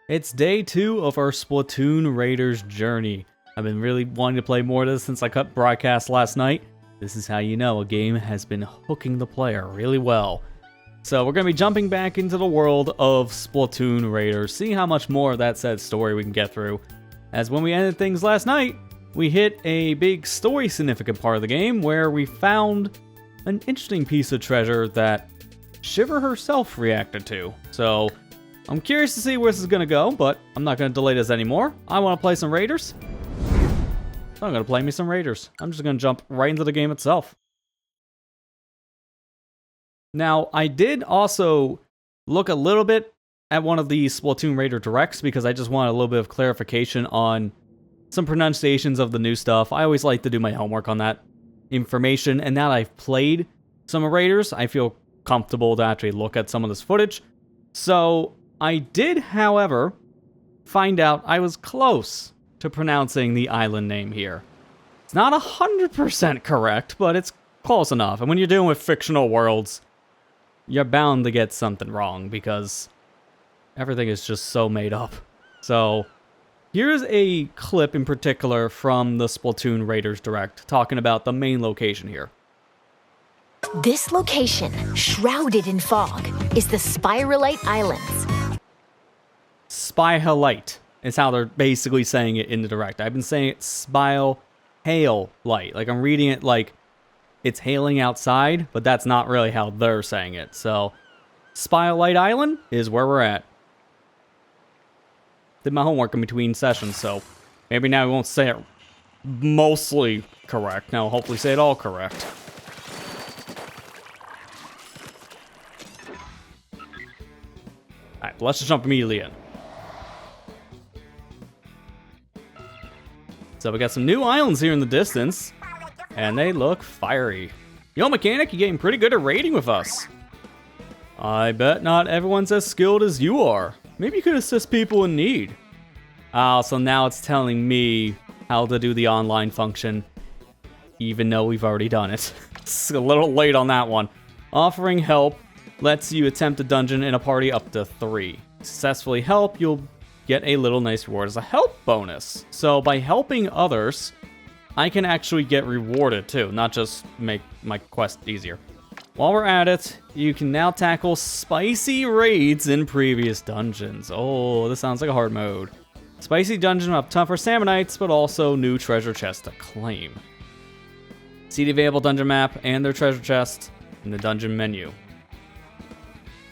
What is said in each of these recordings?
It's day 2 of our Splatoon Raiders journey. I've been really wanting to play more of this since I cut broadcast last night. This is how you know a game has been hooking the player really well. So we're going to be jumping back into the world of Splatoon Raiders, seeing how much more of that said story we can get through. As when we ended things last night, we hit a big story significant part of the game where we found an interesting piece of treasure that Shiver herself reacted to. So I'm curious to see where this is going to go, but I'm not going to delay this anymore. I want to play some Raiders. So I'm going to play me some Raiders. I'm just going to jump right into the game itself. Now, I did also look a little bit at one of the Splatoon Raider Directs because I just wanted a little bit of clarification on some pronunciations of the new stuff. I always like to do my homework on that information, and now that I've played some Raiders, I feel comfortable to actually look at some of this footage. So I did, however, find out I was close to pronouncing the island name here. It's not 100% correct, but it's close enough. And when you're dealing with fictional worlds, you're bound to get something wrong because everything is just so made up. So here's a clip in particular from the Splatoon Raiders Direct talking about the main location here. This location, shrouded in fog, is the Spiralite Islands. Spiralite is how they're basically saying it in the Direct. I've been saying it Spile Hail Light. Like I'm reading it like it's hailing outside, but that's not really how they're saying it. So Spiralite Island is where we're at. Did my homework in between sessions, so maybe now we won't say it mostly correct. Now I'll hopefully say it all correct. Alright, let's just jump immediately in. So we got some new islands here in the distance, and they look fiery. Yo, Mechanic, you're getting pretty good at raiding with us. I bet not everyone's as skilled as you are. Maybe you could assist people in need. So now it's telling me how to do the online function, even though we've already done it. It's a little late on that one. Offering help lets you attempt a dungeon in a party up to 3. Successfully help, you'll get a little nice reward as a help bonus. So by helping others, I can actually get rewarded too, not just make my quest easier. While we're at it, you can now tackle spicy raids in previous dungeons. Oh, this sounds like a hard mode. Spicy dungeon will have tougher Salmonites, but also new treasure chests to claim. See the available dungeon map and their treasure chest in the dungeon menu.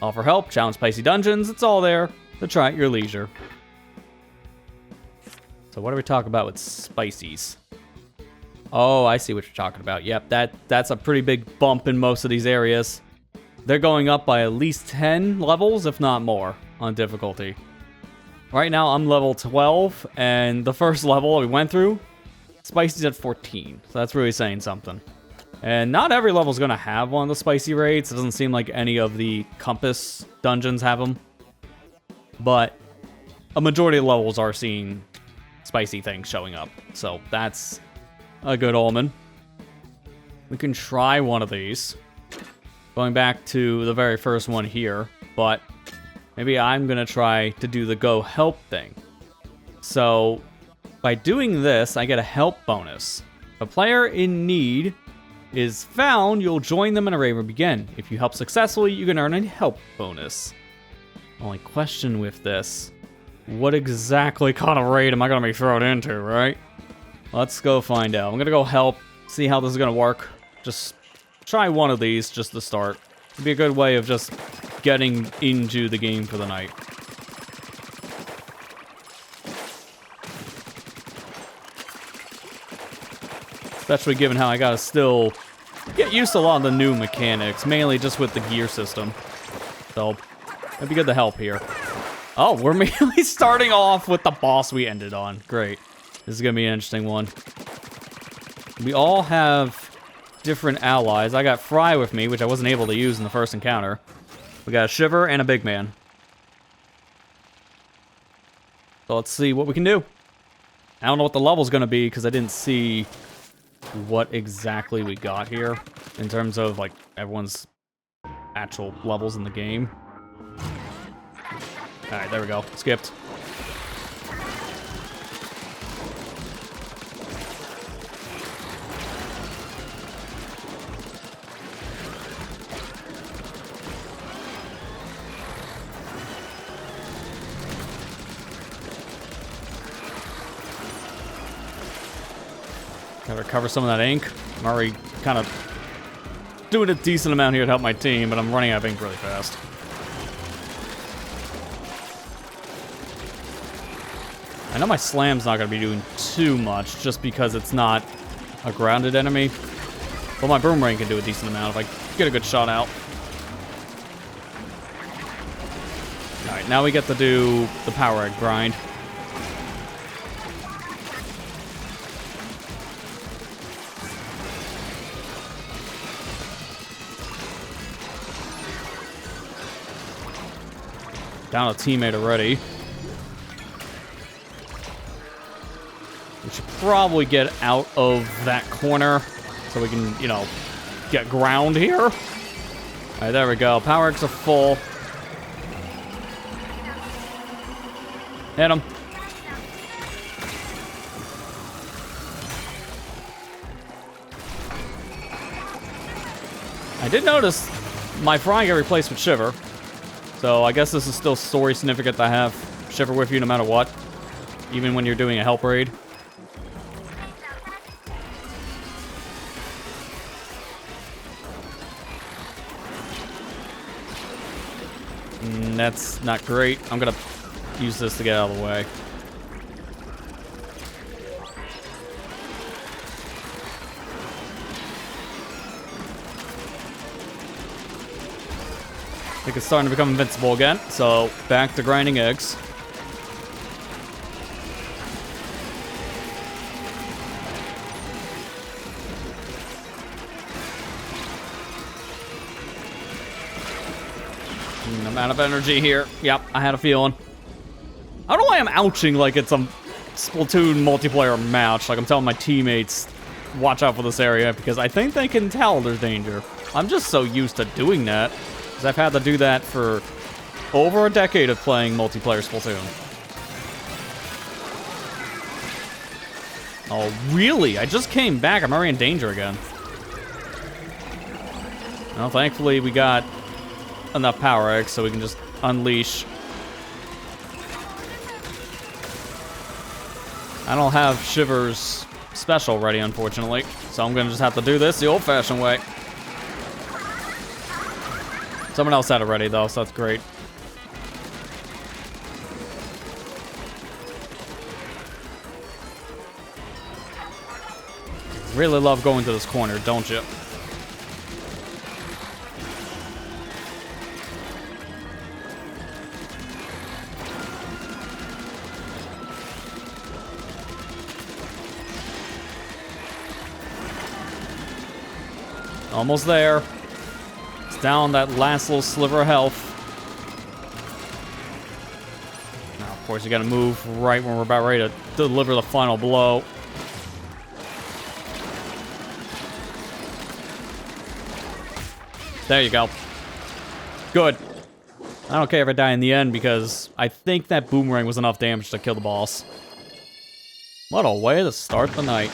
Offer help, challenge spicy dungeons, it's all there to try at your leisure. So what do we talk about with spicies? Oh, I see what you're talking about. Yep, that's a pretty big bump in most of these areas. They're going up by at least 10 levels, if not more, on difficulty. Right now, I'm level 12, and the first level we went through, Spicy's at 14. So that's really saying something. And not every level is going to have one of the spicy raids. It doesn't seem like any of the Compass dungeons have them. But a majority of levels are seeing spicy things showing up. So that's a good omen. We can try one of these. Going back to the very first one here. But maybe I'm going to try to do the go help thing. So by doing this, I get a help bonus. If a player in need is found, you'll join them in a raid and begin. If you help successfully, you can earn a help bonus. Only question with this, what exactly kind of raid am I going to be thrown into, right? Let's go find out. I'm going to go help, see how this is going to work. Just try one of these just to start. It'd be a good way of just getting into the game for the night. Especially given how I gotta still get used to a lot of the new mechanics, mainly just with the gear system. So, it'd be good to help here. Oh, we're mainly starting off with the boss we ended on. Great. This is gonna be an interesting one. We all have different allies. I got Fry with me, which I wasn't able to use in the first encounter. We got a Shiver and a Big Man. So let's see what we can do. I don't know what the level's gonna be because I didn't see what exactly we got here in terms of like everyone's actual levels in the game. Alright, there we go. Skipped. Gotta recover some of that ink. I'm already kind of doing a decent amount here to help my team, but I'm running out of ink really fast. I know my slam's not gonna be doing too much, just because it's not a grounded enemy. But my boomerang can do a decent amount if I get a good shot out. Alright, now we get to do the power egg grind. Down a teammate already. We should probably get out of that corner so we can, you know, get ground here. All right, there we go. Power eggs are full. Hit him. I did notice my frying got replaced with Shiver. So I guess this is still story significant to have Shiver with you no matter what. Even when you're doing a help raid. That's not great. I'm gonna use this to get out of the way. I think it's starting to become invincible again, so back to grinding eggs. I'm out of energy here. Yep, I had a feeling. I don't know why I'm ouching like it's some Splatoon multiplayer match. Like I'm telling my teammates, watch out for this area, because I think they can tell there's danger. I'm just so used to doing that, because I've had to do that for over a decade of playing multiplayer Splatoon. Oh, really? I just came back. I'm already in danger again. Well, thankfully we got enough power eggs so we can just unleash. I don't have Shiver's special ready, unfortunately, so I'm gonna just have to do this the old-fashioned way. Someone else had it ready though, so that's great. Really love going to this corner, don't you? Almost there. It's down that last little sliver of health. Now, of course, you gotta move right when we're about ready to deliver the final blow. There you go. Good. I don't care if I die in the end, because I think that boomerang was enough damage to kill the boss. What a way to start the night.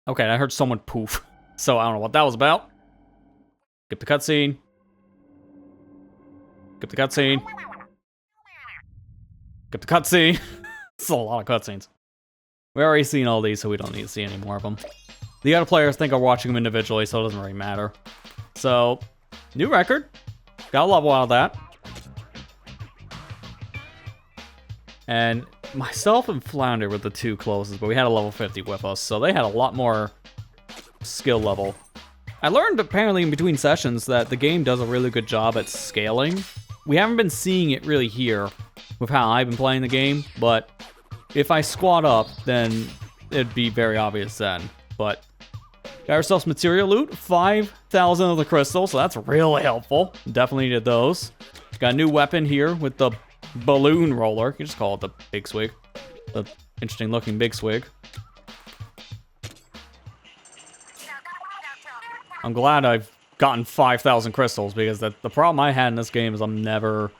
Okay, I heard someone poof, so I don't know what that was about. Skip the cutscene. Skip the cutscene. Skip the cutscene. It's a lot of cutscenes. We've already seen all these, so we don't need to see any more of them. The other players think are watching them individually, so it doesn't really matter. So, new record. Got a level out of that. And myself and Flounder were the two closest, but we had a level 50 with us, so they had a lot more skill level. I learned apparently in between sessions that the game does a really good job at scaling. We haven't been seeing it really here with how I've been playing the game, but if I squat up, then it'd be very obvious then. But got ourselves material loot, 5,000 of the crystals, so that's really helpful. Definitely needed those. Got a new weapon here with the balloon roller. You can just call it the big swig. The interesting looking big swig. I'm glad I've gotten 5,000 crystals, because the problem I had in this game is I'm never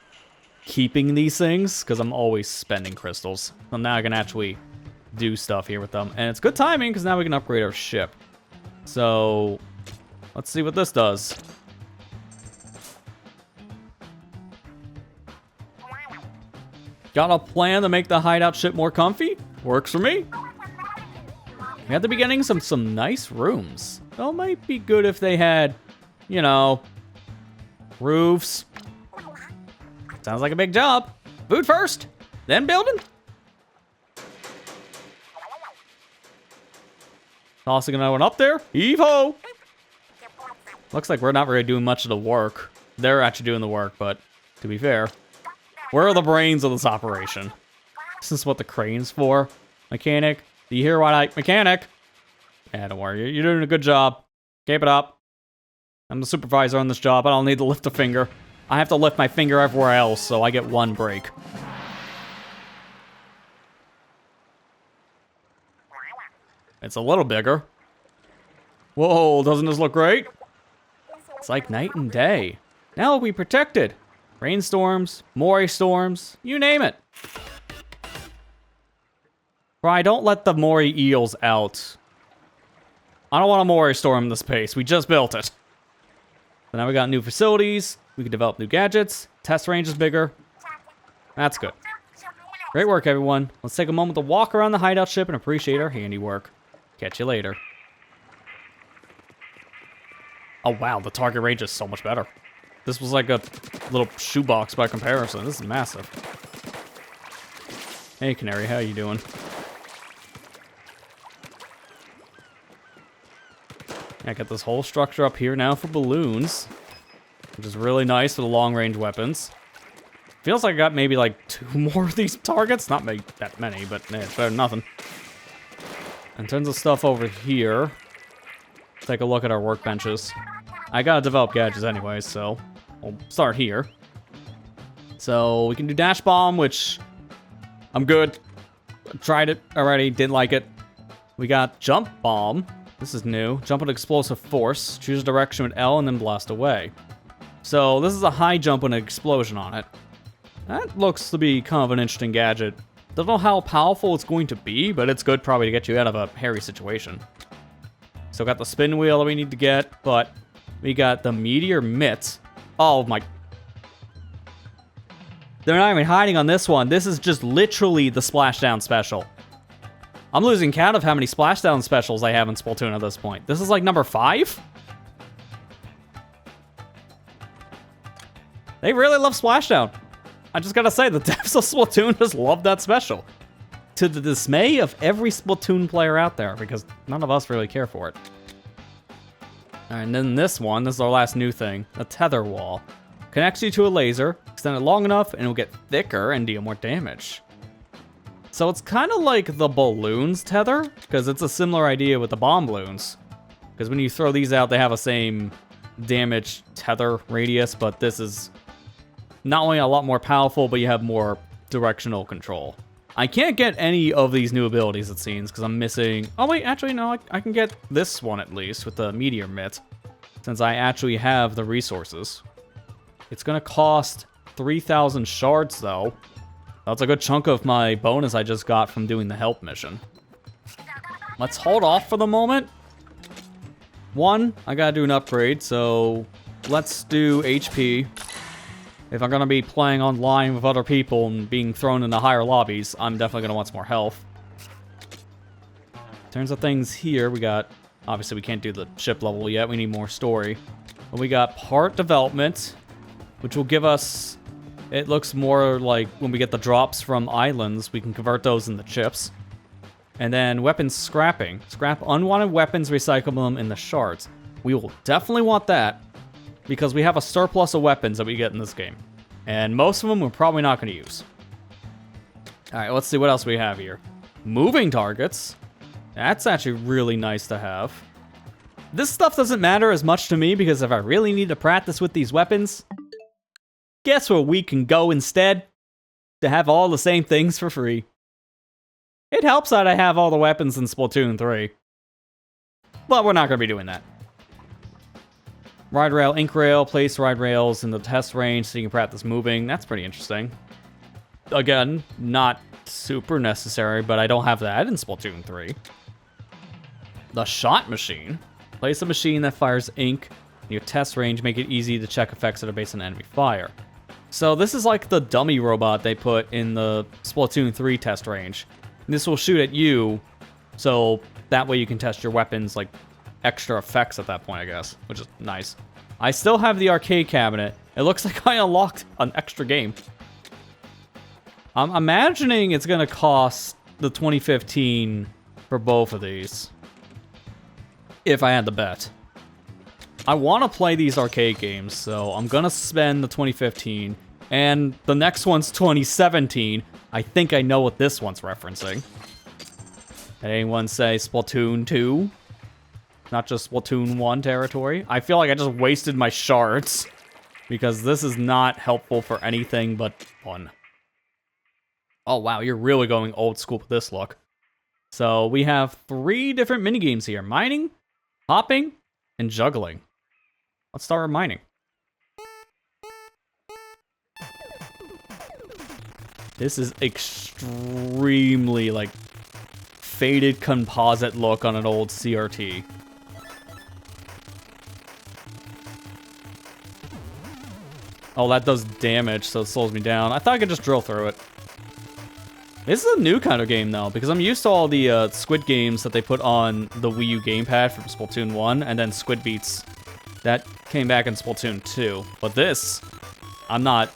keeping these things, because I'm always spending crystals. So now I can actually do stuff here with them. And it's good timing, because now we can upgrade our ship. So let's see what this does. Got a plan to make the hideout ship more comfy? Works for me. We have to be getting some nice rooms. So it might be good if they had, you know, roofs. Sounds like a big job. Food first, then building. Tossing another one up there. Heave-ho! Looks like we're not really doing much of the work. They're actually doing the work, but to be fair, we're the brains of this operation. This is what the crane's for. Mechanic, do you hear what mechanic? Yeah, don't worry. You're doing a good job. Keep it up. I'm the supervisor on this job. I don't need to lift a finger. I have to lift my finger everywhere else, so I get one break. It's a little bigger. Whoa, doesn't this look great? It's like night and day. Now we'll be protected. Rainstorms, Mori storms, you name it. Fry, don't let the Mori eels out. I don't want a Mori storm in this pace. We just built it. So now we got new facilities. We can develop new gadgets. Test range is bigger. That's good. Great work, everyone. Let's take a moment to walk around the hideout ship and appreciate our handiwork. Catch you later. Oh, wow. The target range is so much better. This was like a little shoebox by comparison. This is massive. Hey, Canary. How you doing? I got this whole structure up here now for balloons, which is really nice for the long-range weapons. Feels like I got maybe like 2 more of these targets. Not that many, but yeah, it's better than nothing. In terms of stuff over here, let's take a look at our workbenches. I gotta develop gadgets anyway, so we'll start here. So we can do dash bomb, which I'm good. Tried it already, didn't like it. We got jump bomb. This is new. Jump with explosive force. Choose a direction with L and then blast away. So this is a high jump with an explosion on it. That looks to be kind of an interesting gadget. Don't know how powerful it's going to be, but it's good probably to get you out of a hairy situation. So got the spin wheel that we need to get, but we got the meteor mitt. Oh my. They're not even hiding on this one. This is just literally the splashdown special. I'm losing count of how many splashdown specials I have in Splatoon at this point. This is like number 5? They really love splashdown. I just gotta say, the devs of Splatoon just love that special. To the dismay of every Splatoon player out there, because none of us really care for it. Alright, and then this is our last new thing. A tether wall. Connects you to a laser, extend it long enough, and it'll get thicker and deal more damage. So it's kind of like the balloons tether, because it's a similar idea with the bomb balloons. Because when you throw these out, they have the same damage tether radius, but this is not only a lot more powerful, but you have more directional control. I can't get any of these new abilities, it seems, because I'm missing... Oh, wait, actually, no, I can get this one, at least, with the meteor mitt, since I actually have the resources. It's going to cost 3,000 shards, though. That's a good chunk of my bonus I just got from doing the help mission. Let's hold off for the moment. One, I gotta do an upgrade, so let's do HP. If I'm gonna be playing online with other people and being thrown into higher lobbies, I'm definitely gonna want some more health. In terms of things here, we got... Obviously, we can't do the ship level yet. We need more story. But we got part development, which will give us... It looks more like when we get the drops from islands, we can convert those into chips. And then weapons scrapping. Scrap unwanted weapons, recycle them in the shards. We will definitely want that, because we have a surplus of weapons that we get in this game. And most of them we're probably not going to use. Alright, let's see what else we have here. Moving targets. That's actually really nice to have. This stuff doesn't matter as much to me, because if I really need to practice with these weapons, guess where we can go instead? To have all the same things for free. It helps that I have all the weapons in Splatoon 3. But we're not going to be doing that. Ride rail, ink rail, place ride rails in the test range so you can practice moving. That's pretty interesting. Again, not super necessary, but I don't have that in Splatoon 3. The shot machine. Place a machine that fires ink in your test range, make it easy to check effects that are based on enemy fire. So this is like the dummy robot they put in the Splatoon 3 test range. This will shoot at you, so that way you can test your weapons, like, extra effects at that point, I guess, which is nice. I still have the arcade cabinet. It looks like I unlocked an extra game. I'm imagining it's gonna cost the 2015 for both of these, if I had to bet. I want to play these arcade games, so I'm gonna spend the 2015, and the next one's 2017. I think I know what this one's referencing. Did anyone say Splatoon 2? Not just Splatoon 1 territory? I feel like I just wasted my shards, because this is not helpful for anything but fun. Oh wow, you're really going old school with this look. So we have 3 different minigames here. Mining, hopping, and juggling. Let's start with mining. This is extremely, like, faded composite look on an old CRT. Oh, that does damage, so it slows me down. I thought I could just drill through it. This is a new kind of game, though, because I'm used to all the Squid games that they put on the Wii U gamepad from Splatoon 1, and then Squid Beats. That came back in Splatoon 2. But this, I'm not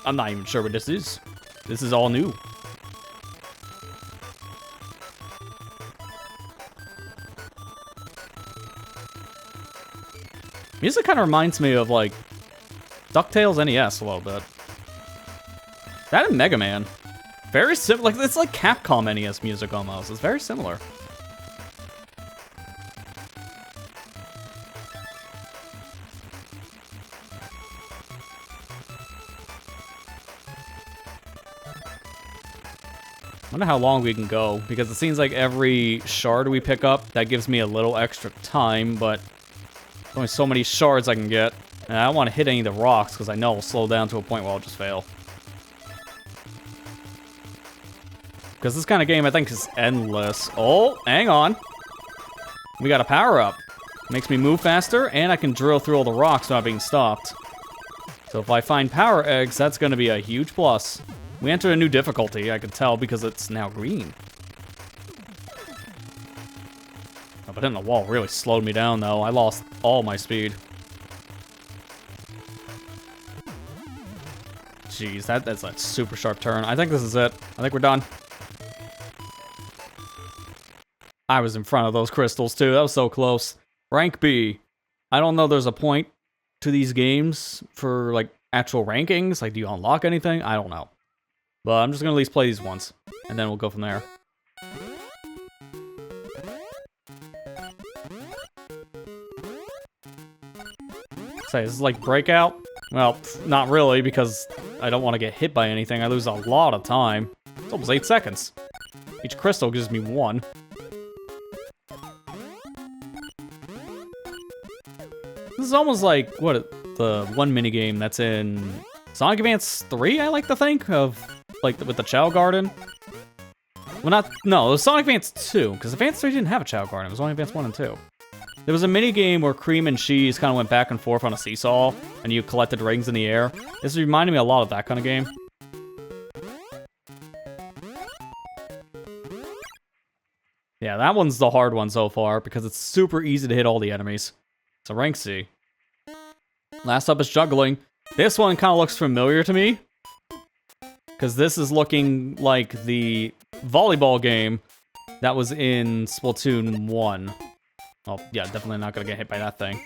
even sure what this is. This is all new. Music kind of reminds me of, like, DuckTales NES a little bit. That and Mega Man. Very similar. Like, it's like Capcom NES music almost. It's very similar. I wonder how long we can go, because it seems like every shard we pick up, that gives me a little extra time, but there's only so many shards I can get. And I don't want to hit any of the rocks, because I know it'll slow down to a point where I'll just fail. Because this kind of game, I think, is endless. Oh, hang on. We got a power-up. Makes me move faster, and I can drill through all the rocks without being stopped. So if I find power eggs, that's going to be a huge plus. We entered a new difficulty, I can tell, because it's now green. Oh, but hitting the wall really slowed me down, though. I lost all my speed. Jeez, that's a super sharp turn. I think this is it. I think we're done. I was in front of those crystals, too. That was so close. Rank B. I don't know there's a point to these games for, like, actual rankings. Like, do you unlock anything? I don't know. But I'm just gonna at least play these once, and then we'll go from there. Say, this is like Breakout? Well, not really, because I don't want to get hit by anything. I lose a lot of time. It's almost 8 seconds. Each crystal gives me 1. This is almost like, what, the one minigame that's in Sonic Advance 3, I like to think, of, like, with the Chow Garden. Well, no, it was Sonic Advance 2, because Advance 3 didn't have a Chow Garden, it was only Advance 1 and 2. There was a minigame where Cream and Cheese kind of went back and forth on a seesaw, and you collected rings in the air. This reminded me a lot of that kind of game. Yeah, that one's the hard one so far, because it's super easy to hit all the enemies. So rank C. Last up is juggling. This one kind of looks familiar to me, because this is looking like the volleyball game that was in Splatoon 1. Oh, yeah, definitely not going to get hit by that thing.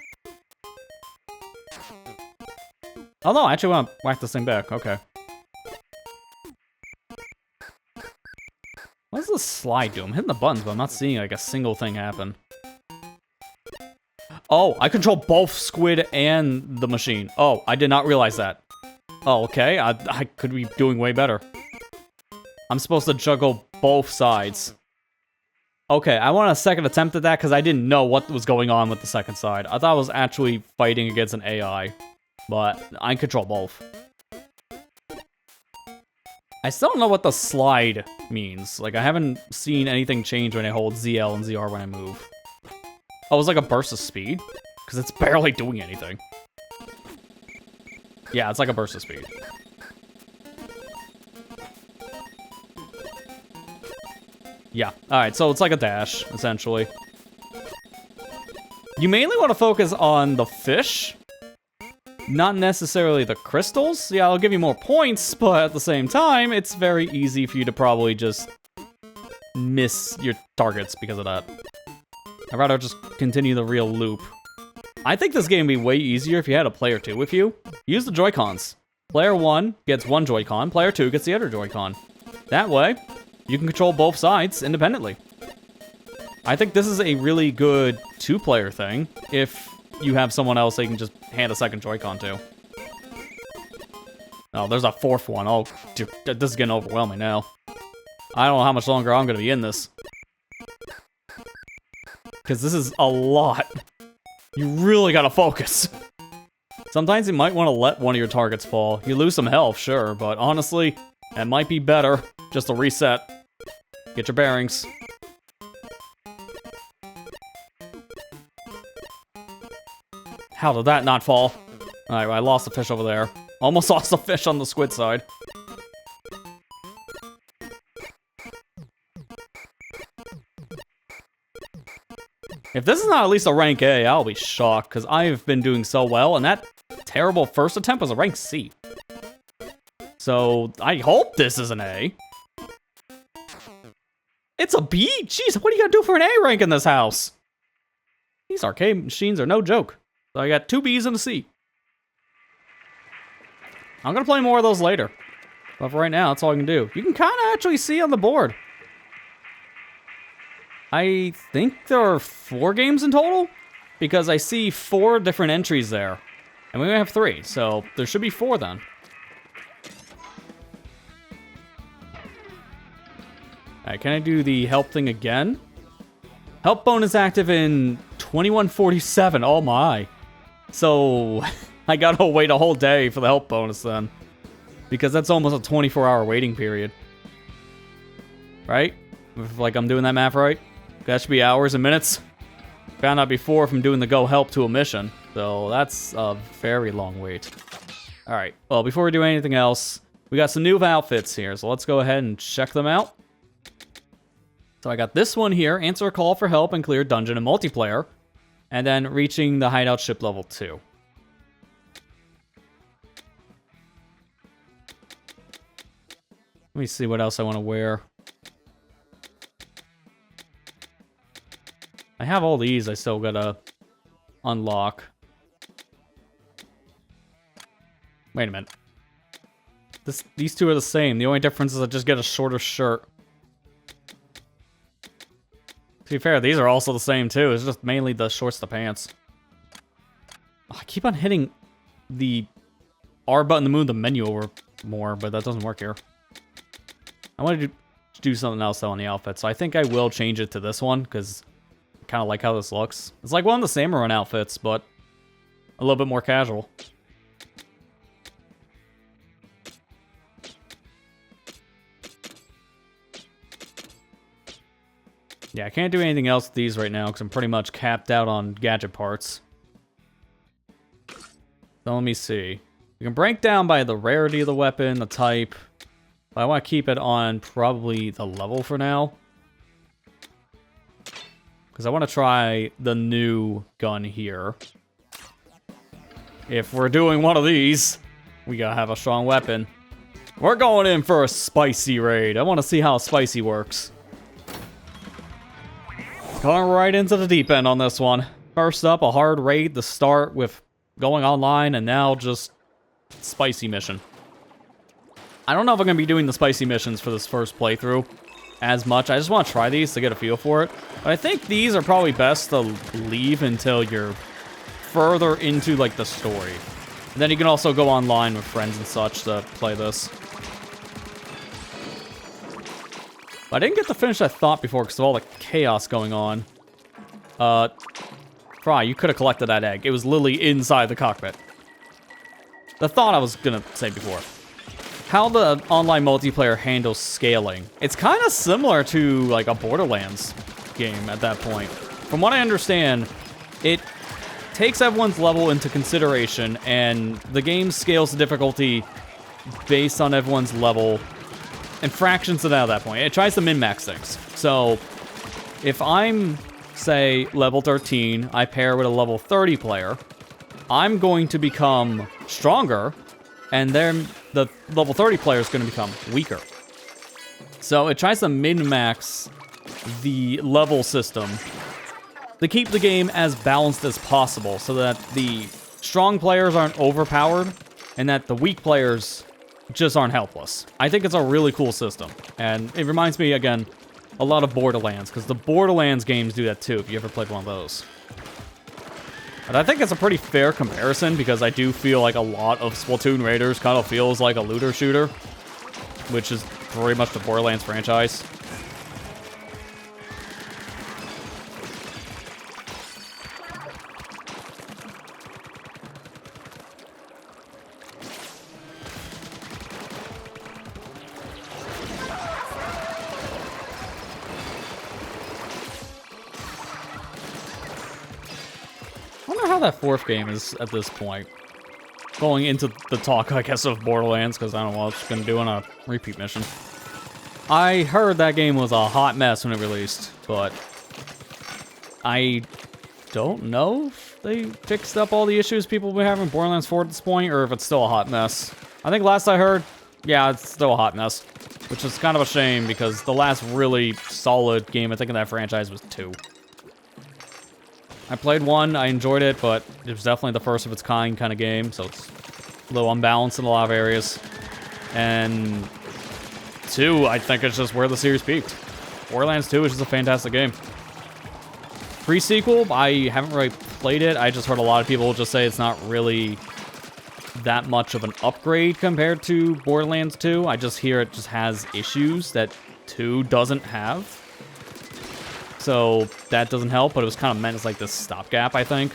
Oh, no, I actually want to whack this thing back. Okay. What does this slide do? I'm hitting the buttons, but I'm not seeing, like, a single thing happen. Oh, I control both Squid and the machine. Oh, I did not realize that. Oh, okay. I could be doing way better. I'm supposed to juggle both sides. Okay, I want a second attempt at that because I didn't know what was going on with the second side. I thought I was actually fighting against an AI, but I control both. I still don't know what the slide means. Like, I haven't seen anything change when I hold ZL and ZR when I move. Oh, it's like a burst of speed? Because it's barely doing anything. Yeah, it's like a burst of speed. Yeah, alright, so it's like a dash, essentially. You mainly want to focus on the fish, not necessarily the crystals. Yeah, I'll give you more points, but at the same time, it's very easy for you to probably just miss your targets because of that. I'd rather just continue the real loop. I think this game would be way easier if you had a player 2 with you. Use the Joy-Cons. Player 1 gets one Joy-Con, player 2 gets the other Joy-Con. That way, you can control both sides independently. I think this is a really good 2-player thing if you have someone else that you can just hand a second Joy-Con to. Oh, there's a 4th one. Oh, dude, this is getting overwhelming now. I don't know how much longer I'm going to be in this. Because this is a lot. You really got to focus. Sometimes you might want to let one of your targets fall. You lose some health, sure, but honestly, it might be better just to reset. Get your bearings. How did that not fall? Alright, I lost the fish over there. Almost lost the fish on the squid side. If this is not at least a rank A, I'll be shocked, because I've been doing so well, and that terrible first attempt was a rank C. So, I hope this is an A. It's a B? Jeez, what are you gonna do for an A rank in this house? These arcade machines are no joke. So I got 2 Bs and a C. I'm gonna play more of those later. But for right now, that's all I can do. You can kind of actually see on the board. I think there are 4 games in total, because I see 4 different entries there. And we only have 3, so there should be 4 then. Alright, can I do the help thing again? Help bonus active in 2147, oh my. So, I gotta wait a whole day for the help bonus then. Because that's almost a 24-hour waiting period. Right? If, like, I'm doing that math right? That should be hours and minutes. Found out before from doing the go help to a mission. So that's a very long wait. Alright, well, before we do anything else, we got some new outfits here. So let's go ahead and check them out. So I got this one here, answer a call for help and clear dungeon and multiplayer. And then reaching the hideout ship level 2. Let me see what else I want to wear. I have all these I still gotta unlock. Wait a minute. These 2 are the same. The only difference is I just get a shorter shirt. To be fair, these are also the same too. It's just mainly the shorts to pants. Oh, I keep on hitting the R button to move the menu over more, but that doesn't work here. I want to do something else though on the outfit, so I think I will change it to this one, because I kind of like how this looks. It's like one of the Samurai outfits, but a little bit more casual. Yeah, I can't do anything else with these right now because I'm pretty much capped out on gadget parts. So let me see. You can break down by the rarity of the weapon, the type. But I want to keep it on probably the level for now. Because I want to try the new gun here. If we're doing one of these, we gotta have a strong weapon. We're going in for a spicy raid. I want to see how spicy works. Going right into the deep end on this one. First up, a hard raid to start with going online, and now just spicy mission. I don't know if I'm going to be doing the spicy missions for this first playthrough as much. I just want to try these to get a feel for it. But I think these are probably best to leave until you're further into, like, the story. And then you can also go online with friends and such to play this. I didn't get to finish that thought before because of all the chaos going on. Fry, you could have collected that egg. It was literally inside the cockpit. The thought I was gonna say before. How the online multiplayer handles scaling. It's kind of similar to, like, a Borderlands game at that point. From what I understand, it takes everyone's level into consideration, and the game scales the difficulty based on everyone's level and fractions it out at that point. It tries to min-max things. So if I'm, say, level 13, I pair with a level 30 player, I'm going to become stronger, and then the level 30 player is going to become weaker. So it tries to min-max the level system to keep the game as balanced as possible so that the strong players aren't overpowered and that the weak players just aren't helpless. I think it's a really cool system, and it reminds me, again, a lot of Borderlands, because the Borderlands games do that too, if you ever played one of those. But I think it's a pretty fair comparison, because I do feel like a lot of Splatoon Raiders kind of feels like a looter shooter, which is pretty much the Borderlands franchise. I wonder how that fourth game is at this point. Going into the talk, I guess, of Borderlands, because I don't know what it's going to do on a repeat mission. I heard that game was a hot mess when it released, but I don't know if they fixed up all the issues people have been having in Borderlands 4 at this point, or if it's still a hot mess. I think last I heard, yeah, it's still a hot mess, which is kind of a shame, because the last really solid game, I think, in that franchise was 2. I played 1, I enjoyed it, but it was definitely the first of its kind of game, so it's a little unbalanced in a lot of areas. And 2, I think it's just where the series peaked. Borderlands 2 is just a fantastic game. Pre-sequel, I haven't really played it. I just heard a lot of people just say it's not really that much of an upgrade compared to Borderlands 2. I just hear it just has issues that 2 doesn't have. So that doesn't help, but it was kind of meant as like this stopgap, I think,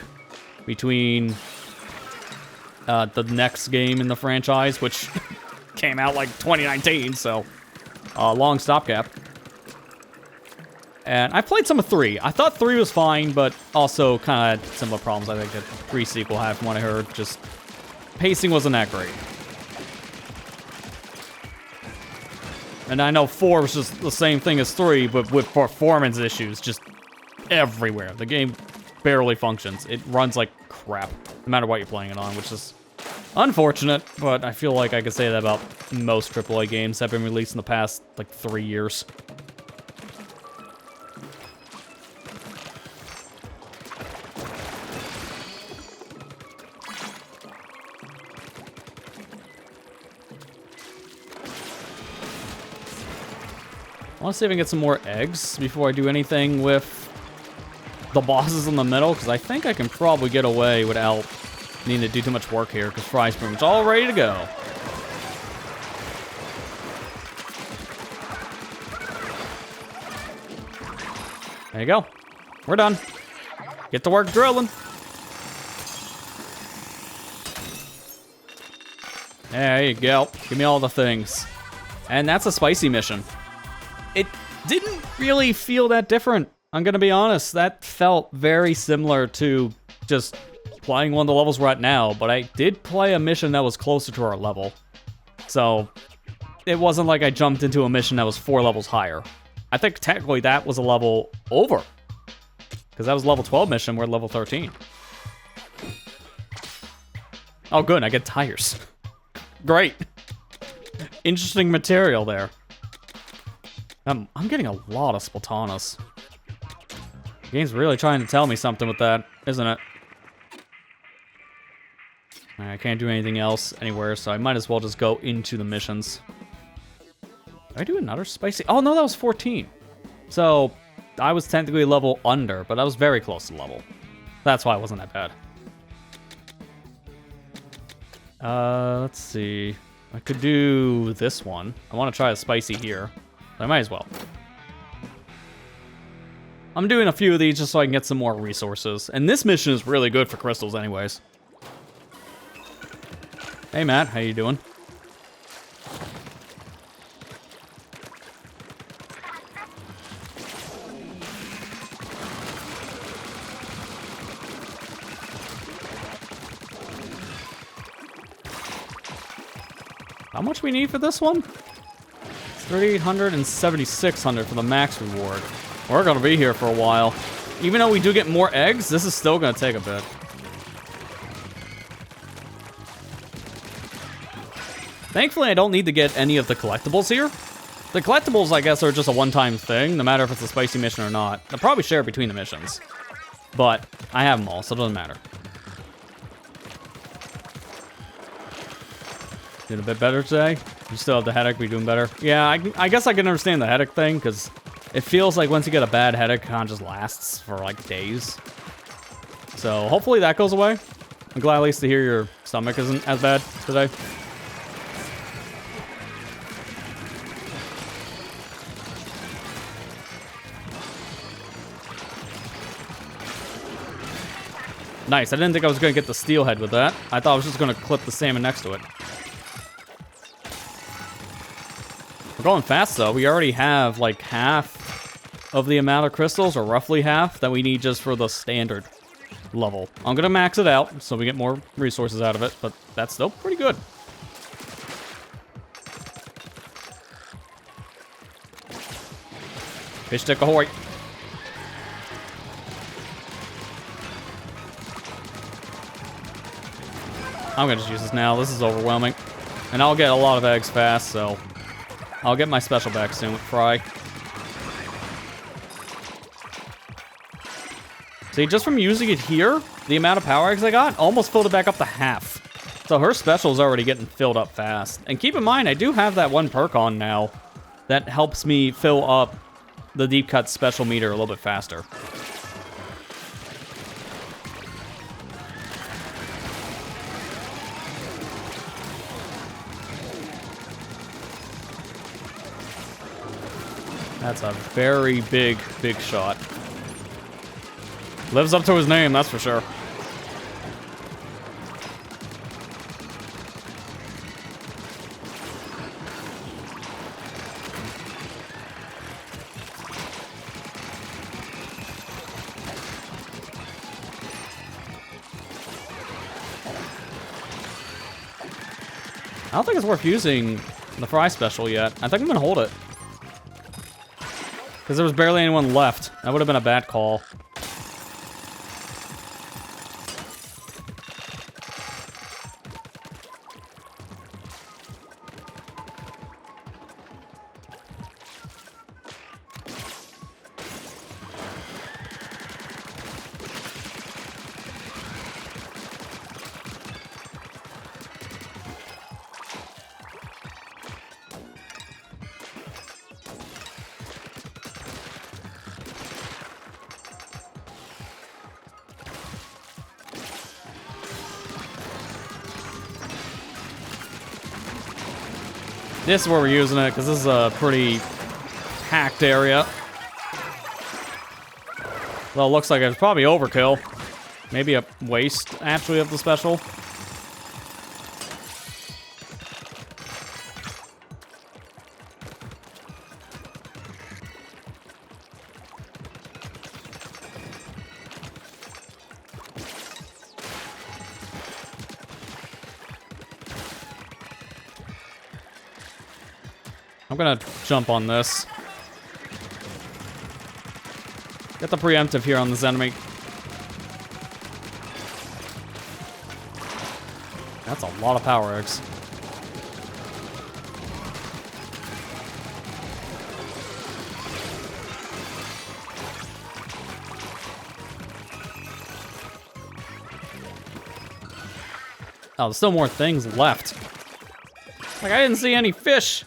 between the next game in the franchise, which came out like 2019, so a long stopgap. And I played some of 3. I thought 3 was fine, but also kind of had similar problems I think that 3 sequel had from what I heard. Just pacing wasn't that great. And I know 4 was just the same thing as 3, but with performance issues just everywhere. The game barely functions. It runs like crap, no matter what you're playing it on, which is unfortunate, but I feel like I could say that about most AAA games that have been released in the past, like, 3 years. I want to see if I can get some more eggs before I do anything with the bosses in the middle, because I think I can probably get away without needing to do too much work here, because Fry's pretty much all ready to go. There you go. We're done. Get to work drilling. There you go. Give me all the things. And that's a spicy mission. It didn't really feel that different. I'm gonna be honest. That felt very similar to just playing one of the levels we're at now, but I did play a mission that was closer to our level. So it wasn't like I jumped into a mission that was 4 levels higher. I think technically that was a level over, because that was a level 12 mission, we're at level 13. Oh good, I get tires. Great. Interesting material there. I'm getting a lot of Splatanas. The game's really trying to tell me something with that, isn't it? I can't do anything else anywhere, so I might as well just go into the missions. Did I do another spicy? Oh, no, that was 14. So, I was technically a level under, but I was very close to level. That's why it wasn't that bad. Let's see. I could do this one. I want to try a spicy here. I might as well. I'm doing a few of these just so I can get some more resources. And this mission is really good for crystals anyways. Hey Matt, how you doing? How much we need for this one? It's 3,800 and 7,600 for the max reward. We're gonna be here for a while. Even though we do get more eggs, this is still gonna take a bit. Thankfully, I don't need to get any of the collectibles here. The collectibles, I guess, are just a one-time thing, no matter if it's a spicy mission or not. They'll probably share between the missions. But I have them all, so it doesn't matter. Doing a bit better today? You still have the headache, but you're doing better? Yeah, I guess I can understand the headache thing, because it feels like once you get a bad headache, it kind of just lasts for, like, days. So hopefully that goes away. I'm glad at least to hear your stomach isn't as bad today. Nice, I didn't think I was going to get the steelhead with that. I thought I was just going to clip the salmon next to it. We're going fast, though. We already have, like, half of the amount of crystals, or roughly half, that we need just for the standard level. I'm going to max it out, so we get more resources out of it, but that's still pretty good. Fish stick ahoy. I'm gonna just use this now. This is overwhelming. And I'll get a lot of eggs fast, so I'll get my special back soon with Fry. See, just from using it here, the amount of power eggs I got almost filled it back up to half. So her special is already getting filled up fast. And keep in mind, I do have that one perk on now that helps me fill up the deep cut special meter a little bit faster. That's a very big shot. Lives up to his name, that's for sure. I don't think it's worth using the Fry special yet. I think I'm gonna hold it. Because there was barely anyone left. That would have been a bad call. This is where we're using it, because this is a pretty packed area. Well, it looks like it's probably overkill. Maybe a waste, actually, of the special. I'm gonna jump on this. Get the preemptive here on this enemy. That's a lot of power eggs. Oh, there's still more things left. Like, I didn't see any fish.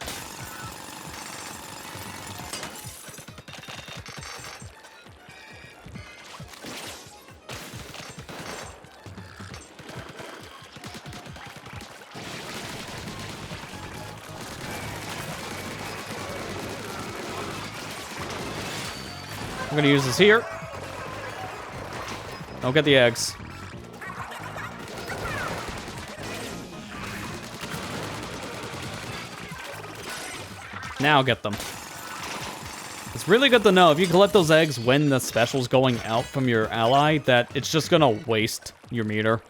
I'm gonna use this here. Don't get the eggs. Now get them. It's really good to know if you collect those eggs when the special's going out from your ally, that it's just gonna waste your meter.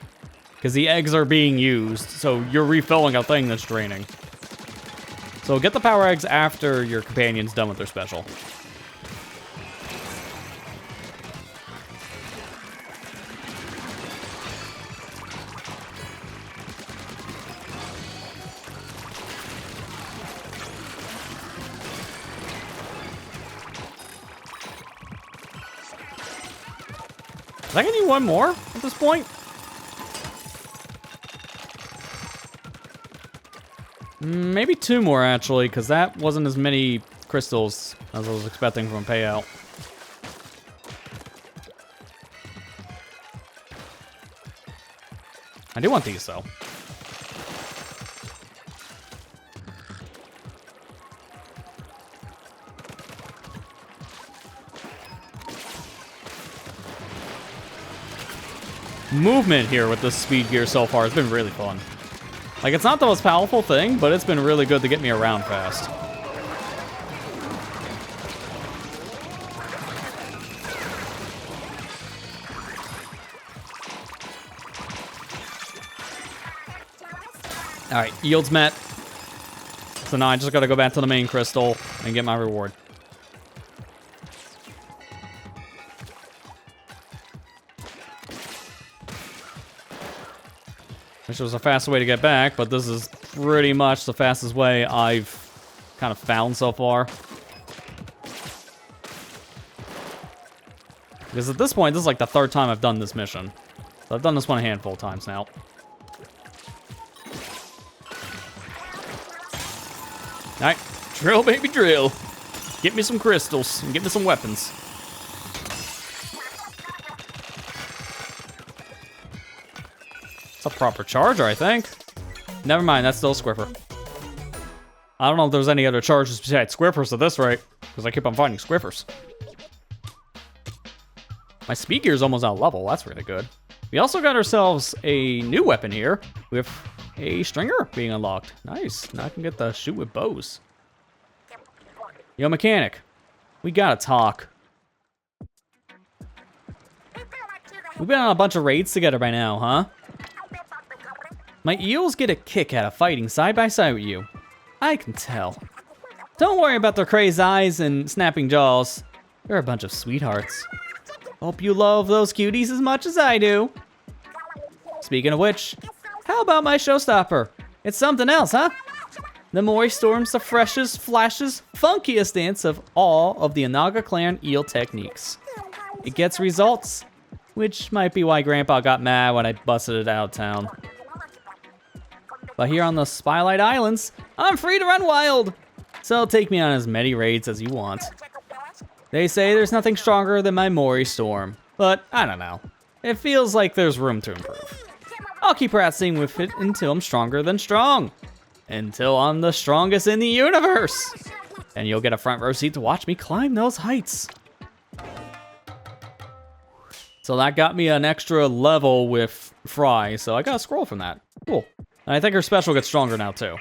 Because the eggs are being used, so you're refilling a thing that's draining. So get the power eggs after your companion's done with their special. Is I gonna need one more at this point? Maybe two more, actually, because that wasn't as many crystals as I was expecting from a payout. I do want these, though. Movement here with this speed gear so far has been really fun. Like, it's not the most powerful thing, but it's been really good to get me around fast. Alright, yields met. So now I just gotta go back to the main crystal and get my reward. Which was a fast way to get back, but this is pretty much the fastest way I've kind of found so far. Because at this point, this is like the third time I've done this mission. So I've done this one a handful of times now. Alright, drill baby drill. Get me some crystals and get me some weapons. It's a proper charger, I think. Never mind, that's still a Squiffer. I don't know if there's any other chargers besides Squiffers at this rate, because I keep on finding Squiffers. My speed gear's almost out of level, that's really good. We also got ourselves a new weapon here, with a stringer being unlocked. Nice, now I can get the shoot with bows. Yo, mechanic, we gotta talk. We've been on a bunch of raids together by now, huh? My eels get a kick out of fighting side by side with you. I can tell. Don't worry about their crazed eyes and snapping jaws. They're a bunch of sweethearts. Hope you love those cuties as much as I do. Speaking of which, how about my showstopper? It's something else, huh? The Mori Storm's the freshest, flashiest, funkiest dance of all of the Anaga clan eel techniques. It gets results, which might be why Grandpa got mad when I busted it out of town. But here on the Spotlight Islands, I'm free to run wild. So take me on as many raids as you want. They say there's nothing stronger than my Mori Storm, but I don't know. It feels like there's room to improve. I'll keep practicing with it until I'm stronger than strong. Until I'm the strongest in the universe. And you'll get a front row seat to watch me climb those heights. So that got me an extra level with Fry, so I got a scroll from that. Cool. And I think her special gets stronger now, too.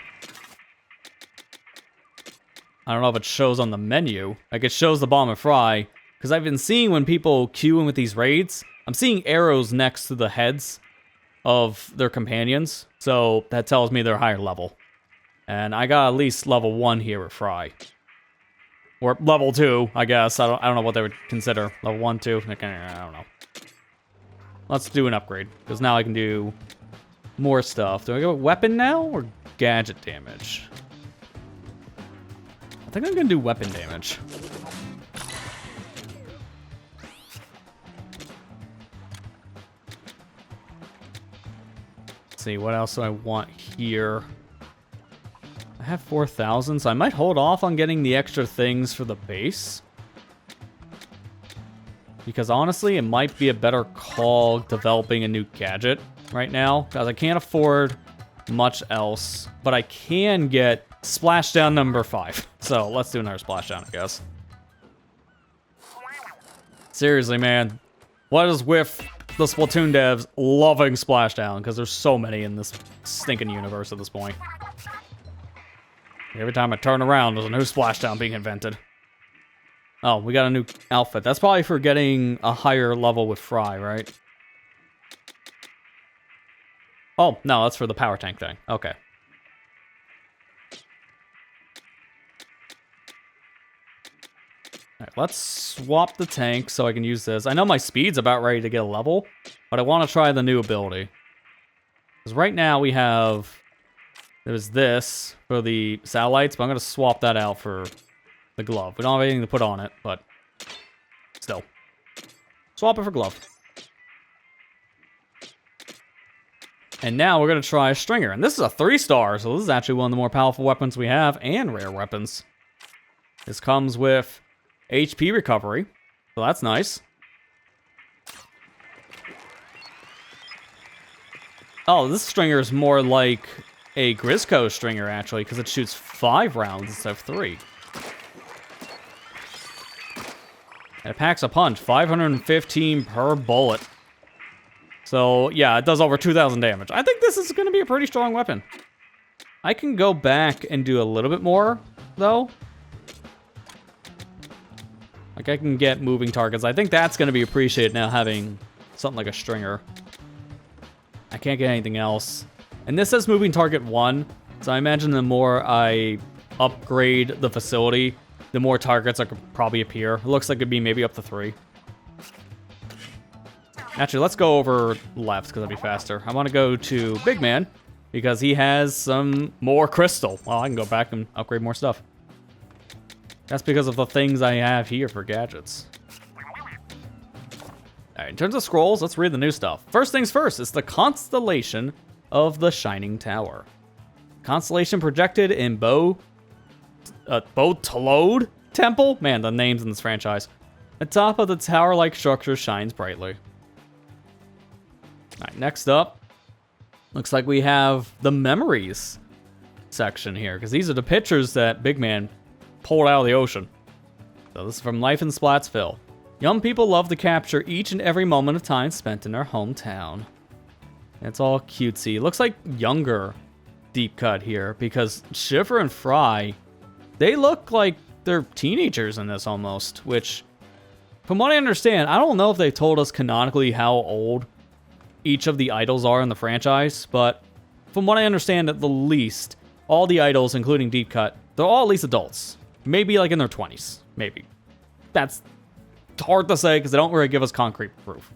I don't know if it shows on the menu. Like, it shows the bomb of Fry. Because I've been seeing when people queue in with these raids, I'm seeing arrows next to the heads of their companions. So that tells me they're higher level. And I got at least level 1 here with Fry. Or level 2, I guess. I don't know what they would consider. Level 1, 2, I don't know. Let's do an upgrade. Because now I can do more stuff. Do I go with weapon now or gadget damage? I think I'm gonna do weapon damage. Let's see, what else do I want here? I have 4,000, so I might hold off on getting the extra things for the base. Because honestly, it might be a better call developing a new gadget right now, because I can't afford much else, but I can get splashdown number 5. So let's do another splashdown, I guess. Seriously, man, what is with the Splatoon devs loving splashdown? Because there's so many in this stinking universe at this point. Every time I turn around, there's a new splashdown being invented. Oh, we got a new outfit. That's probably for getting a higher level with Fry, right? Oh, no, that's for the power tank thing. Okay. Alright, let's swap the tank so I can use this. I know my speed's about ready to get a level, but I want to try the new ability. Because right now we have... There's this for the satellites, but I'm going to swap that out for the glove. We don't have anything to put on it, but still. Swap it for glove. And now we're going to try a stringer. And this is a 3-star, so this is actually one of the more powerful weapons we have, and rare weapons. This comes with HP recovery, so that's nice. Oh, this stringer is more like a Grisco stringer, actually, because it shoots 5 rounds instead of 3. And it packs a punch, 515 per bullet. So, yeah, it does over 2,000 damage. I think this is going to be a pretty strong weapon. I can go back and do a little bit more, though. Like, I can get moving targets. I think that's going to be appreciated now, having something like a stringer. I can't get anything else. And this says moving target 1, so I imagine the more I upgrade the facility, the more targets that could probably appear. It looks like it'd be maybe up to 3. Actually, let's go over left, because that'd be faster. I want to go to Big Man, because he has some more crystal. Well, I can go back and upgrade more stuff. That's because of the things I have here for gadgets. Alright, in terms of scrolls, let's read the new stuff. First things first, it's the constellation of the Shining Tower. Constellation projected in Tolode Temple? Man, the names in this franchise. The top of the tower-like structure shines brightly. Alright, next up, looks like we have the memories section here, because these are the pictures that Big Man pulled out of the ocean. So this is from Life in Splatsville. Young people love to capture each and every moment of time spent in their hometown. It's all cutesy. Looks like younger Deep Cut here, because Shiver and Fry, they look like they're teenagers in this almost, which, from what I understand, I don't know if they told us canonically how old each of the idols are in the franchise, but from what I understand, at the least, all the idols, including Deep Cut, they're all at least adults. Maybe like in their 20s. Maybe. That's hard to say because they don't really give us concrete proof.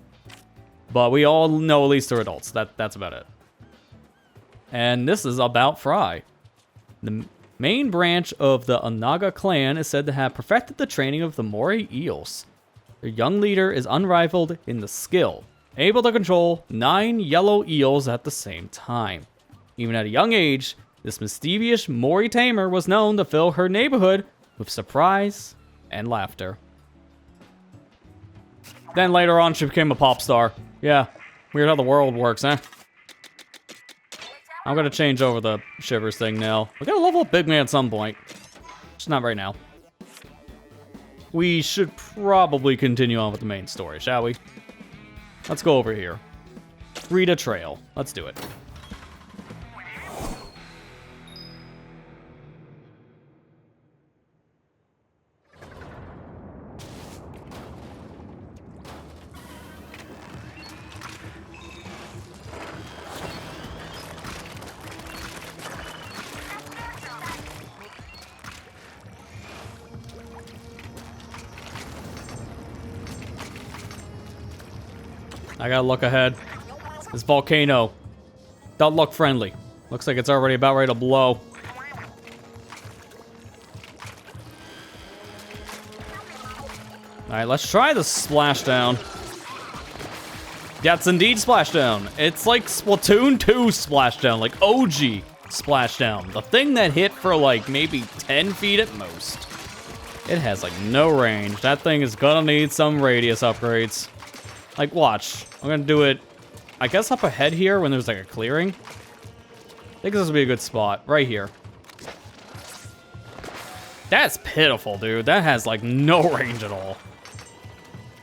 But we all know at least they're adults. That's about it. And this is about Fry. The main branch of the Onaga clan is said to have perfected the training of the Moray eels. Their young leader is unrivaled in the skill, able to control 9 yellow eels at the same time. Even at a young age, this mischievous Moray tamer was known to fill her neighborhood with surprise and laughter. Then later on, she became a pop star. Yeah, weird how the world works, huh? I'm gonna change over the Shivers thing now. We gotta level up Big Man at some point. Just not right now. We should probably continue on with the main story, shall we? Let's go over here. Rita Trail. Let's do it. I gotta look ahead. This volcano don't look friendly. Looks like it's already about ready to blow. Alright, let's try the splashdown. Yeah, it's indeed splashdown. It's like Splatoon 2 splashdown, like OG splashdown. The thing that hit for like maybe 10 feet at most. It has like no range. That thing is gonna need some radius upgrades. Like, watch. I'm gonna do it, I guess, up ahead here when there's like a clearing. I think this would be a good spot. Right here. That's pitiful, dude. That has like no range at all.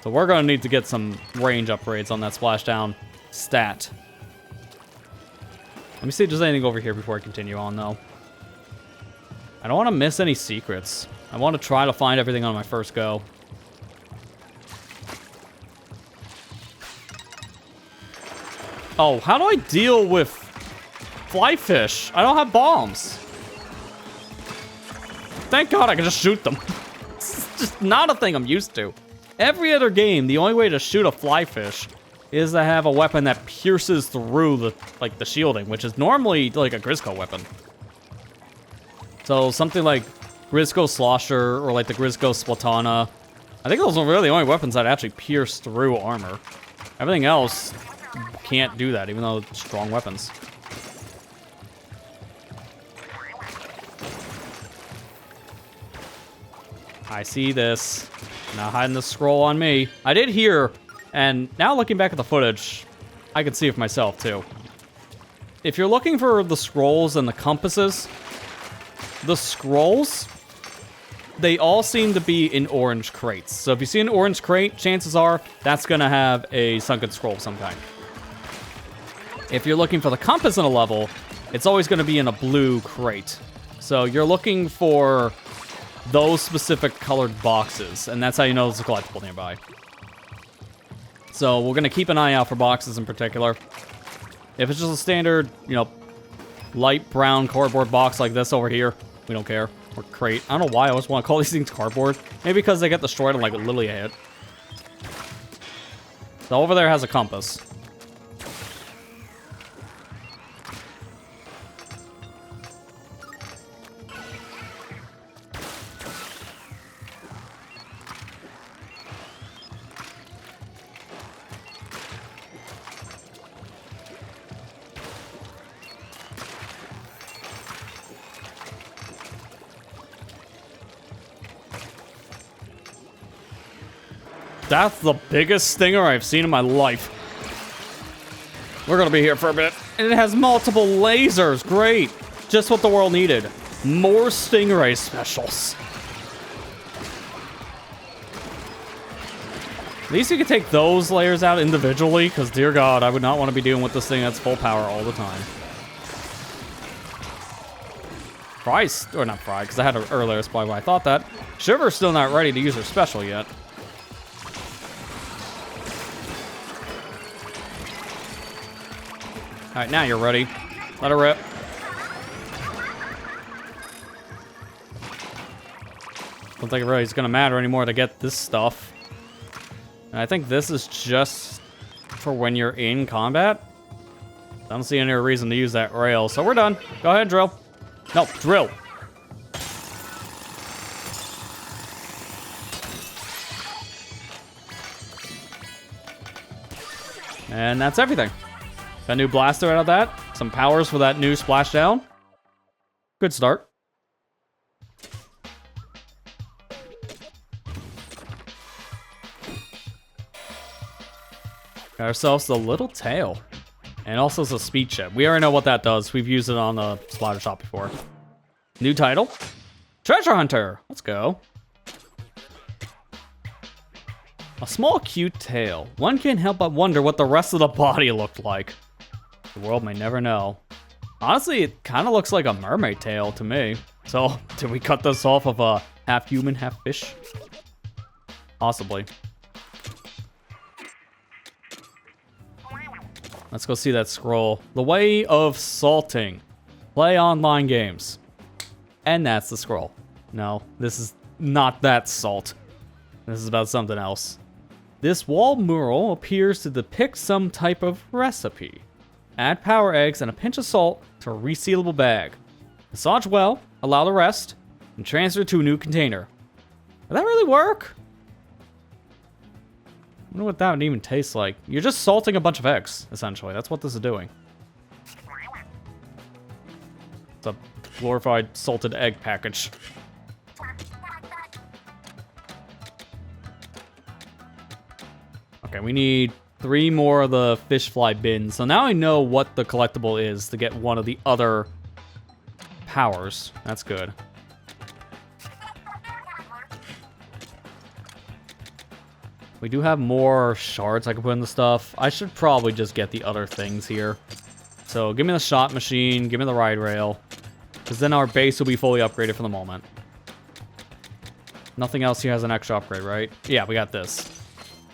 So we're gonna need to get some range upgrades on that splashdown stat. Let me see if there's anything over here before I continue on, though. I don't want to miss any secrets. I want to try to find everything on my first go. Oh, how do I deal with fly fish? I don't have bombs. Thank God I can just shoot them. It's just not a thing I'm used to. Every other game, the only way to shoot a fly fish is to have a weapon that pierces through the shielding, which is normally like a Grizzco weapon. So something like Grizzco Slosher or like the Grizzco Splatana. I think those are really the only weapons that actually pierce through armor. Everything else can't do that, even though it's strong weapons. I see this. Not hiding the scroll on me. I did hear, and now looking back at the footage, I can see it for myself too. If you're looking for the scrolls and the compasses, the scrolls, they all seem to be in orange crates. So if you see an orange crate, chances are that's gonna have a sunken scroll of some kind. If you're looking for the compass in a level, it's always gonna be in a blue crate. So you're looking for those specific colored boxes, and that's how you know there's a collectible nearby. So we're gonna keep an eye out for boxes in particular. If it's just a standard, you know, light brown cardboard box like this over here, we don't care. Or crate. I don't know why I always want to call these things cardboard. Maybe because they get destroyed in like literally a hit. So over there has a compass. That's the biggest stinger I've seen in my life. We're gonna be here for a bit. And it has multiple lasers. Great. Just what the world needed. More stingray specials. At least you can take those layers out individually, because dear God, I would not want to be dealing with this thing that's full power all the time. Fry's, or not Fry, because I had an earlier supply when I thought that. Shiver's still not ready to use her special yet. Alright, now you're ready. Let her rip. Don't think it really is going to matter anymore to get this stuff. And I think this is just for when you're in combat. I don't see any reason to use that rail, so we're done. Go ahead, drill. No, drill. And that's everything. Got a new blaster out of that. Some powers for that new splashdown. Good start. Got ourselves the little tail. And also the speed chip. We already know what that does. We've used it on the splatter shop before. New title. Treasure Hunter. Let's go. A small cute tail. One can't help but wonder what the rest of the body looked like. The world may never know. Honestly, it kind of looks like a mermaid tail to me. So, did we cut this off of a half human, half fish? Possibly. Let's go see that scroll. The way of salting. Play online games. And that's the scroll. No, this is not that salt. This is about something else. This wall mural appears to depict some type of recipe. Add power eggs and a pinch of salt to a resealable bag. Massage well, allow the rest, and transfer to a new container. Will that really work? I wonder what that would even taste like. You're just salting a bunch of eggs, essentially. That's what this is doing. It's a glorified salted egg package. Okay, we need 3 more of the fish fly bins. So now I know what the collectible is to get one of the other powers. That's good. We do have more shards I can put in the stuff. I should probably just get the other things here. So give me the shot machine, give me the ride rail. Because then our base will be fully upgraded for the moment. Nothing else here has an extra upgrade, right? Yeah, we got this.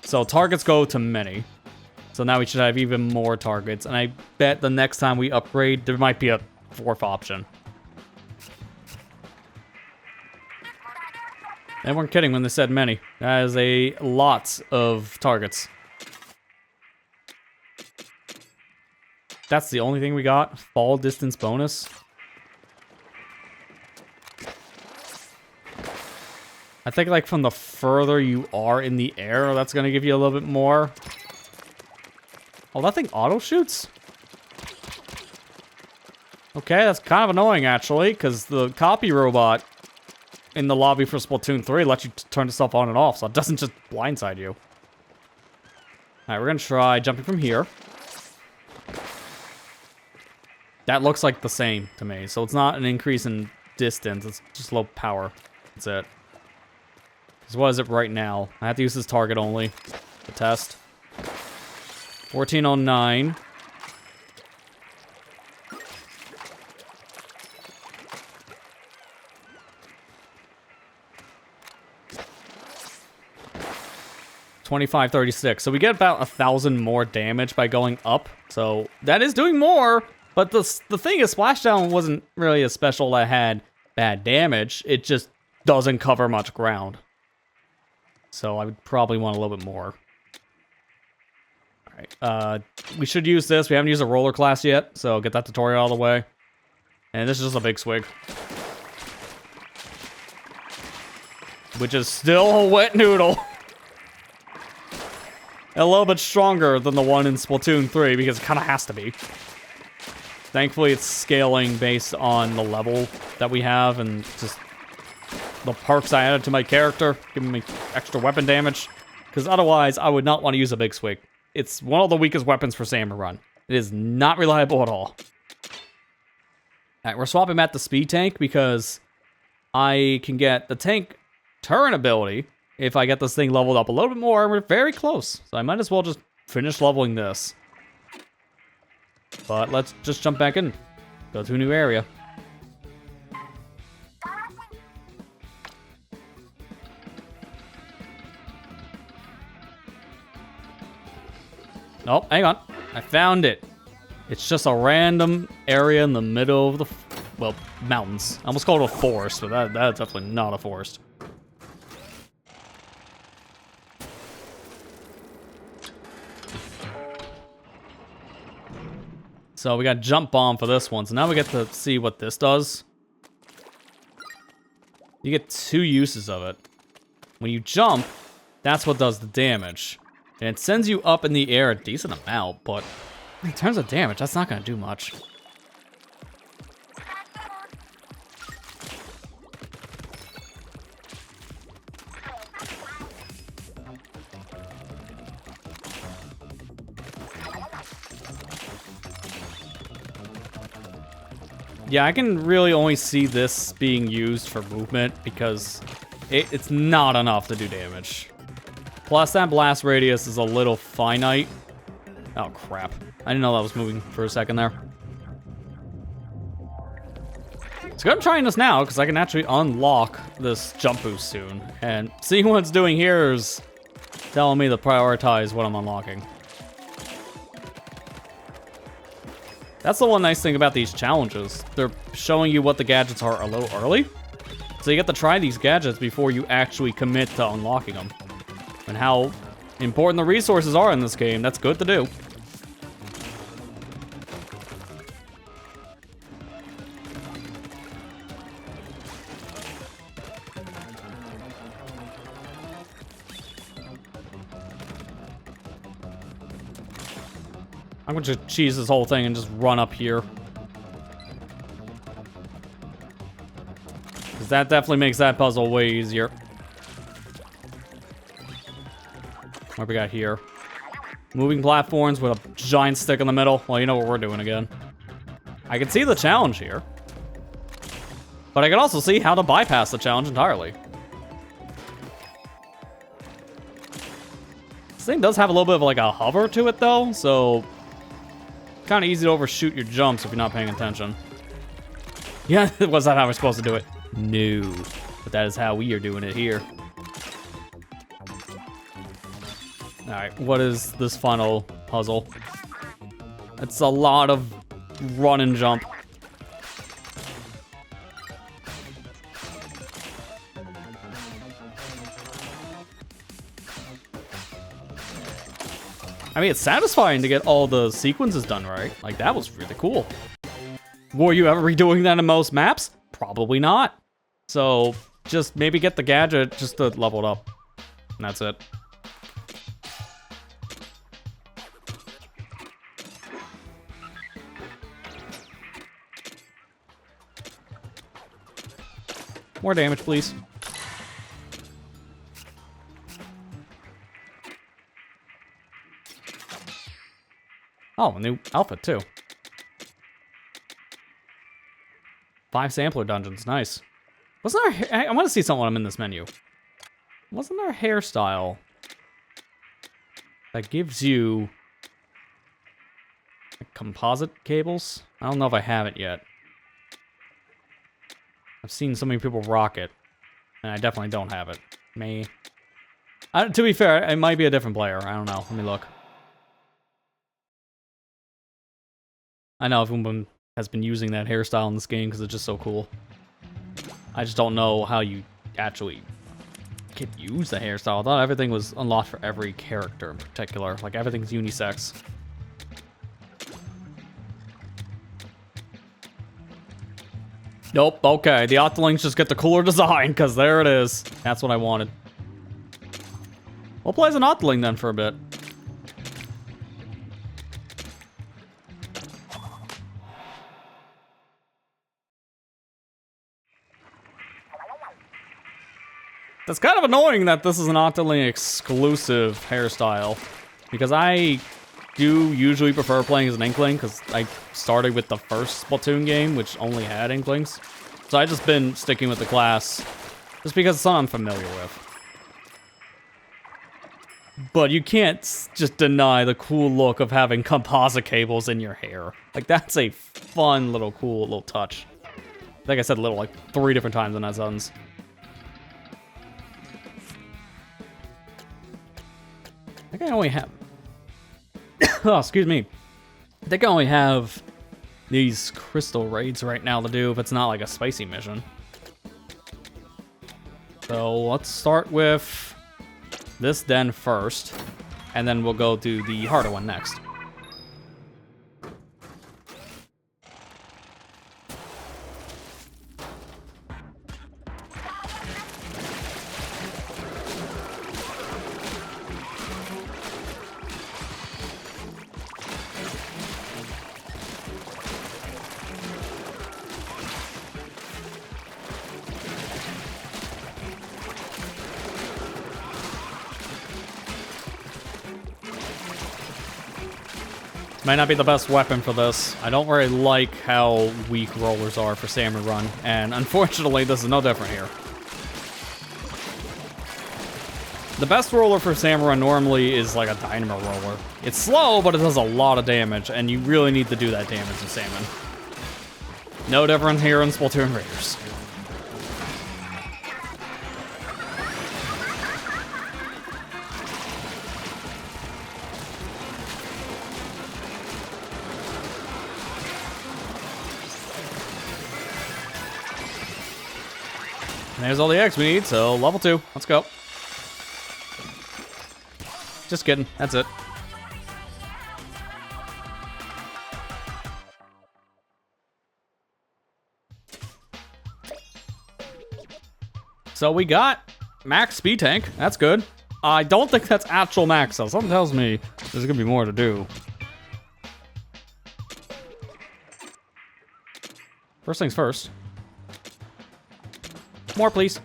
So targets go to many. So now we should have even more targets. And I bet the next time we upgrade, there might be a 4th option. They weren't kidding when they said many. That is a lot of targets. That's the only thing we got? Fall distance bonus? I think like from the further you are in the air, that's gonna give you a little bit more. Oh, that thing auto shoots? Okay, that's kind of annoying actually, because the copy robot in the lobby for Splatoon 3 lets you turn stuff on and off, so it doesn't just blindside you. Alright, we're gonna try jumping from here. That looks like the same to me, so it's not an increase in distance, it's just low power. That's it. Because what is it right now? I have to use this target only to test. 1409. $25.36. So we get about 1,000 more damage by going up. So that is doing more. But the thing is, Splashdown wasn't really a special that had bad damage. It just doesn't cover much ground. So I would probably want a little bit more. Alright, we should use this. We haven't used a roller class yet, so get that tutorial out of the way. And this is just a big swig. Which is still a wet noodle. A little bit stronger than the one in Splatoon 3, because it kind of has to be. Thankfully, it's scaling based on the level that we have, and just the perks I added to my character, giving me extra weapon damage. Because otherwise, I would not want to use a big swig. It's one of the weakest weapons for Salmon Run. It is not reliable at all. Alright, we're swapping at the speed tank because I can get the tank turn ability if I get this thing leveled up a little bit more, and we're very close. So I might as well just finish leveling this. But let's just jump back in. Go to a new area. Oh, hang on. I found it. It's just a random area in the middle of the, well, mountains. I almost called it a forest, but that's definitely not a forest. So we got jump bomb for this one. So now we get to see what this does. You get 2 uses of it. When you jump, that's what does the damage. And it sends you up in the air a decent amount, but in terms of damage, that's not going to do much. Yeah, I can really only see this being used for movement because it's not enough to do damage. Plus, that blast radius is a little finite. Oh, crap. I didn't know that was moving for a second there. It's good I'm trying this now because I can actually unlock this jump boost soon. And seeing what it's doing here is telling me to prioritize what I'm unlocking. That's the one nice thing about these challenges. They're showing you what the gadgets are a little early. So you get to try these gadgets before you actually commit to unlocking them. And how important the resources are in this game, that's good to do. I'm going to cheese this whole thing and just run up here. Because that definitely makes that puzzle way easier. What we got here? Moving platforms with a giant stick in the middle. Well, you know what we're doing again. I can see the challenge here. But I can also see how to bypass the challenge entirely. This thing does have a little bit of like a hover to it though, so kind of easy to overshoot your jumps if you're not paying attention. Yeah, was that how we're supposed to do it? No, but that is how we are doing it here. Alright, what is this final puzzle? It's a lot of run and jump. I mean, it's satisfying to get all the sequences done right. Like, that was really cool. Were you ever redoing that in most maps? Probably not. So, just maybe get the gadget just to level it up. And that's it. More damage, please. Oh, a new outfit, too. 5 sampler dungeons, nice. Wasn't there... I want to see something when I'm in this menu. Wasn't there a hairstyle that gives you like, composite cables? I don't know if I have it yet. I've seen so many people rock it, and I definitely don't have it. To be fair, it might be a different player. I don't know. Let me look. I know everyone has been using that hairstyle in this game because it's just so cool. I just don't know how you actually can use the hairstyle. I thought everything was unlocked for every character in particular. Like, everything's unisex. Nope, okay. The Octolings just get the cooler design, because there it is. That's what I wanted. We'll play as an Octoling then for a bit. It's kind of annoying that this is an Octoling exclusive hairstyle, because I do usually prefer playing as an Inkling, because I started with the first Splatoon game, which only had Inklings. So I've just been sticking with the class, just because it's something I'm familiar with. But you can't just deny the cool look of having composite cables in your hair. Like, that's a fun little, cool little touch. I think I said little like 3 different times in that sentence. I think I only have... oh, excuse me. I think I only have these crystal raids right now to do if it's not like a spicy mission. So let's start with this den first, and then we'll go do the harder one next. Might not be the best weapon for this. I don't really like how weak rollers are for Salmon Run, and unfortunately this is no different here. The best roller for Salmon Run normally is like a dynamo roller. It's slow, but it does a lot of damage, and you really need to do that damage in Salmon. No different here in Splatoon Raiders. And there's all the eggs we need, so level 2. Let's go. Just kidding. That's it. So we got max speed tank. That's good. I don't think that's actual max, though. Something tells me there's gonna be more to do. First things first. More, please.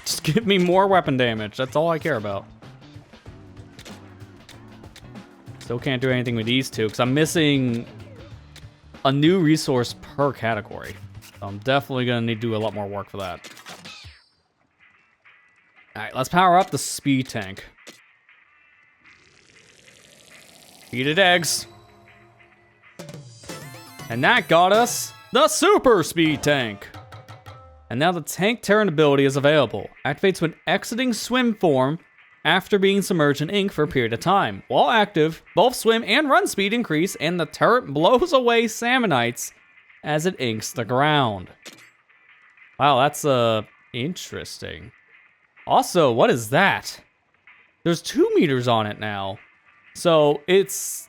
Just give me more weapon damage. That's all I care about. Still can't do anything with these two, because I'm missing a new resource per category. So I'm definitely going to need to do a lot more work for that. Alright, let's power up the speed tank. Heated eggs. And that got us the super speed tank. And now the tank turn ability is available. Activates when exiting swim form after being submerged in ink for a period of time. While active, both swim and run speed increase, and the turret blows away Salmonites as it inks the ground. Wow, that's interesting. Also, what is that? There's 2 meters on it now. So it's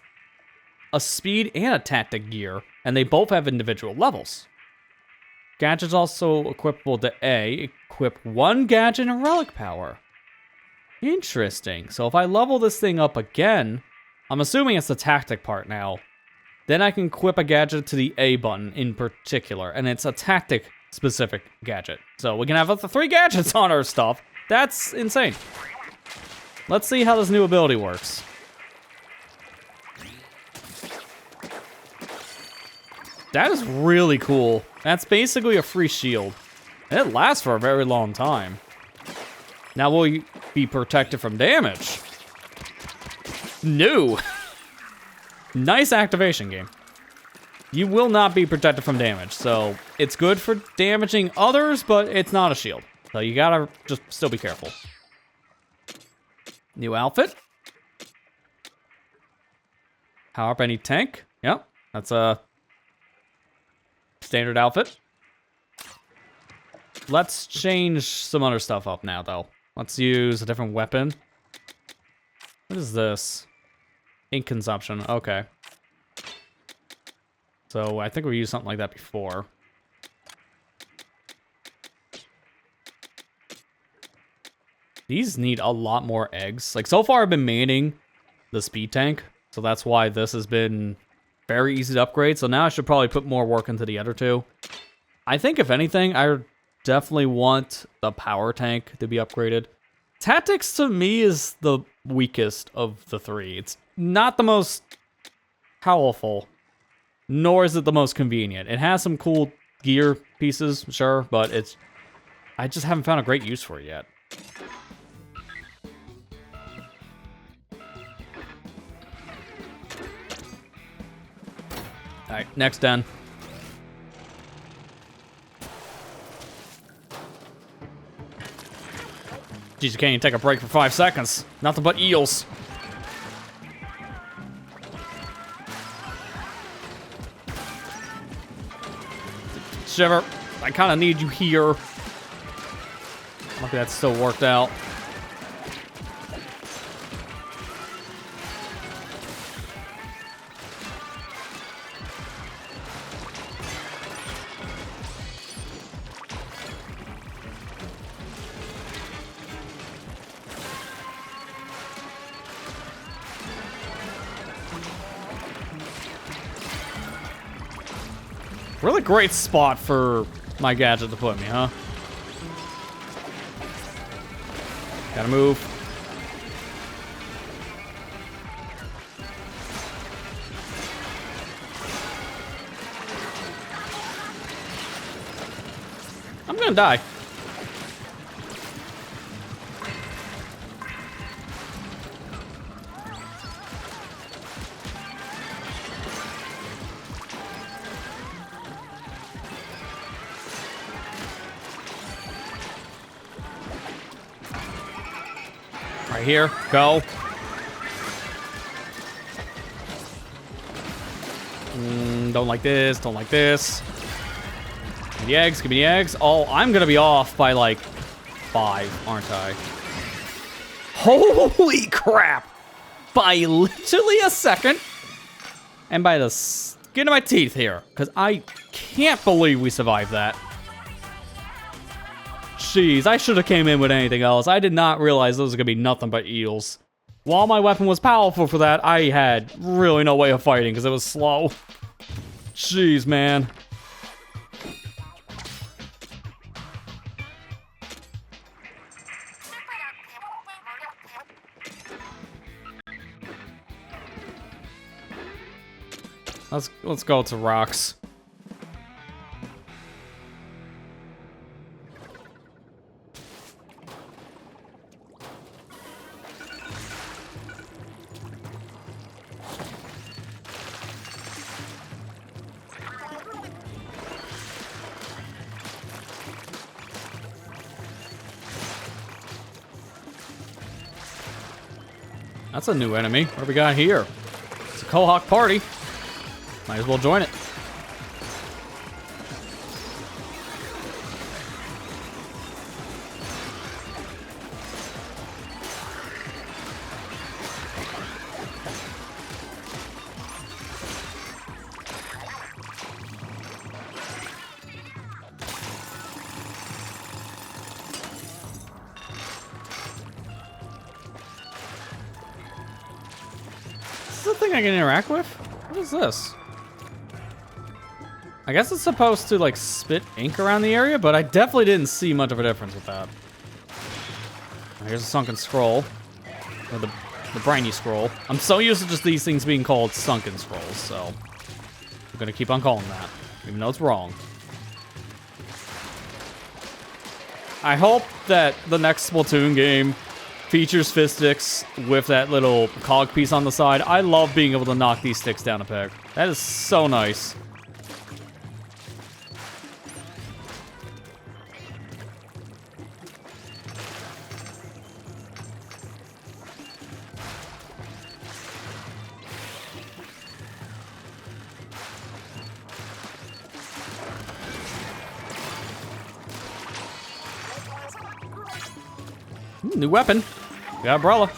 a speed and a tactic gear, and they both have individual levels. Gadget's also equipable to A, equip one gadget and relic power. Interesting. So if I level this thing up again, I'm assuming it's the tactic part now, then I can equip a gadget to the A button in particular, and it's a tactic specific gadget. So we can have up to 3 gadgets on our stuff. That's insane. Let's see how this new ability works. That is really cool. That's basically a free shield. And it lasts for a very long time. Now will you be protected from damage? No. Nice activation, game. You will not be protected from damage, so it's good for damaging others, but it's not a shield. So you gotta just still be careful. New outfit. Power up any tank. Yep, that's a standard outfit. Let's change some other stuff up now, though. Let's use a different weapon. What is this? Ink consumption. Okay. So I think we used something like that before. These need a lot more eggs. Like, so far I've been maining the speed tank, so that's why this has been very easy to upgrade. So now I should probably put more work into the other two. I think if anything, I definitely want the power tank to be upgraded. Tactics to me is the weakest of the 3. It's not the most powerful, nor is it the most convenient. It has some cool gear pieces, sure, but I just haven't found a great use for it yet. Alright, next den. Jeez, you can't even take a break for 5 seconds. Nothing but eels. Shiver, I kind of need you here. Lucky that still worked out. Really great spot for my gadget to put me, huh? Gotta move. I'm gonna die. Right here, go. Don't like this, don't like this. Give me the eggs, give me the eggs. Oh, I'm gonna be off by like 5, aren't I? Holy crap! By literally a second. And by the skin of my teeth here. Because I can't believe we survived that. Jeez, I should have came in with anything else. I did not realize those were going to be nothing but eels. While my weapon was powerful for that, I had really no way of fighting because it was slow. Jeez, man. Let's go to rocks. That's a new enemy. What do we got here? It's a Cohawk party. Might as well join it. this a thing I can interact with? What is this? I guess it's supposed to, like, spit ink around the area, but I definitely didn't see much of a difference with that. Here's a sunken scroll. Or the briny scroll. I'm so used to just these things being called sunken scrolls, so I'm gonna keep on calling that, even though it's wrong. I hope that the next Splatoon game features fist sticks with that little cog piece on the side. I love being able to knock these sticks down a peg. That is so nice. New weapon. We got umbrella.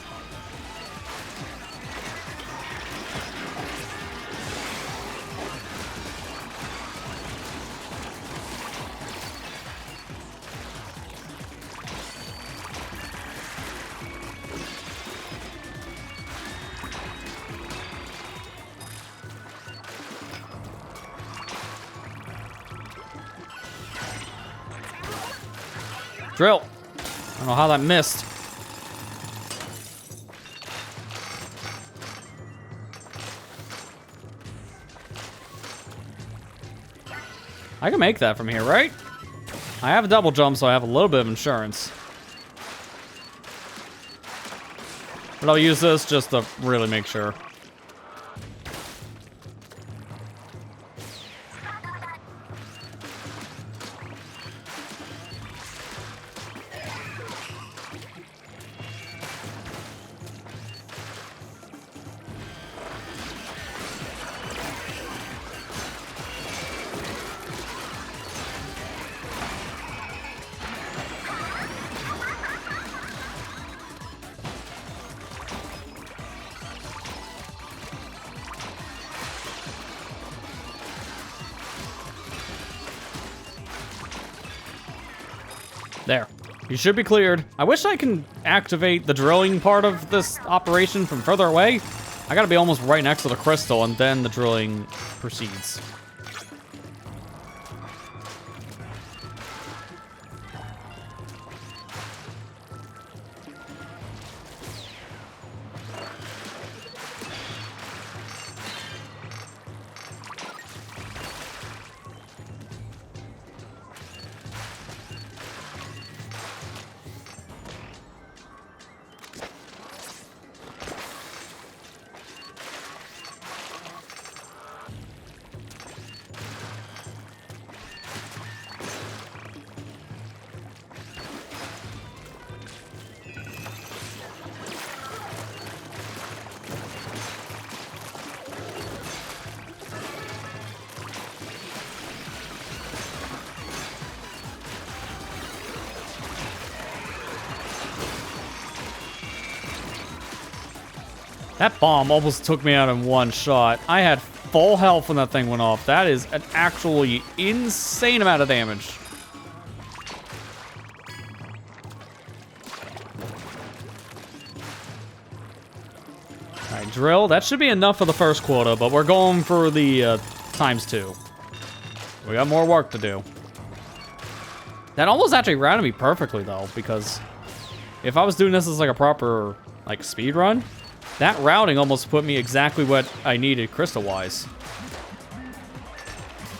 Drill. I don't know how that missed. I can make that from here, right? I have a double jump, so I have a little bit of insurance. But I'll use this just to really make sure. There. You should be cleared. I wish I can activate the drilling part of this operation from further away. I gotta be almost right next to the crystal, and then the drilling proceeds. That bomb almost took me out in one shot. I had full health when that thing went off. That is an actually insane amount of damage. Alright, drill. That should be enough for the first quota, but we're going for the ×2. We got more work to do. That almost actually routed me perfectly, though, because if I was doing this as like a proper like speed run, that routing almost put me exactly what I needed crystal-wise.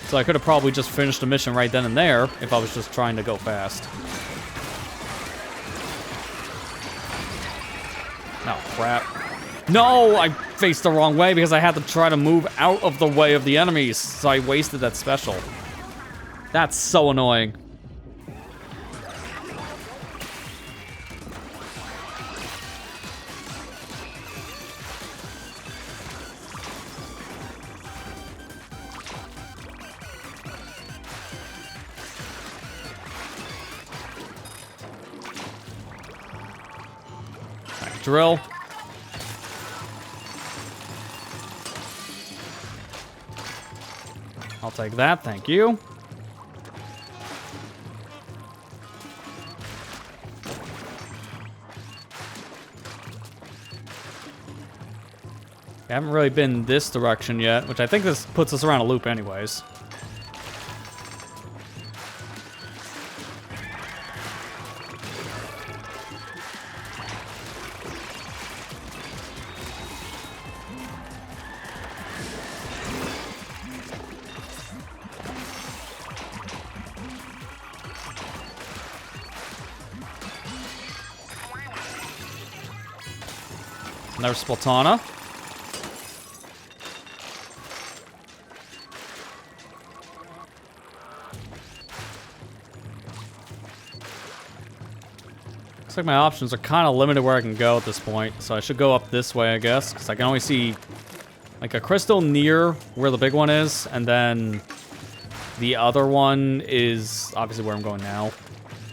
So I could have probably just finished the mission right then and there if I was just trying to go fast. Oh, crap. No, I faced the wrong way because I had to try to move out of the way of the enemies, so I wasted that special. That's so annoying. Drill. I'll take that, thank you. I haven't really been this direction yet, which I think this puts us around a loop anyways. Another Splatana. Looks like my options are kind of limited where I can go at this point, so I should go up this way, I guess, because I can only see like a crystal near where the big one is, and then the other one is obviously where I'm going now.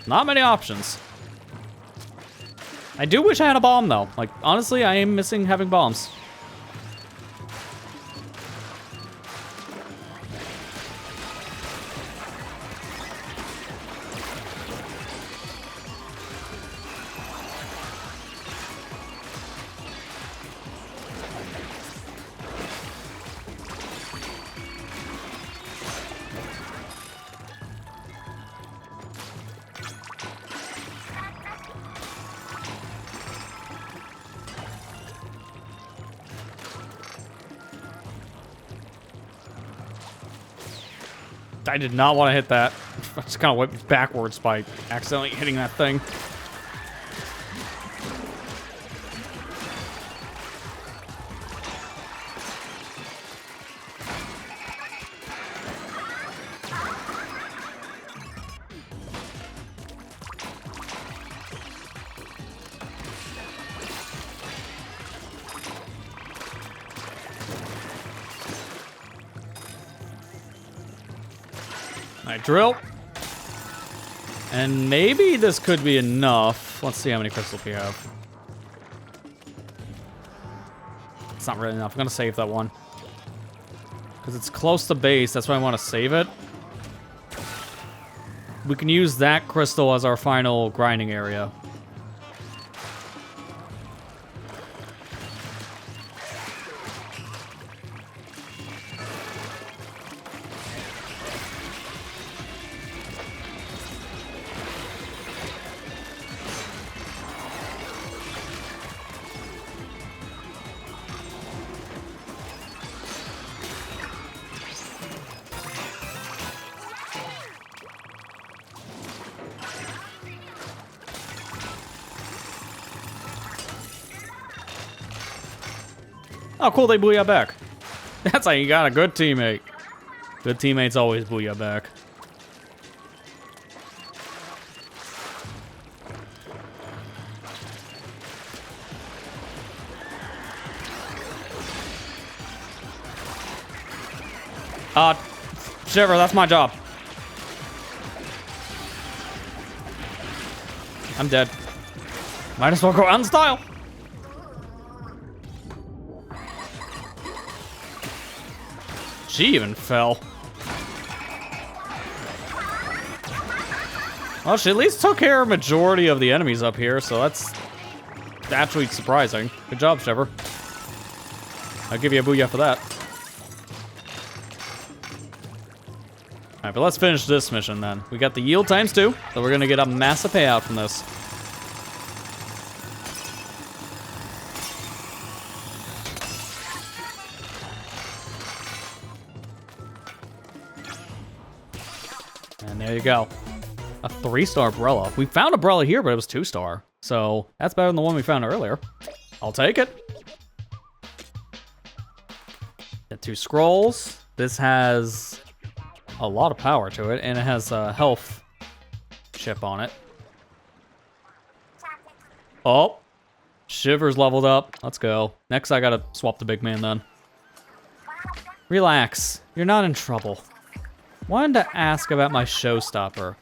Not many options. I do wish I had a bomb, though. Like, honestly, I am missing having bombs. I did not want to hit that. I just kind of went backwards by accidentally hitting that thing. I drill. And maybe this could be enough. Let's see how many crystals we have. It's not really enough. I'm going to save that one. Because it's close to base. That's why I want to save it. We can use that crystal as our final grinding area. Oh, cool, they booyah back. That's how you got a good teammate. Good teammates always booyah back. Shiver, that's my job. I'm dead. Might as well go out in style. She even fell. Well, she at least took care of a majority of the enemies up here, so that's actually surprising. Good job, Shiver. I'll give you a booyah for that. Alright, but let's finish this mission then. We got the yield ×2, so we're gonna get a massive payout from this. And there you go. A 3-star umbrella. We found umbrella here, but it was 2-star. So that's better than the one we found earlier. I'll take it. Got 2 scrolls. This has a lot of power to it, and it has a health chip on it. Oh, Shiver's leveled up. Let's go. Next, I gotta swap the big man then. Relax. You're not in trouble. Wanted to ask about my showstopper.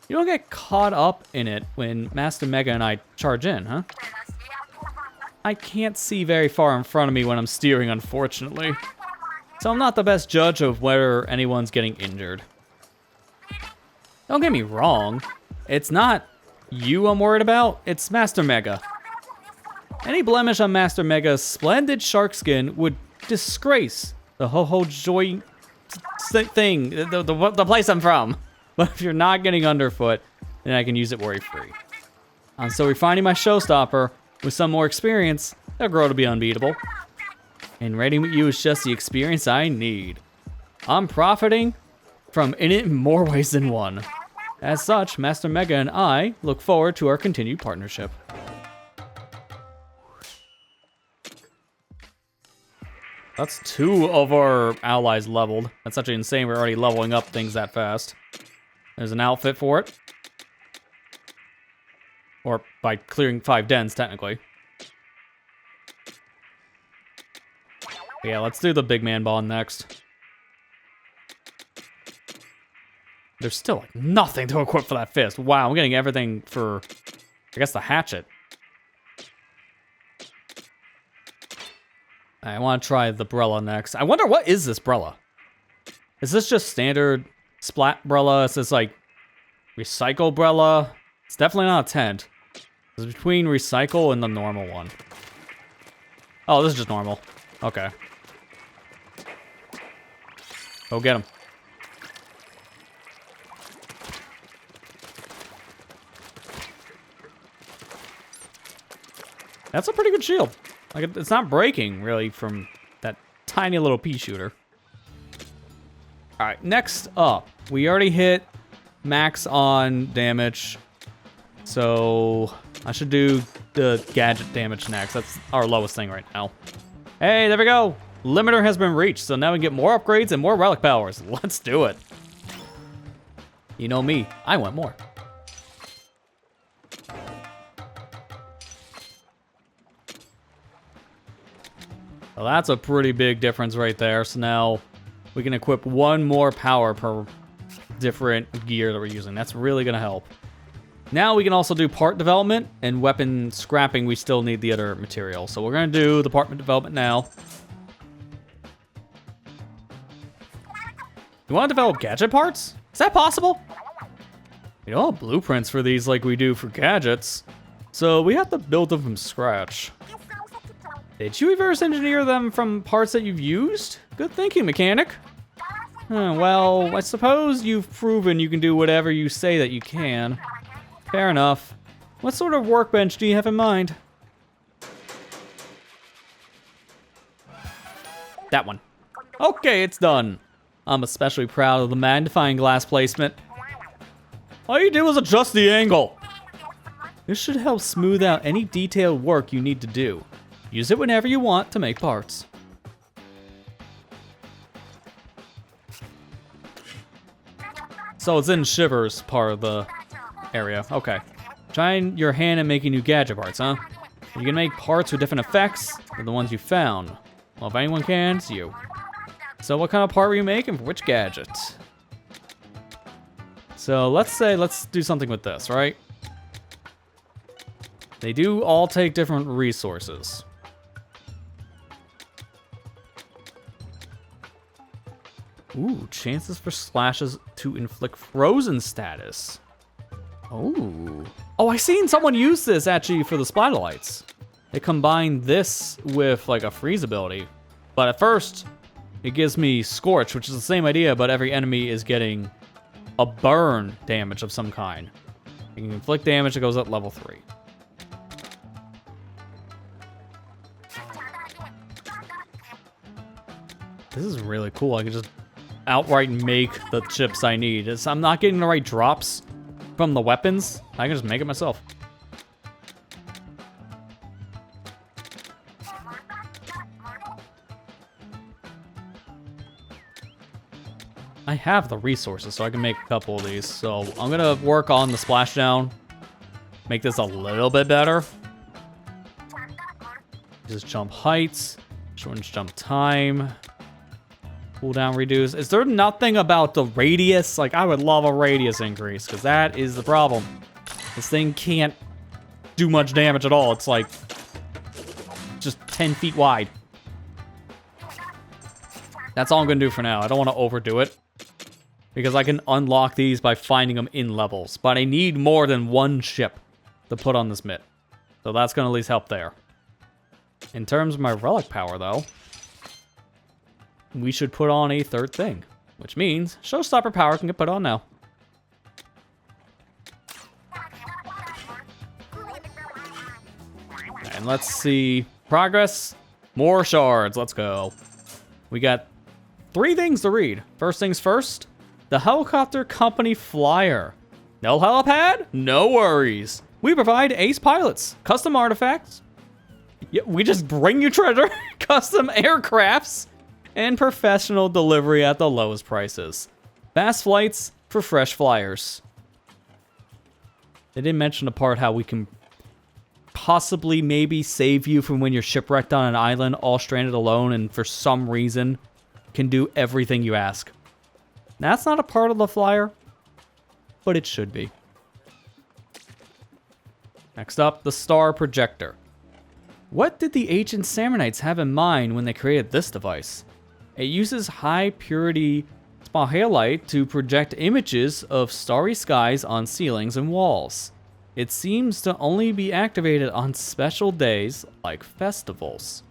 You don't get caught up in it when Master Mega and I charge in, huh? I can't see very far in front of me when I'm steering, unfortunately. So I'm not the best judge of whether anyone's getting injured. Don't get me wrong. It's not you I'm worried about, it's Master Mega. Any blemish on Master Mega's splendid shark skin would disgrace the Ho-Ho Joy thing, the place I'm from. But if you're not getting underfoot, then I can use it worry-free. I'm still refining my showstopper. With some more experience, they'll grow to be unbeatable. And raiding with you is just the experience I need. I'm profiting from it in more ways than one. As such, Master Mega and I look forward to our continued partnership. That's 2 of our allies leveled. That's actually insane. We're already leveling up things that fast. There's an outfit for it. Or by clearing 5 dens, technically. Yeah, let's do the big man bond next. There's still like nothing to equip for that fist. Wow, I'm getting everything for, I guess, the hatchet. I want to try the Brella next. I wonder, what is this Brella? Is this just standard Splat Brella? Is this like Recycle Brella? It's definitely not a tent. It's between Recycle and the normal one. Oh, this is just normal. Okay. Go get him. That's a pretty good shield. Like, it's not breaking, really, from that tiny little pea shooter. Alright, next up. We already hit max on damage. So, I should do the gadget damage next. That's our lowest thing right now. Hey, there we go. Limiter has been reached, so now we get more upgrades and more relic powers. Let's do it. You know me, I want more. Well, that's a pretty big difference right there. So now we can equip 1 more power per different gear that we're using. That's really going to help. Now we can also do part development and weapon scrapping. We still need the other material. So we're going to do the part development now. You want to develop gadget parts? Is that possible? We don't have blueprints for these like we do for gadgets. So we have to build them from scratch. Did you reverse engineer them from parts that you've used? Good thinking, mechanic. Well, I suppose you've proven you can do whatever you say that you can. Fair enough. What sort of workbench do you have in mind? That one. Okay, it's done. I'm especially proud of the magnifying glass placement. All you do is adjust the angle. This should help smooth out any detailed work you need to do. Use it whenever you want to make parts. So it's in Shiver's part of the area. Okay. Trying your hand at making new gadget parts, huh? You can make parts with different effects than the ones you found. Well, if anyone can, it's you. So what kind of part were you making for which gadget? So let's do something with this, right? They do all take different resources. Ooh, chances for slashes to inflict frozen status. Oh. Oh, I seen someone use this actually for the splatter lights. They combined this with like a freeze ability. But at first, it gives me Scorch, which is the same idea, but every enemy is getting a burn damage of some kind. You can inflict damage that goes up level 3. This is really cool. I can just outright make the chips I need. I'm not getting the right drops from the weapons. I can just make it myself. I have the resources, so I can make a couple of these. So I'm gonna work on the splashdown. Make this a little bit better. Just jump heights. Shortens jump time. Cooldown reduce. Is there nothing about the radius? Like, I would love a radius increase, because that is the problem. This thing can't do much damage at all. It's like just 10 feet wide. That's all I'm gonna do for now. I don't want to overdo it, because I can unlock these by finding them in levels. But I need more than one ship to put on this mitt. So that's gonna at least help there. In terms of my relic power, though, we should put on a third thing, which means showstopper power can get put on now. And let's see. Progress. More shards. Let's go. We got 3 things to read. First things first. The helicopter company flyer. No helipad? No worries. We provide ace pilots, custom artifacts. Yeah, we just bring you treasure, custom aircrafts, and professional delivery at the lowest prices. Fast flights for fresh flyers. They didn't mention the part how we can possibly maybe save you from when you're shipwrecked on an island, all stranded alone, and for some reason can do everything you ask. That's not a part of the flyer, but it should be. Next up, the star projector. What did the ancient Samanites have in mind when they created this device? It uses high purity spotlight to project images of starry skies on ceilings and walls. It seems to only be activated on special days like festivals.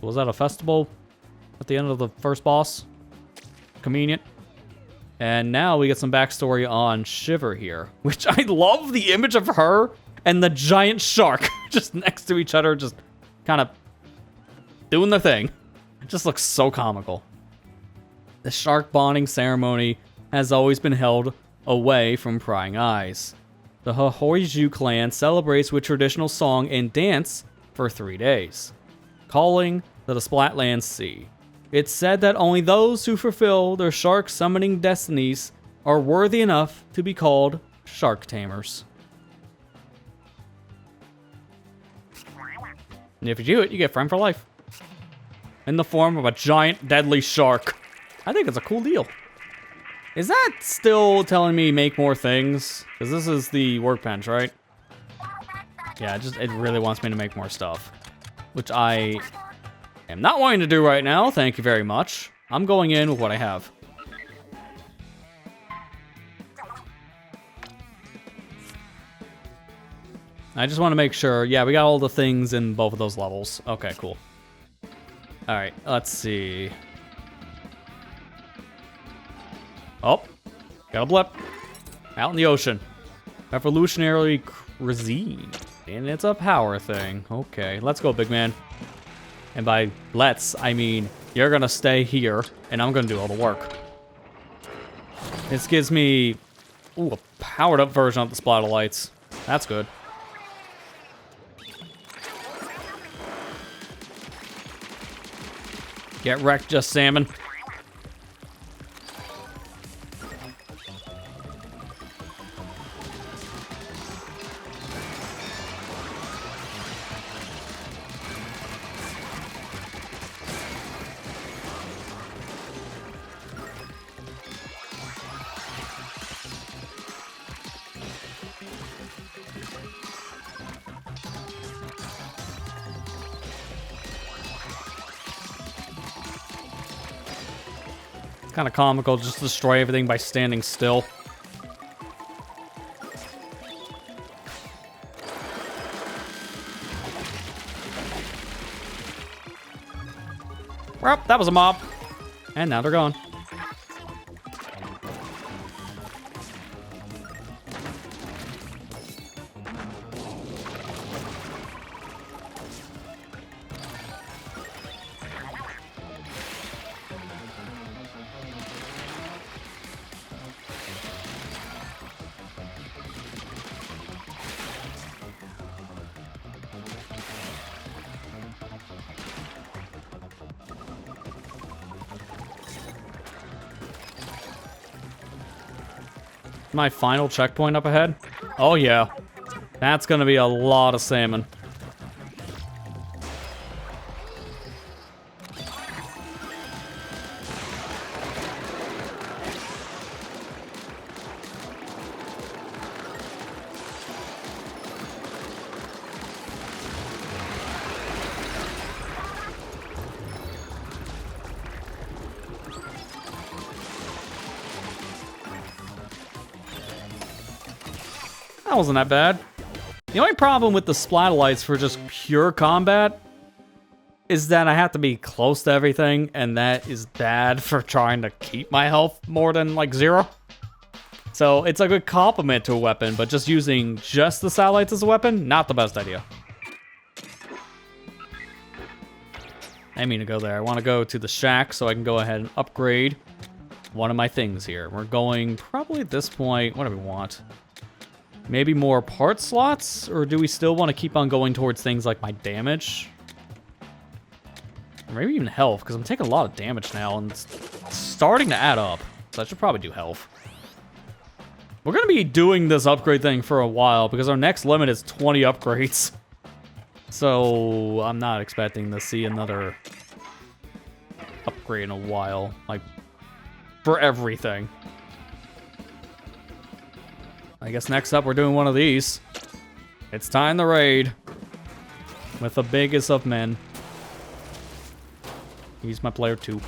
Was that a festival at the end of the first boss? Convenient. And now we get some backstory on Shiver here, which I love the image of her and the giant shark just next to each other, just kind of doing their thing. It just looks so comical. The shark bonding ceremony has always been held away from prying eyes. The Hahoiju clan celebrates with traditional song and dance for 3 days, calling to the Splatland Sea. It's said that only those who fulfill their shark summoning destinies are worthy enough to be called shark tamers. And if you do it, you get friend for life. In the form of a giant deadly shark. I think it's a cool deal. Is that still telling me make more things? Because this is the workbench, right? Yeah, it really wants me to make more stuff. Which I am not wanting to do right now, thank you very much. I'm going in with what I have. I just want to make sure. Yeah, we got all the things in both of those levels. Okay, cool. Alright, let's see. Oh, got a blip. Out in the ocean. Evolutionary cuisine. And it's a power thing. Okay, let's go, big man. And by let's, I mean you're gonna stay here, and I'm gonna do all the work. This gives me, ooh, a powered up version of the splatter lights. That's good. Get wrecked, just salmon. Kind of comical, just destroy everything by standing still. Well, that was a mob. And now they're gone. My final checkpoint up ahead? Oh yeah. That's gonna be a lot of salmon. That wasn't that bad. The only problem with the Splatolites for just pure combat is that I have to be close to everything, and that is bad for trying to keep my health more than, like, 0. So it's a good complement to a weapon, but just using just the satellites as a weapon, not the best idea. I mean to go there. I want to go to the shack so I can go ahead and upgrade one of my things here. We're going probably at this point, what do we want? Maybe more part slots? Or do we still want to keep on going towards things like my damage? Or maybe even health, because I'm taking a lot of damage now and it's starting to add up. So I should probably do health. We're going to be doing this upgrade thing for a while because our next limit is 20 upgrades. So I'm not expecting to see another upgrade in a while. Like, for everything. I guess next up we're doing one of these. It's time to raid. With the biggest of men. He's my player 2.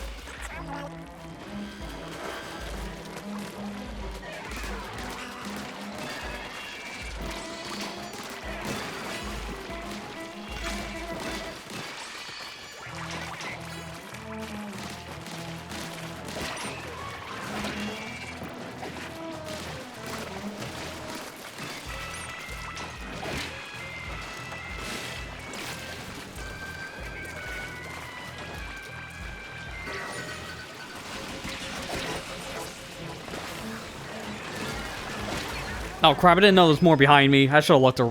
Oh crap, I didn't know there was more behind me. I should have looked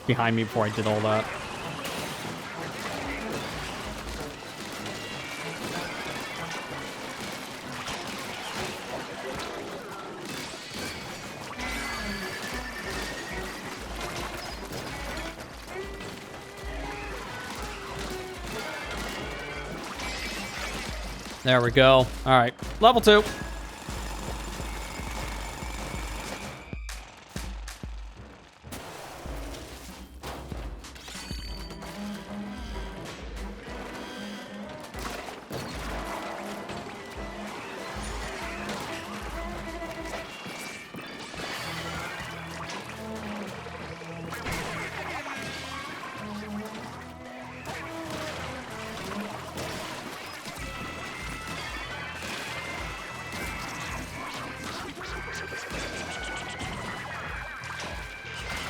behind me before I did all that. There we go. Alright, level 2.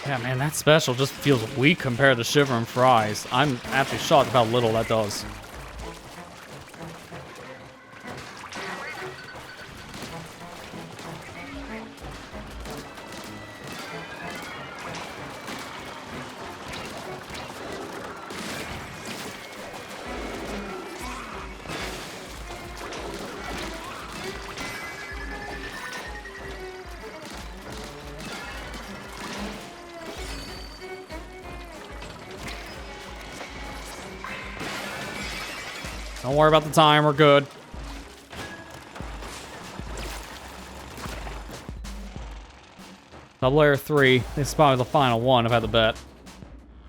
Yeah, man, that special just feels weak compared to Shiver and Fries. I'm actually shocked about how little that does. Don't worry about the time, we're good. Double Air 3. This is probably the final one, if I had to bet.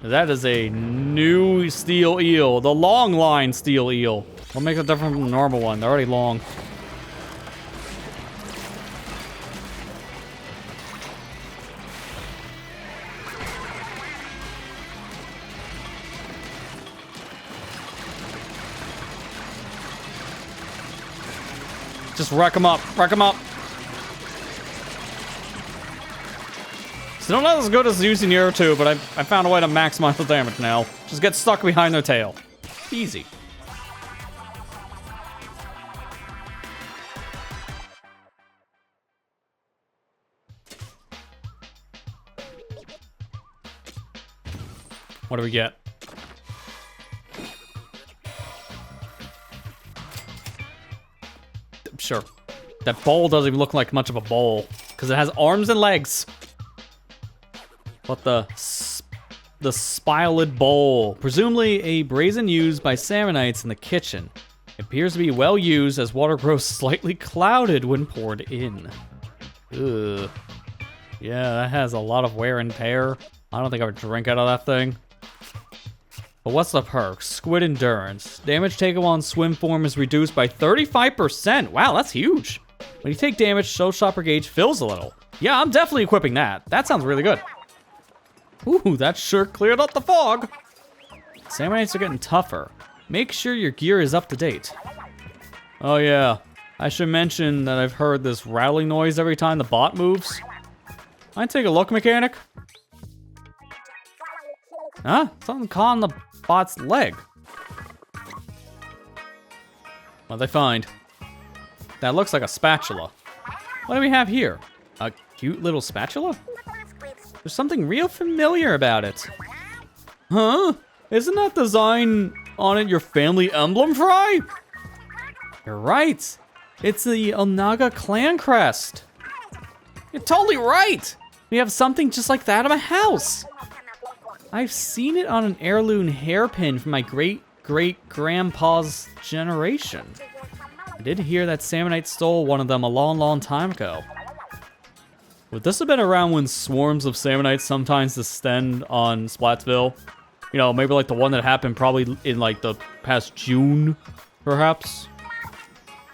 That is a new steel eel. The long line steel eel. What makes it different from the normal one? They're already long. Just wreck them up. Wreck them up. Still not as good as using the Air 2, but I found a way to maximize the damage now. Just get stuck behind their tail. Easy. What do we get? Sure. That bowl doesn't even look like much of a bowl because it has arms and legs. What the spiled bowl, presumably a brazen used by Samanites in the kitchen. It appears to be well used as water grows slightly clouded when poured in. Ugh. Yeah, that has a lot of wear and tear. I don't think I would drink out of that thing. But what's the perk? Squid Endurance. Damage taken while in swim form is reduced by 35%. Wow, that's huge. When you take damage, Show Shopper gauge fills a little. Yeah, I'm definitely equipping that. That sounds really good. Ooh, that sure cleared up the fog. Salmonites are getting tougher. Make sure your gear is up to date. Oh yeah, I should mention that I've heard this rattling noise every time the bot moves. Might take a look, mechanic. Huh? Something caught on the bot's leg. What'd they find? That looks like a spatula. What do we have here? A cute little spatula? There's something real familiar about it. Huh? Isn't that design on it your family emblem, Fry? You're right. It's the Onaga clan crest. You're totally right. We have something just like that in my house. I've seen it on an heirloom hairpin from my great-great-grandpa's generation. I did hear that Salmonite stole one of them a long, long time ago. Would this have been around when swarms of Salmonites sometimes descend on Splatsville? You know, maybe like the one that happened probably in like the past June, perhaps?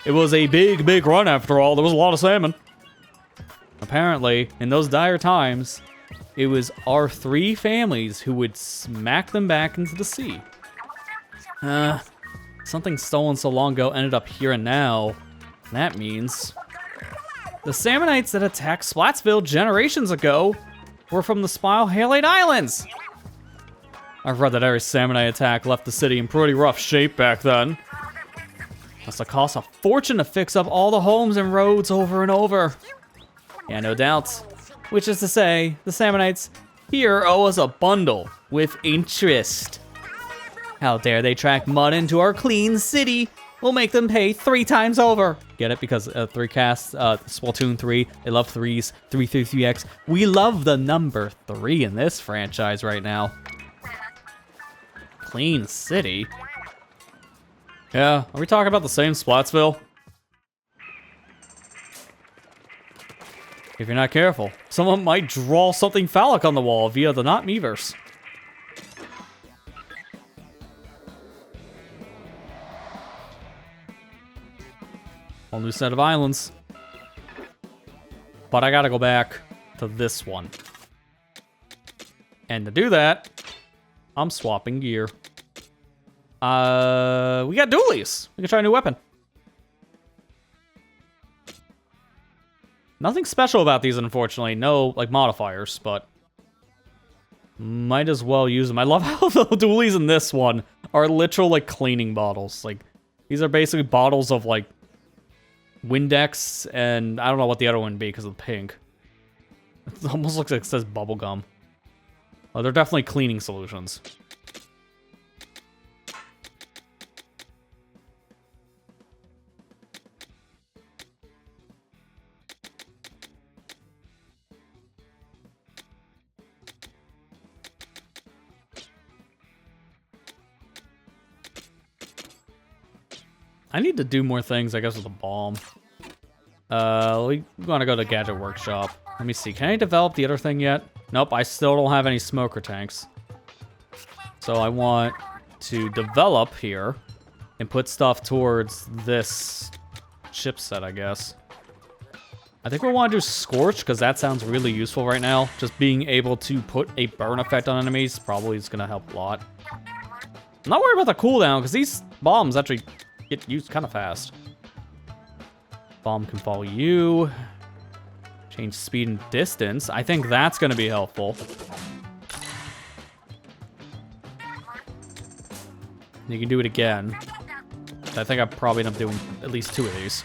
It was a big, big run after all. There was a lot of salmon. Apparently, in those dire times, it was our 3 families who would smack them back into the sea. Something stolen so long ago ended up here and now. That means the Salmonites that attacked Splatsville generations ago were from the Spiral Halite Islands. I've read that every Salmonite attack left the city in pretty rough shape back then. Must have cost a fortune to fix up all the homes and roads over and over. Yeah, no doubt. Which is to say, the Salmonites here owe us a bundle with interest. How dare they track mud into our clean city? We'll make them pay 3 times over. Get it? Because 3 casts, Splatoon 3, they love 3s, 333X. We love the number 3 in this franchise right now. Clean city? Yeah, are we talking about the same Splatsville? If you're not careful, someone might draw something phallic on the wall via the Not Meverse. Whole new set of islands. But I gotta go back to this one. And to do that, I'm swapping gear. We got dualies. We can try a new weapon. Nothing special about these, unfortunately. No, like, modifiers, but might as well use them. I love how the dualies in this one are literal, like, cleaning bottles. Like, these are basically bottles of, like, Windex, and I don't know what the other one would be because of the pink. It almost looks like it says bubblegum. Oh, they're definitely cleaning solutions. I need to do more things, I guess, with the bomb. We want to go to Gadget Workshop. Let me see. Can I develop the other thing yet? Nope, I still don't have any smoker tanks. So I want to develop here and put stuff towards this chipset, I guess. I think we want to do Scorch, because that sounds really useful right now. Just being able to put a burn effect on enemies probably is going to help a lot. I'm not worried about the cooldown, because these bombs actually get used kind of fast. Bomb can follow you. Change speed and distance. I think that's going to be helpful. You can do it again. I think I probably end up doing at least 2 of these.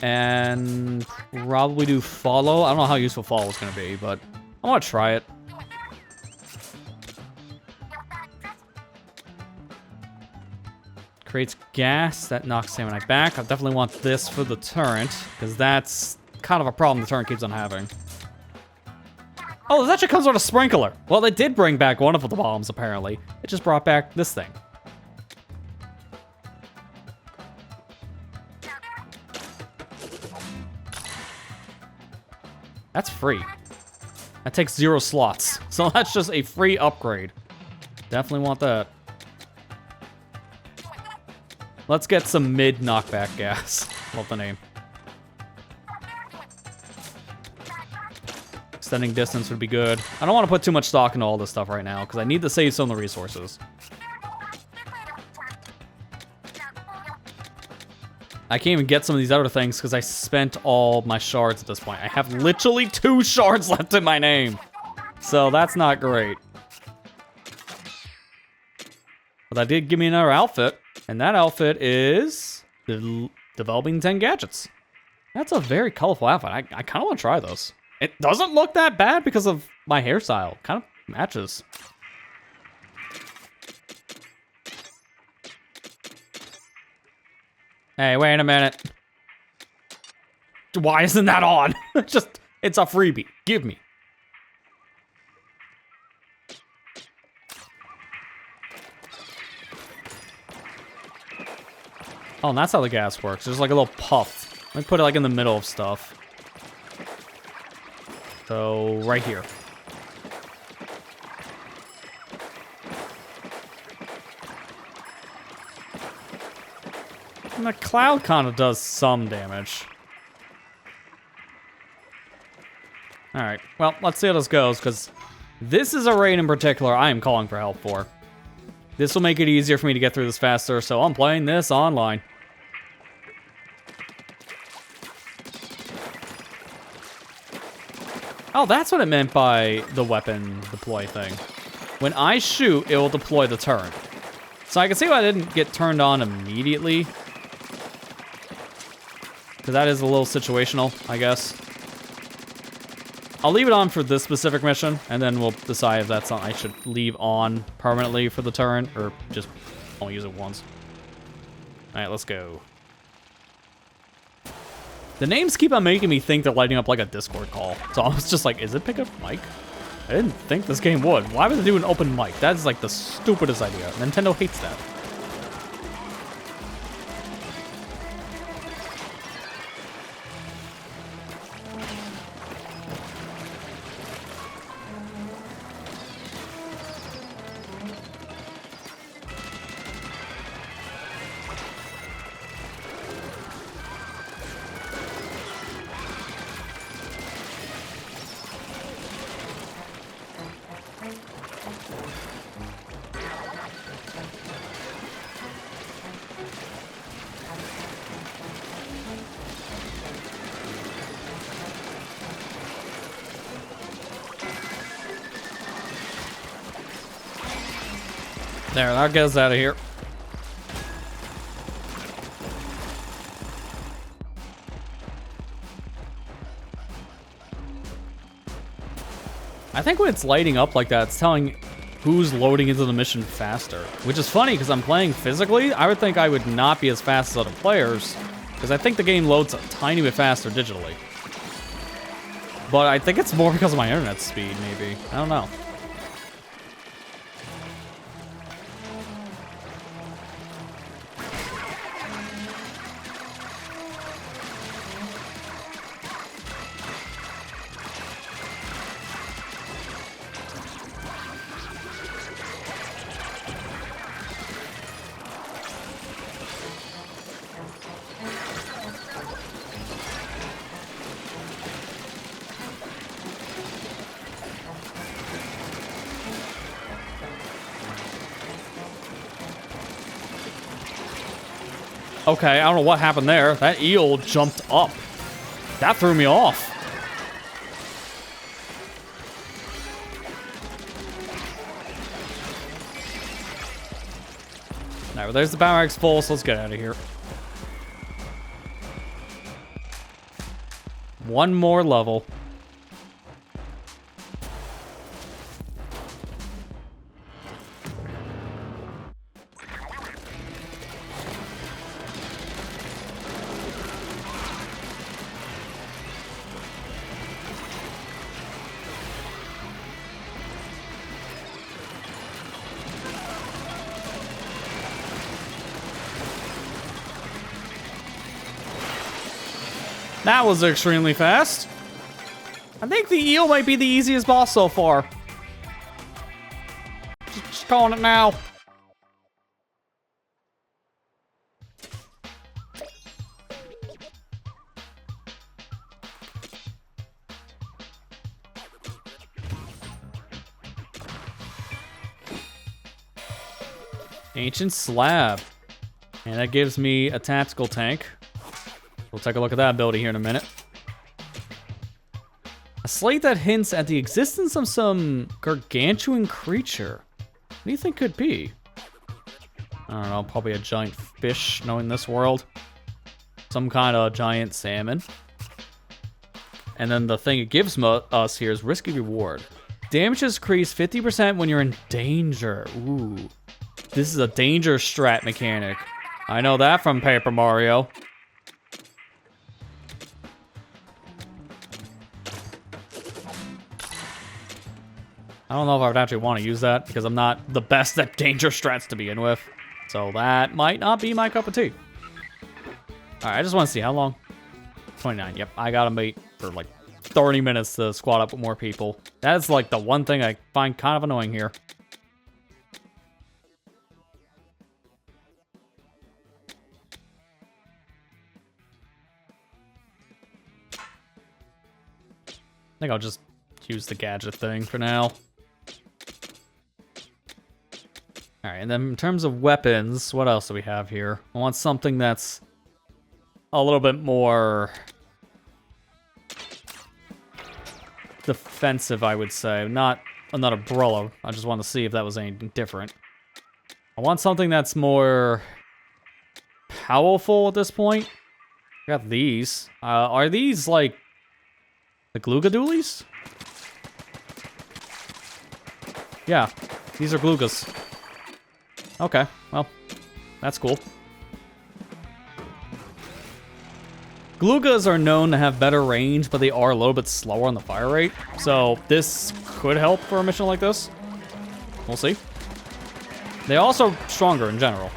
And probably do follow. I don't know how useful follow is going to be, but I want to try it. Creates gas that knocks Salmonite back. I definitely want this for the turret, because that's kind of a problem the turret keeps on having. Oh, this actually comes with a sprinkler. Well, they did bring back one of the bombs, apparently. It just brought back this thing. That's free. That takes 0 slots. So that's just a free upgrade. Definitely want that. Let's get some mid knockback gas. Love the name. Extending distance would be good. I don't want to put too much stock into all this stuff right now, because I need to save some of the resources. I can't even get some of these other things because I spent all my shards at this point. I have literally 2 shards left in my name. So that's not great. But that did give me another outfit. And that outfit is developing 10 gadgets. That's a very colorful outfit. I kind of want to try those. It doesn't look that bad because of my hairstyle. Kind of matches. Hey, wait a minute. Why isn't that on? It's a freebie. Give me. Oh, and that's how the gas works. There's like a little puff. Let me put it like in the middle of stuff. So, right here. And the cloud kind of does some damage. Alright, well, let's see how this goes, because this is a raid in particular I am calling for help for. This will make it easier for me to get through this faster, so I'm playing this online. Oh, that's what it meant by the weapon deploy thing. When I shoot, it will deploy the turret. So I can see why I didn't get turned on immediately. Because that is a little situational, I guess. I'll leave it on for this specific mission, and then we'll decide if that's something I should leave on permanently for the turret, or just only use it once. Alright, let's go. The names keep on making me think they're lighting up like a Discord call. So I was just like, is it pick up mic? I didn't think this game would. Why would they do an open mic? That's like the stupidest idea. Nintendo hates that. There, that gets us out of here. I think when it's lighting up like that, it's telling who's loading into the mission faster. Which is funny, because I'm playing physically. I would think I would not be as fast as other players, because I think the game loads a tiny bit faster digitally. But I think it's more because of my internet speed, maybe. I don't know. Okay, I don't know what happened there. That eel jumped up. That threw me off. Alright, well, there's the power X full, so let's get out of here. One more level. That was extremely fast. I think the eel might be the easiest boss so far. Just calling it now. Ancient slab. And that gives me a tactical tank. We'll take a look at that ability here in a minute. A slate that hints at the existence of some gargantuan creature. What do you think could be? I don't know, probably a giant fish, knowing this world. Some kind of giant salmon. And then the thing it gives us here is risky reward. Damage is increased 50% when you're in danger. Ooh. This is a danger strat mechanic. I know that from Paper Mario. I don't know if I would actually want to use that because I'm not the best at danger strats to begin with. So that might not be my cup of tea. Alright, I just want to see how long. 29, yep. I gotta wait for like 30 minutes to squad up with more people. That's like the one thing I find kind of annoying here. I think I'll just use the gadget thing for now. Alright, and then in terms of weapons, what else do we have here? I want something that's a little bit more defensive, I would say. Not another umbrella. I just want to see if that was anything different. I want something that's more powerful at this point. I got these. Are these like the Glooga-doolies? Yeah, these are Gloogas. Okay, well, that's cool. Gloogas are known to have better range, but they are a little bit slower on the fire rate. So this could help for a mission like this. We'll see. They're also stronger in general.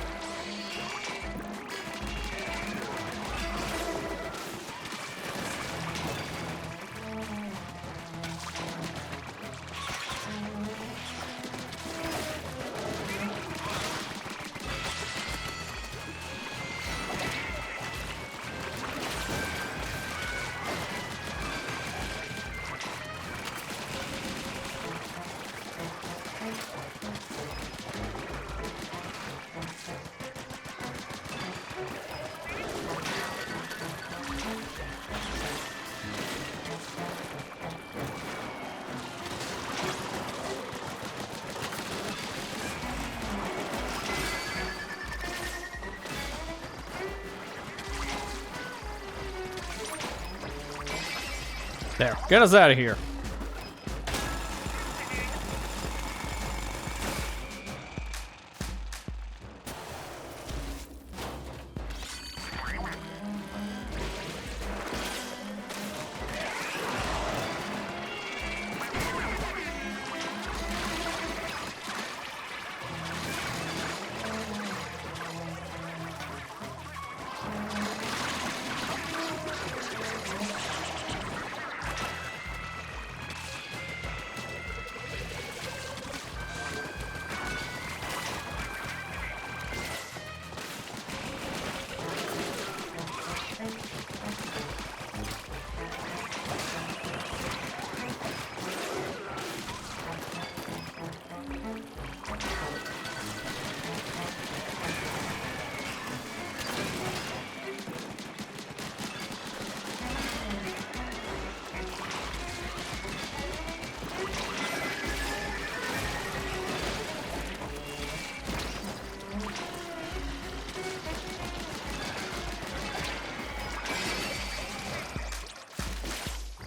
There, get us out of here.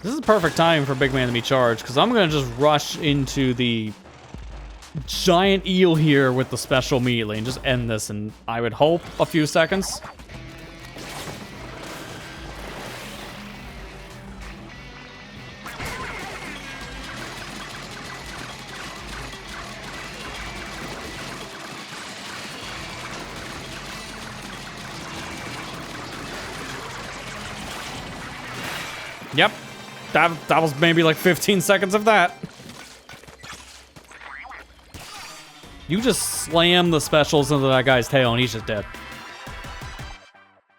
This is the perfect time for Big Man to be charged, because I'm going to just rush into the giant eel here with the special immediately and just end this in, I would hope, a few seconds. Yep. That was maybe like 15 seconds of that. You just slam the specials into that guy's tail and he's just dead.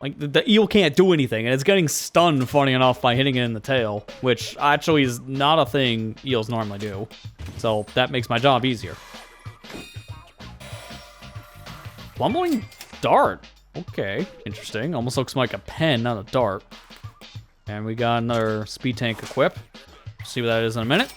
Like, the eel can't do anything, and it's getting stunned, funny enough, by hitting it in the tail, which actually is not a thing eels normally do. So that makes my job easier. Plummeting dart. Okay, interesting. Almost looks like a pen, not a dart. And we got another speed tank equip. See what that is in a minute.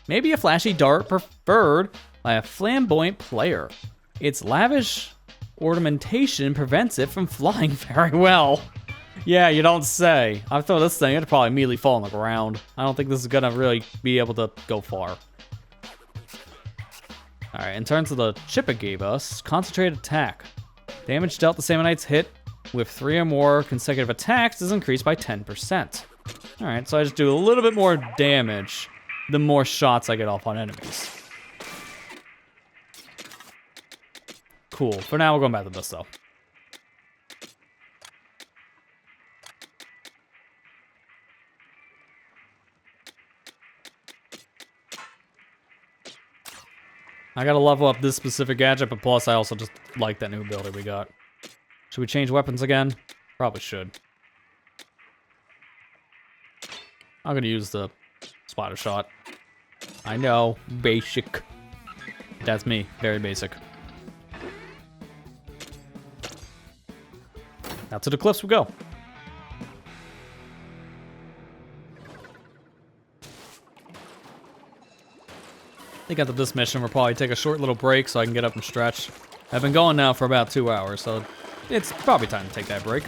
Maybe a flashy dart preferred by a flamboyant player. Its lavish ornamentation prevents it from flying very well. Yeah, you don't say. I throw this thing, it'd probably immediately fall on the ground. I don't think this is gonna really be able to go far. Alright, in terms of the chip it gave us, concentrated attack. Damage dealt to Sammonite's hit with 3 or more consecutive attacks is increased by 10%. Alright, so I just do a little bit more damage the more shots I get off on enemies. Cool. For now, we're going back to this, though. I gotta level up this specific gadget, but plus I also just like that new ability we got. Should we change weapons again? Probably should. I'm gonna use the splatter shot. I know, basic. That's me, very basic. Now to the cliffs we go. I think after this mission we'll probably take a short little break so I can get up and stretch. I've been going now for about 2 hours, so it's probably time to take that break.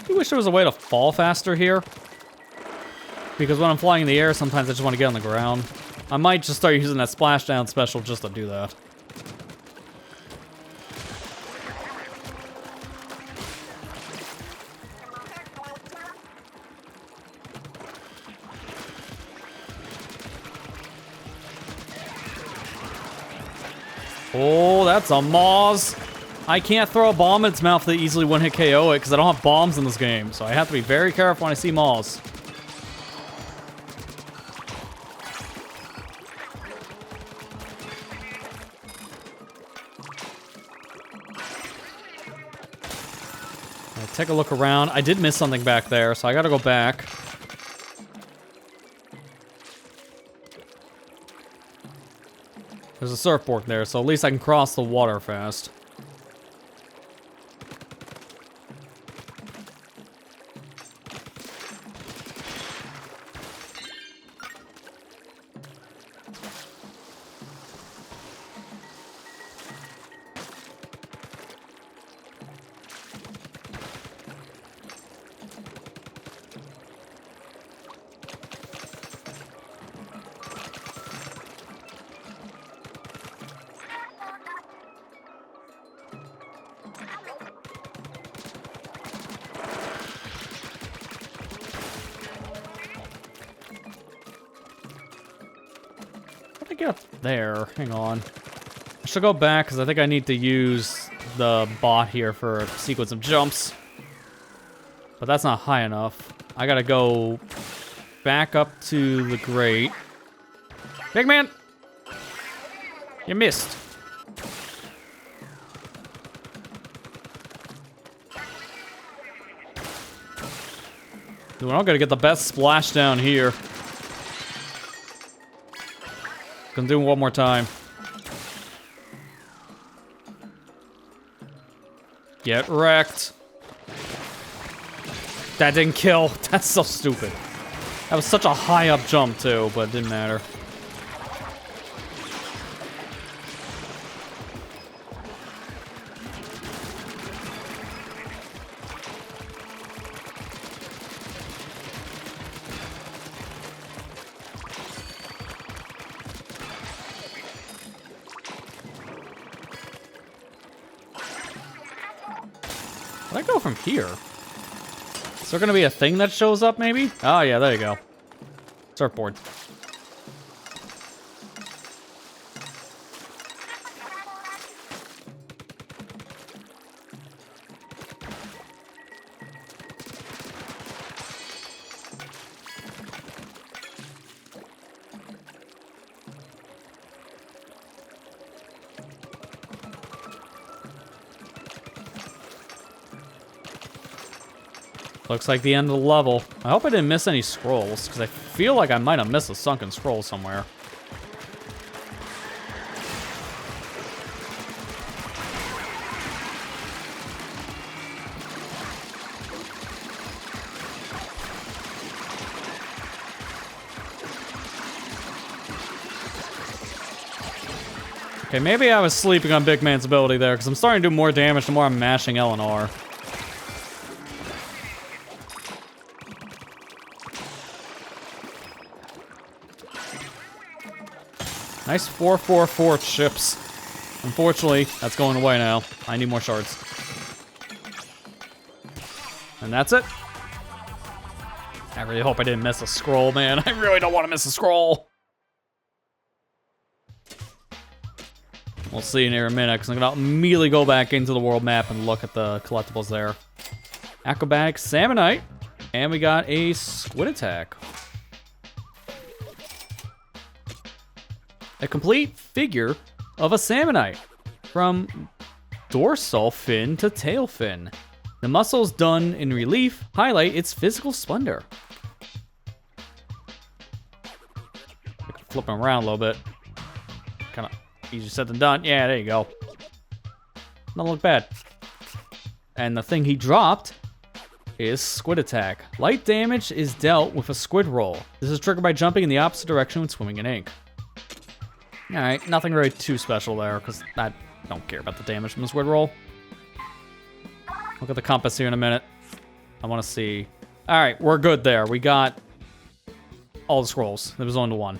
I wish there was a way to fall faster here. Because when I'm flying in the air, sometimes I just want to get on the ground. I might just start using that splashdown special just to do that. Oh, that's a Moz. I can't throw a bomb in its mouth that easily one-hit KO it because I don't have bombs in this game. So I have to be very careful when I see Moz. Take a look around. I did miss something back there, so I gotta go back. There's a surfboard there, so at least I can cross the water fast. Get up there. Hang on. I should go back because I think I need to use the bot here for a sequence of jumps. But that's not high enough. I gotta go back up to the grate. Big man! You missed. Dude, I'm gonna get the best splashdown here. Gonna do it one more time. Get wrecked. That didn't kill. That's so stupid. That was such a high up jump too, but it didn't matter. Where'd I go from here? Is there gonna be a thing that shows up, maybe? Oh, yeah, there you go. Surfboard. Looks like the end of the level. I hope I didn't miss any scrolls, because I feel like I might have missed a sunken scroll somewhere. Okay, maybe I was sleeping on Big Man's ability there, because I'm starting to do more damage the more I'm mashing L and R. Nice 4-4-4 chips. Unfortunately, that's going away now. I need more shards. And that's it. I really hope I didn't miss a scroll, man. I really don't want to miss a scroll. We'll see in here in a minute, because I'm going to immediately go back into the world map and look at the collectibles there. Acrobatic Salmonite. And we got a Squid Attack. A complete figure of a Salmonite. From dorsal fin to tail fin. The muscles done in relief highlight its physical splendor. I can flip them around a little bit. Kind of easier said than done. Yeah, there you go. Doesn't look bad. And the thing he dropped is Squid Attack. Light damage is dealt with a squid roll. This is triggered by jumping in the opposite direction when swimming in ink. Alright, nothing really too special there, because I don't care about the damage from the squid roll. Look at the compass here in a minute. I want to see. Alright, we're good there. We got all the scrolls. There was only one.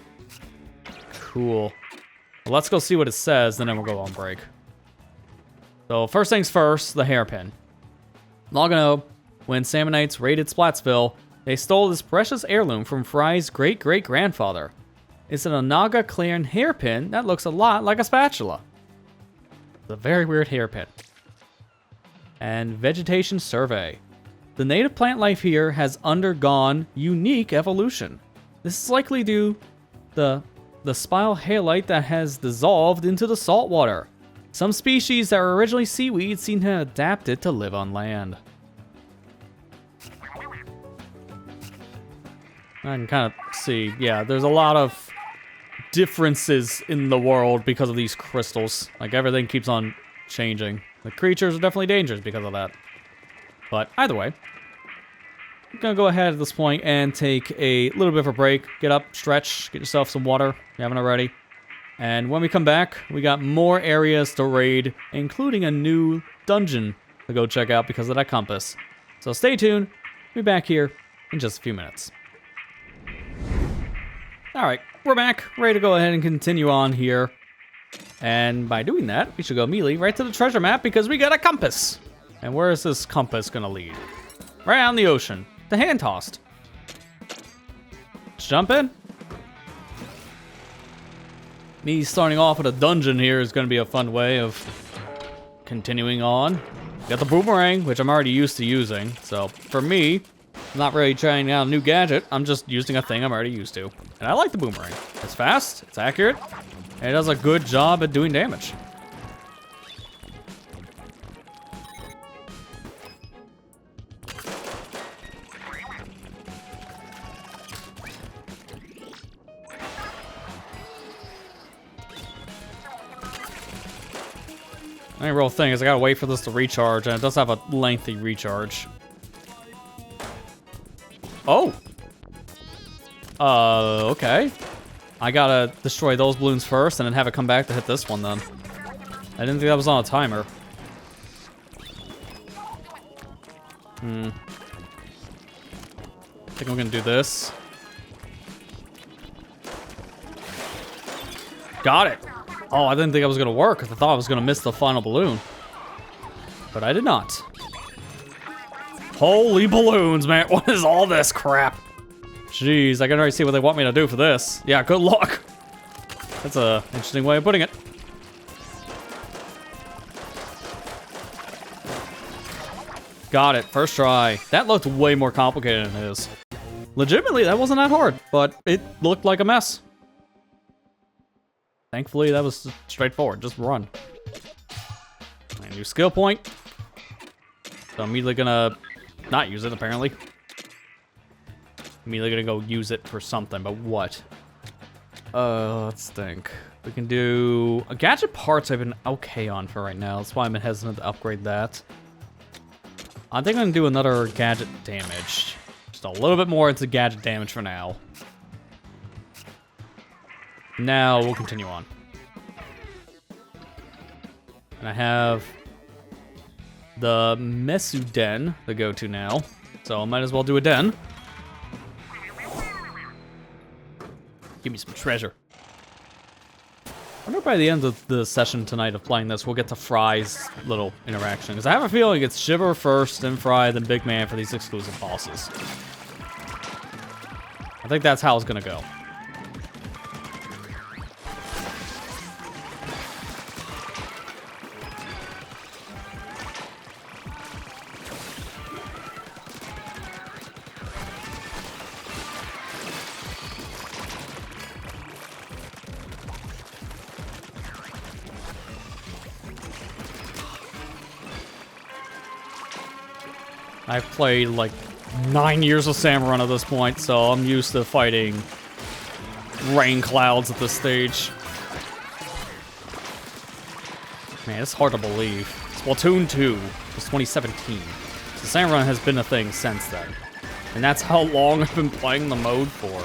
Cool. Well, let's go see what it says, and then we'll go on break. So, first things first, the hairpin. Long ago, when Salmonites raided Splatsville, they stole this precious heirloom from Fry's great-great-grandfather. It's an Onaga clan hairpin that looks a lot like a spatula. It's a very weird hairpin. And vegetation survey. The native plant life here has undergone unique evolution. This is likely due to the spiral halite that has dissolved into the salt water. Some species that were originally seaweed seem to have adapted to live on land. I can kind of see, yeah, there's a lot of differences in the world because of these crystals. Like, everything keeps on changing. The creatures are definitely dangerous because of that. But either way, I'm gonna go ahead at this point and take a little bit of a break. Get up, stretch, get yourself some water if you haven't already. And when we come back, we got more areas to raid, including a new dungeon to go check out because of that compass. So stay tuned. We'll be back here in just a few minutes. Alright, we're back, ready to go ahead and continue on here. And by doing that, we should go immediately right to the treasure map because we got a compass. And where is this compass gonna lead? Right out in the ocean. The hand tossed. Let's jump in. Me starting off with a dungeon here is gonna be a fun way of continuing on. Got the boomerang, which I'm already used to using. So for me, I'm not really trying out a new gadget. I'm just using a thing I'm already used to. And I like the boomerang. It's fast, it's accurate, and it does a good job at doing damage. The only real thing is I gotta wait for this to recharge, and it does have a lengthy recharge. Oh! Okay. I gotta destroy those balloons first, and then have it come back to hit this one, then. I didn't think that was on a timer. I think I'm gonna do this. Got it! Oh, I didn't think it was gonna work, because I thought I was gonna miss the final balloon. But I did not. Holy balloons, man. What is all this crap? Jeez, I can already see what they want me to do for this. Yeah, good luck. That's a interesting way of putting it. Got it, first try. That looked way more complicated than it is. Legitimately, that wasn't that hard, but it looked like a mess. Thankfully, that was straightforward. Just run. A new skill point. So I'm immediately gonna not use it, apparently. Immediately gonna go use it for something, but what? Let's think. We can do... gadget parts I've been okay on for right now. That's why I'm hesitant to upgrade that. I think I'm gonna do another gadget damage. Just a little bit more into gadget damage for now. Now we'll continue on. And I have the Mesu Den to go to now. So I might as well do a den. Give me some treasure. I wonder by the end of the session tonight of playing this, we'll get to Fry's little interaction. Because I have a feeling it's Shiver first, then Fry, then Big Man for these exclusive bosses. I think that's how it's gonna go. I've played like 9 years of Salmon at this point, so I'm used to fighting rain clouds at this stage. Man, it's hard to believe. Splatoon 2 was 2017. So Salmon has been a thing since then. And that's how long I've been playing the mode for.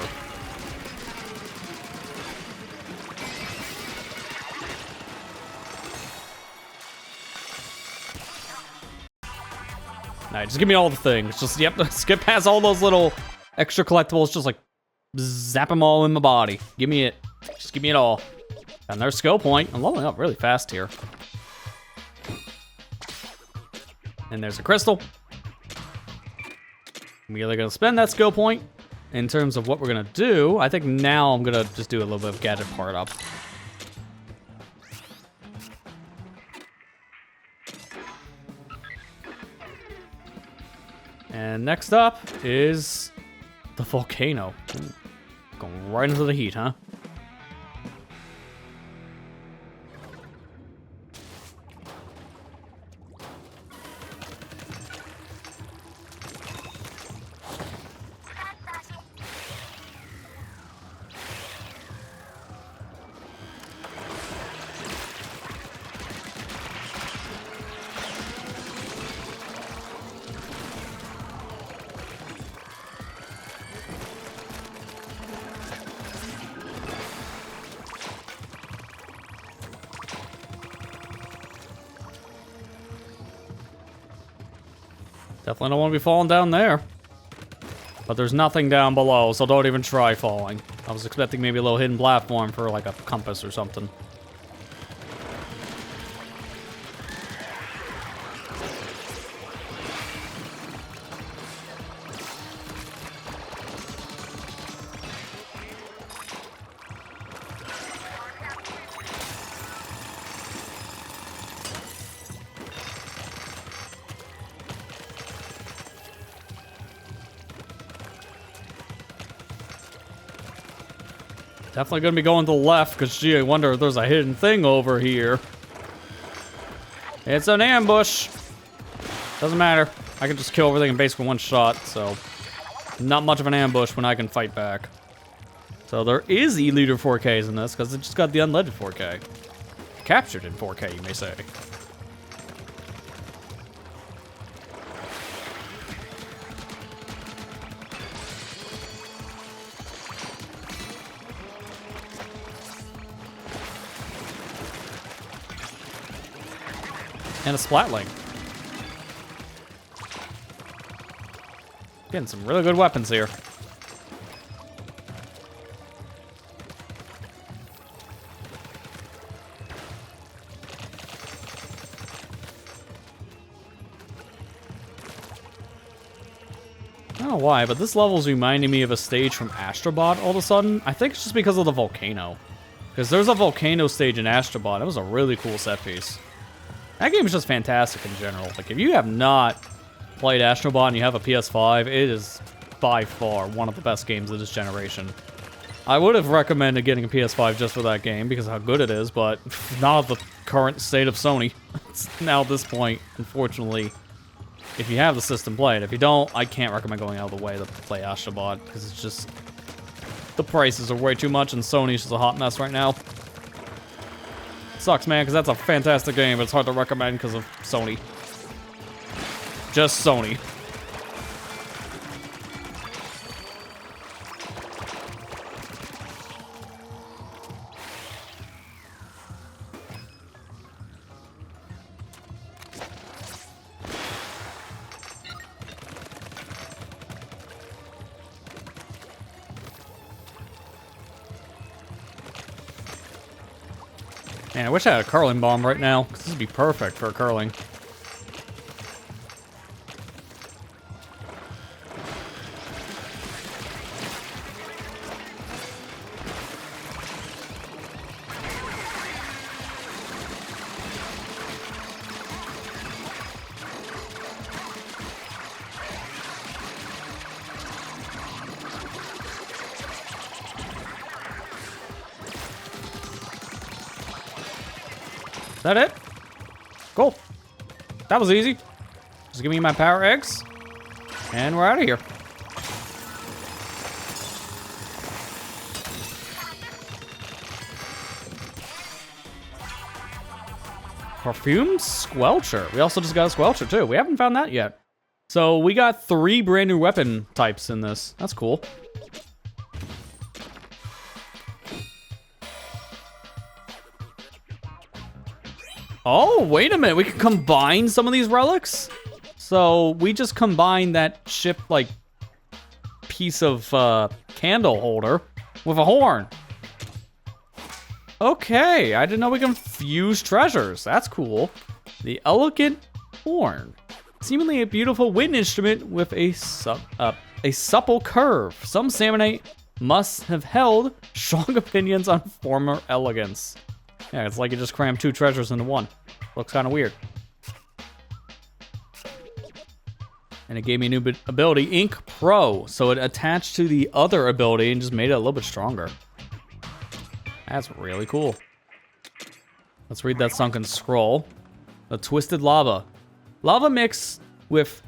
Alright, just give me all the things. Just, yep, skip past all those little extra collectibles. Just, like, zap them all in my body. Give me it. Just give me it all. And there's skill point. I'm leveling up really fast here. And there's a crystal. I'm either going to spend that skill point in terms of what we're going to do. I think now I'm going to just do a little bit of gadget part up. And next up is the volcano. Ooh, going right into the heat, huh? Definitely don't want to be falling down there. But there's nothing down below, so don't even try falling. I was expecting maybe a little hidden platform for like a compass or something. Definitely gonna be going to the left, because gee, I wonder if there's a hidden thing over here. It's an ambush. Doesn't matter. I can just kill everything in basically one shot, so not much of an ambush when I can fight back. So there is E-liter 4Ks in this, because it just got the unleaded 4K. Captured in 4K, you may say. And a Splatling. Getting some really good weapons here. I don't know why, but this level's reminding me of a stage from Astrobot all of a sudden. I think it's just because of the volcano. Because there's a volcano stage in Astrobot. It was a really cool set piece. That game is just fantastic in general. Like, if you have not played Astrobot and you have a PS5, it is by far one of the best games of this generation. I would have recommended getting a PS5 just for that game because of how good it is, but not of the current state of Sony. It's now at this point, unfortunately, if you have the system, play it. If you don't, I can't recommend going out of the way to play Astrobot, because it's just, the prices are way too much, and Sony's just a hot mess right now. Sucks, man, because that's a fantastic game, but it's hard to recommend because of Sony. Just Sony. Man, I wish I had a curling bomb right now, because this would be perfect for curling. Is that it? Cool. That was easy. Just give me my power eggs, and we're out of here. Perfume Squelcher. We also just got a Squelcher too. We haven't found that yet. So we got 3 brand new weapon types in this. That's cool. Oh, wait a minute. We can combine some of these relics? So we just combined that ship, like, piece of candle holder with a horn. Okay, I didn't know we can fuse treasures. That's cool. The elegant horn. Seemingly a beautiful wind instrument with a supple curve. Some Salmonite must have held strong opinions on former elegance. Yeah, it's like you just crammed 2 treasures into one. Looks kind of weird. And it gave me a new ability, Ink Pro. So it attached to the other ability and just made it a little bit stronger. That's really cool. Let's read that sunken scroll. The twisted lava. Lava mixed with,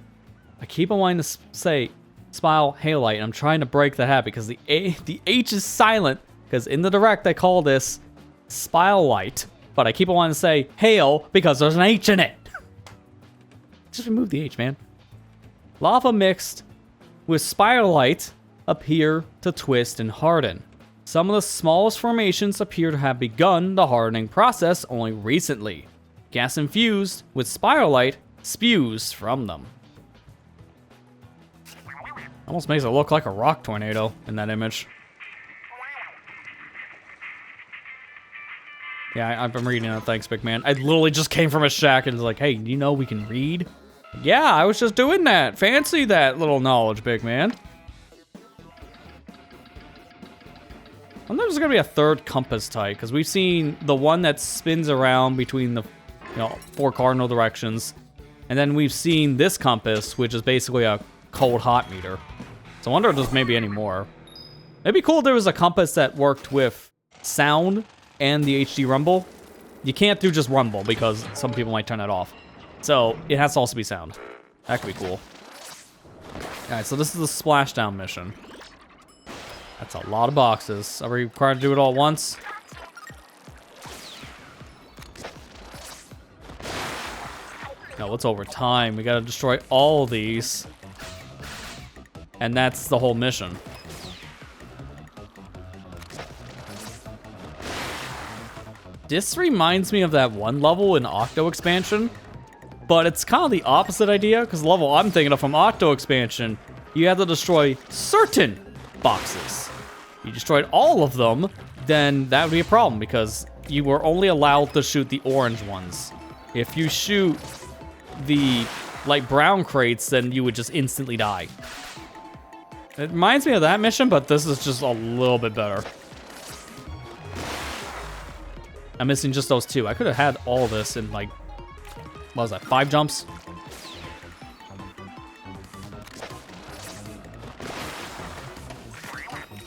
I keep on wanting to say, spile halite. And I'm trying to break the habit because the H is silent. Because in the direct, they call this spile light. But I keep on wanting to say hail because there's an H in it. Just remove the H, man. Lava mixed with spiralite appear to twist and harden. Some of the smallest formations appear to have begun the hardening process only recently. Gas infused with spiralite spews from them. Almost makes it look like a rock tornado in that image. Yeah, I've been reading it. Thanks, big man. I literally just came from a shack and was like, hey, you know we can read? Yeah, I was just doing that. Fancy that little knowledge, big man. I wonder if there's gonna be a third compass type, because we've seen the one that spins around between the 4 cardinal directions, and then we've seen this compass, which is basically a cold-hot meter. So I wonder if there's maybe any more. It'd be cool if there was a compass that worked with sound and the HD rumble. You can't do just rumble because some people might turn that off. So it has to also be sound. That could be cool. Alright, so this is the splashdown mission. That's a lot of boxes. Are we required to do it all at once? No, it's over time. We gotta destroy all of these. And that's the whole mission. This reminds me of that one level in Octo Expansion, but it's kind of the opposite idea, because the level I'm thinking of from Octo Expansion, you have to destroy certain boxes. You destroyed all of them, then that would be a problem, because you were only allowed to shoot the orange ones. If you shoot the light brown crates, then you would just instantly die. It reminds me of that mission, but this is just a little bit better. I'm missing just those 2. I could have had all this in, like, what was that, 5 jumps?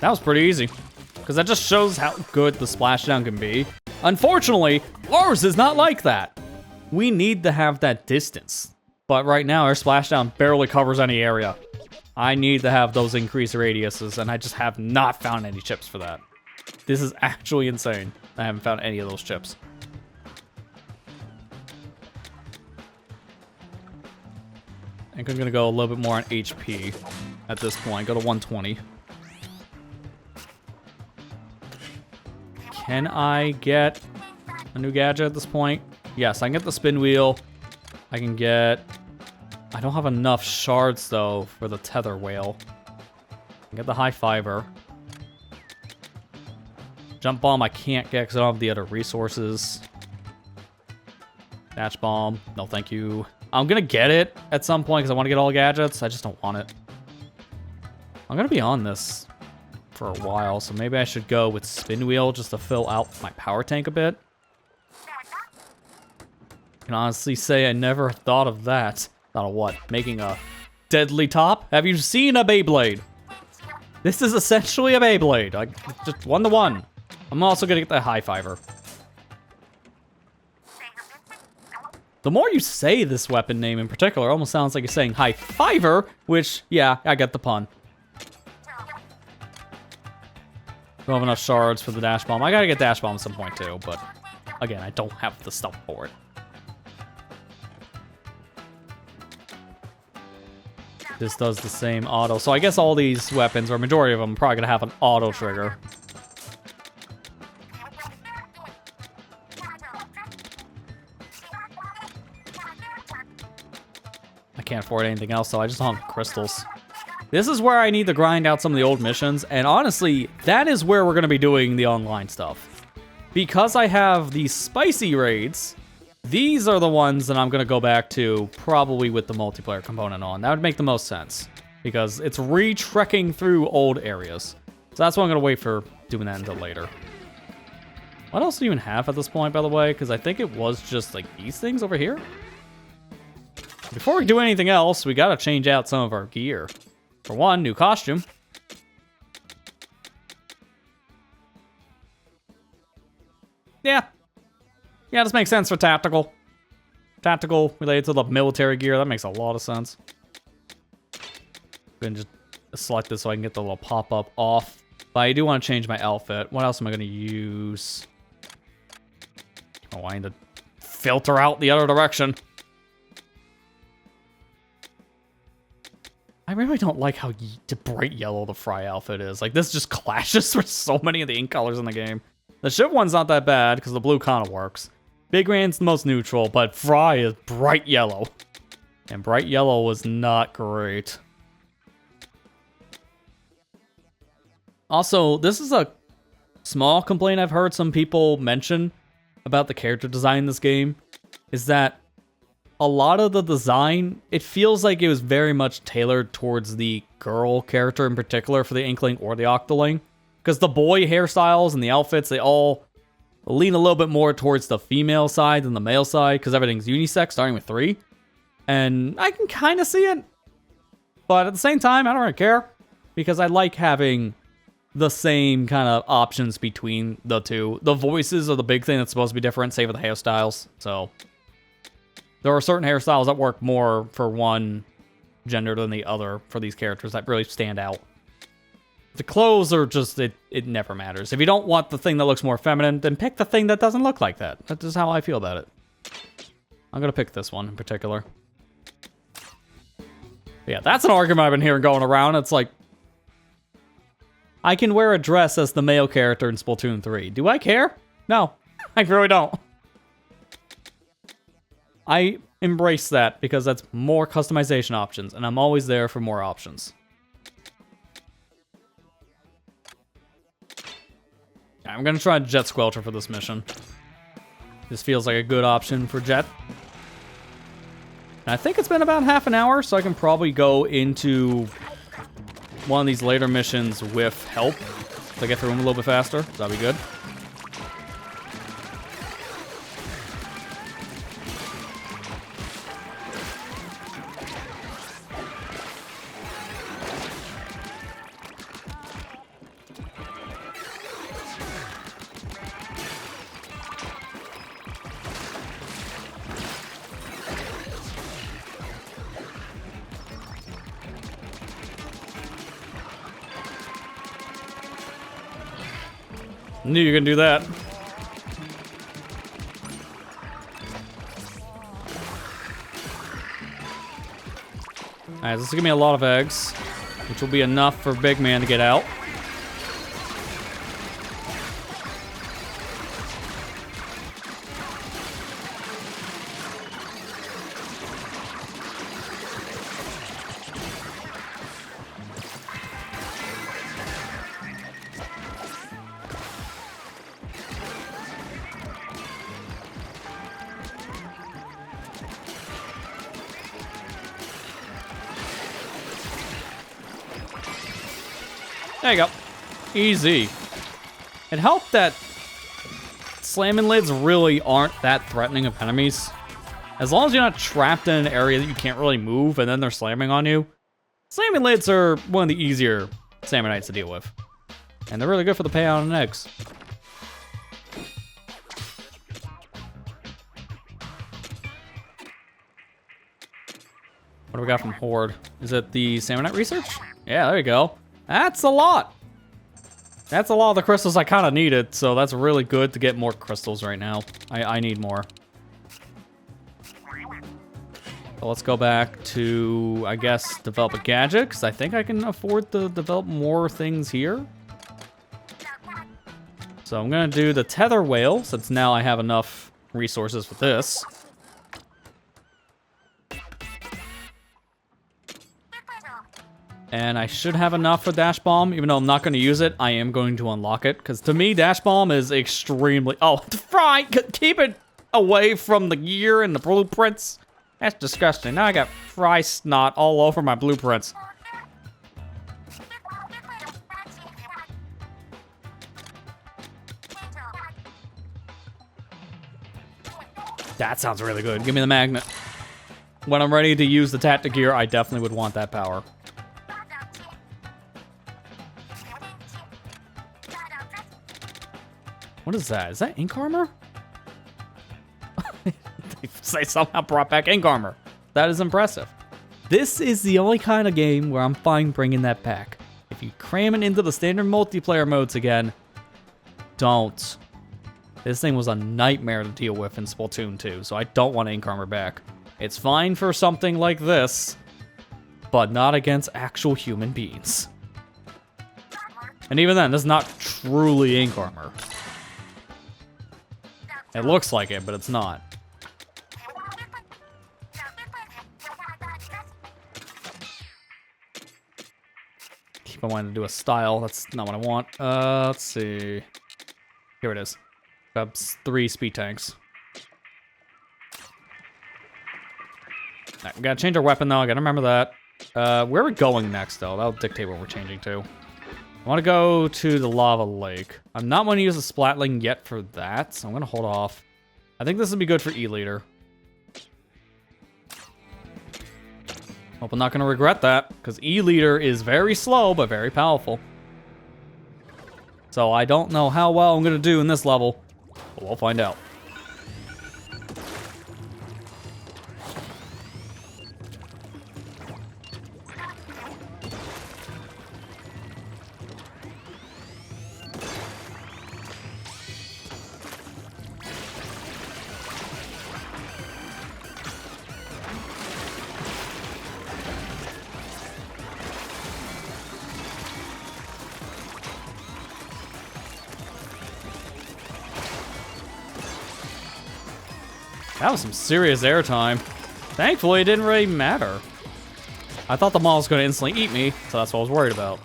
That was pretty easy, because that just shows how good the splashdown can be. Unfortunately, ours is not like that. We need to have that distance. But right now, our splashdown barely covers any area. I need to have those increased radiuses, and I just have not found any chips for that. This is actually insane. I haven't found any of those chips. I think I'm gonna go a little bit more on HP at this point. Go to 120. Can I get a new gadget at this point? Yes, I can get the spin wheel. I can get... I don't have enough shards, though, for the tether whale. I can get the high fiber. Jump bomb I can't get because I don't have the other resources. Dash bomb. No, thank you. I'm going to get it at some point because I want to get all the gadgets. I just don't want it. I'm going to be on this for a while, so maybe I should go with spin wheel just to fill out my power tank a bit. I can honestly say I never thought of that. Thought of what? Making a deadly top? Have you seen a Beyblade? This is essentially a Beyblade. Like, just 1-to-1. I'm also gonna get that high fiber. The more you say this weapon name in particular, it almost sounds like you're saying high fiber, which, yeah, I get the pun. Don't have enough shards for the dash bomb. I gotta get dash bomb at some point too, but again, I don't have the stuff for it. This does the same auto. So I guess all these weapons, or a majority of them, are probably gonna have an auto trigger. I can't afford anything else, so I just don't have crystals. This is where I need to grind out some of the old missions, and honestly, that is where we're gonna be doing the online stuff. Because I have these spicy raids, these are the ones that I'm going to go back to, probably with the multiplayer component on. That would make the most sense, because it's re-trekking through old areas. So that's why I'm going to wait for doing that until later. What else do you even have at this point, by the way? Because I think it was just, like, these things over here. Before we do anything else, we got to change out some of our gear. For one, new costume. Yeah. Yeah, this makes sense for tactical. Tactical related to the military gear. That makes a lot of sense. Then just select this so I can get the little pop-up off. But I do want to change my outfit. What else am I going to use? Oh, I need to filter out the other direction. I really don't like how bright yellow the Fry outfit is. Like, this just clashes with so many of the ink colors in the game. The Shiv one's not that bad because the blue kind of works. Big Rand's the most neutral, but Fry is bright yellow. And bright yellow was not great. Also, this is a small complaint I've heard some people mention about the character design in this game, is that a lot of the design, it feels like it was very much tailored towards the girl character in particular for the Inkling or the Octoling. Because the boy hairstyles and the outfits, they all lean a little bit more towards the female side than the male side, because everything's unisex, starting with 3. And I can kind of see it. But at the same time, I don't really care, because I like having the same kind of options between the two. The voices are the big thing that's supposed to be different, save for the hairstyles. So there are certain hairstyles that work more for one gender than the other for these characters that really stand out. The clothes are just, it never matters. If you don't want the thing that looks more feminine, then pick the thing that doesn't look like that. That's just how I feel about it. I'm going to pick this one in particular. Yeah, that's an argument I've been hearing going around. It's like, I can wear a dress as the male character in Splatoon 3. Do I care? No, I really don't. I embrace that because that's more customization options, and I'm always there for more options. I'm gonna try Jet Squelcher for this mission. This feels like a good option for Jet. And I think it's been about half an hour, so I can probably go into one of these later missions with help to get through them a little bit faster. That'll be good. Knew you were gonna do that. Alright, this is gonna be a lot of eggs, which will be enough for Big Man to get out. There you go. Easy. It helped that slamming lids really aren't that threatening of enemies. As long as you're not trapped in an area that you can't really move and then they're slamming on you. Slamming lids are one of the easier Sammonites to deal with. And they're really good for the payout on eggs. What do we got from Horde? Is it the Sammonite research? Yeah, there you go. That's a lot. That's a lot of the crystals I kind of needed, so that's really good to get more crystals right now. I need more. So let's go back to, I guess, develop a gadget, because I think I can afford to develop more things here. So I'm going to do the tether whale, since now I have enough resources for this. And I should have enough for Dash Bomb. Even though I'm not going to use it, I am going to unlock it. Because to me, Dash Bomb is extremely... Oh, Fry! Keep it away from the gear and the blueprints. That's disgusting. Now I got Fry snot all over my blueprints. That sounds really good. Give me the magnet. When I'm ready to use the tactic gear, I definitely would want that power. What is that? Is that ink armor? They somehow brought back ink armor. That is impressive. This is the only kind of game where I'm fine bringing that back. If you cram it into the standard multiplayer modes again, don't. This thing was a nightmare to deal with in Splatoon 2, so I don't want ink armor back. It's fine for something like this, but not against actual human beings. And even then, this is not truly ink armor. It looks like it, but it's not. Keep on wanting to do a style. That's not what I want. Let's see. Here it is. Grab 3 speed tanks. Alright, we gotta change our weapon though. I gotta remember that. Where are we going next though? That'll dictate what we're changing to. I want to go to the lava lake. I'm not going to use the splatling yet for that, so I'm going to hold off. I think this would be good for E-Leader. Hope I'm not going to regret that, because E-Leader is very slow, but very powerful. So I don't know how well I'm going to do in this level, but we'll find out. That was some serious airtime. Thankfully, it didn't really matter. I thought the mall was going to instantly eat me, so that's what I was worried about.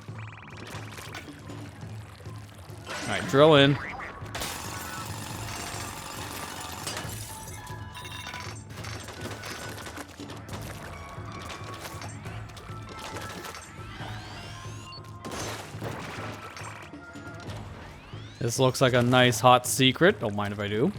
Alright, drill in. This looks like a nice hot secret. Don't mind if I do.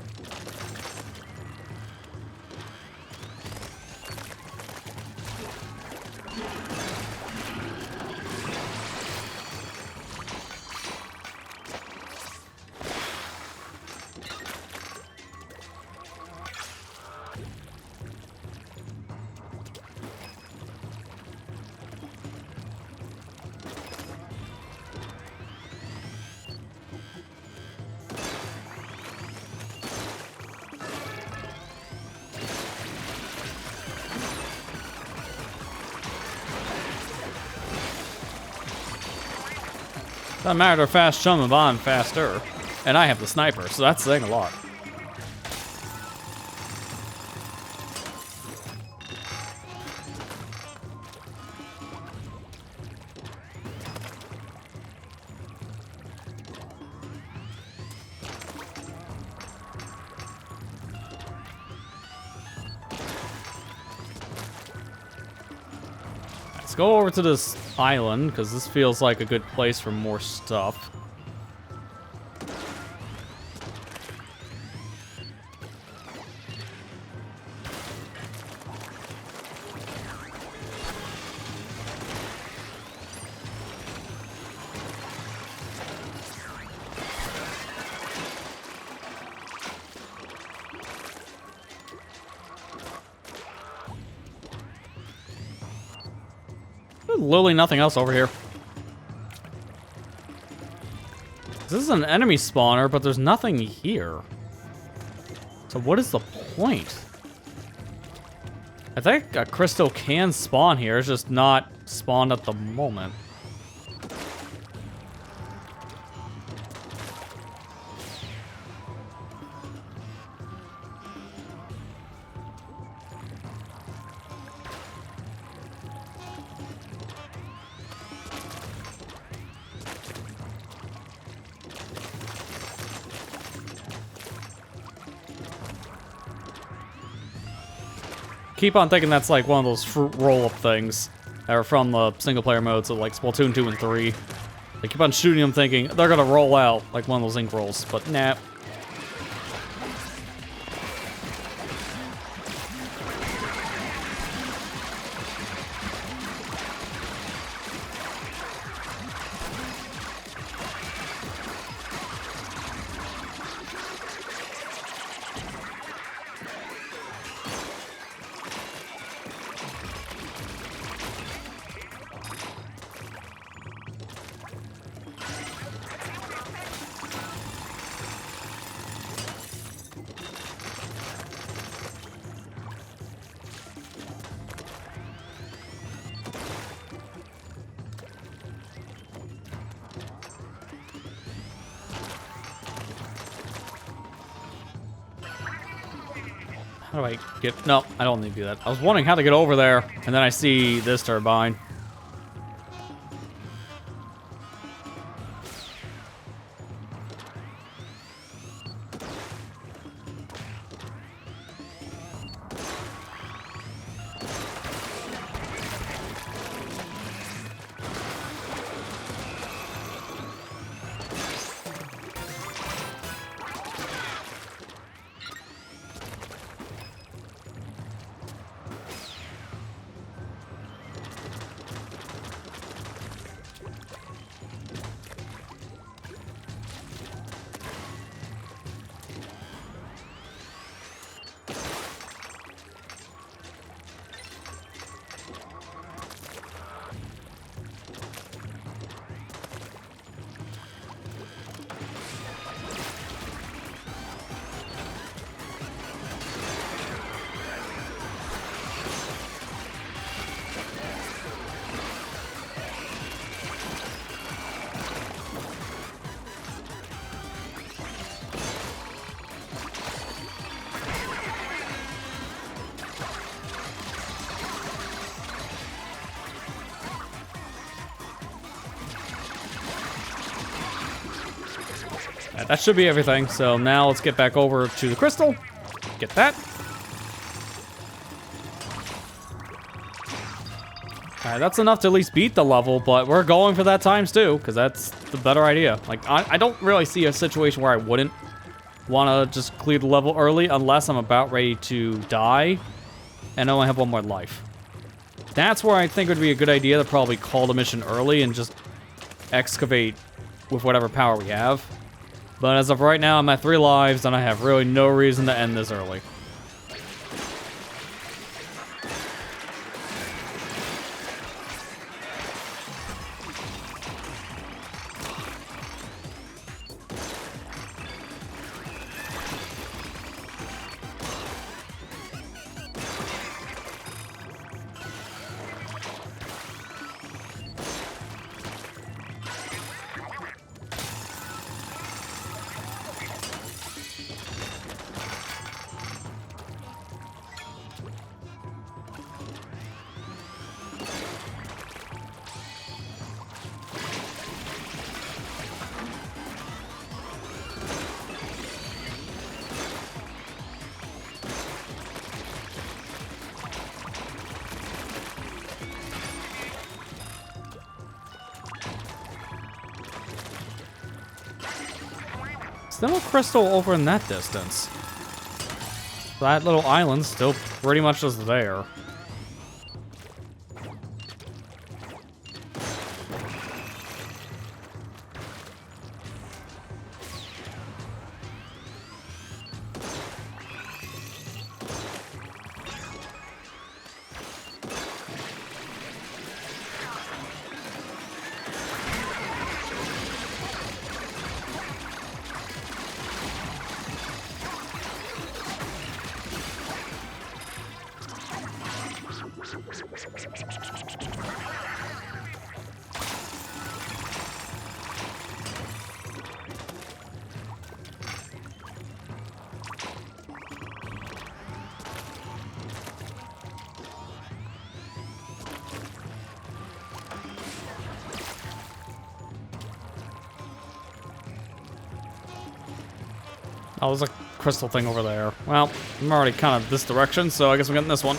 Doesn't matter they're fast chum if I'm faster. And I have the sniper, so that's saying a lot. Let's go over to this island, because this feels like a good place for more stuff. Literally nothing else over here. This is an enemy spawner, but there's nothing here. So what is the point? I think a crystal can spawn here, it's just not spawned at the moment. Keep on thinking that's like one of those fruit roll-up things that are from the single-player modes of like Splatoon 2 and 3. They keep on shooting them thinking they're gonna roll out like one of those ink rolls, but nah. How do I get... No, I don't need to do that. I was wondering how to get over there, and then I see this turbine. That should be everything. So now let's get back over to the crystal. Get that. Alright, that's enough to at least beat the level, but we're going for that times two, because that's the better idea. Like, I don't really see a situation where I wouldn't want to just clear the level early unless I'm about ready to die and I only have one more life. That's where I think it would be a good idea to probably call the mission early and just excavate with whatever power we have. But as of right now, I'm at 3 lives, and I have really no reason to end this early. Still a crystal over in that distance. That little island's still pretty much just there. Oh, there's a crystal thing over there. Well, I'm already kind of this direction, so I guess I'm getting this one.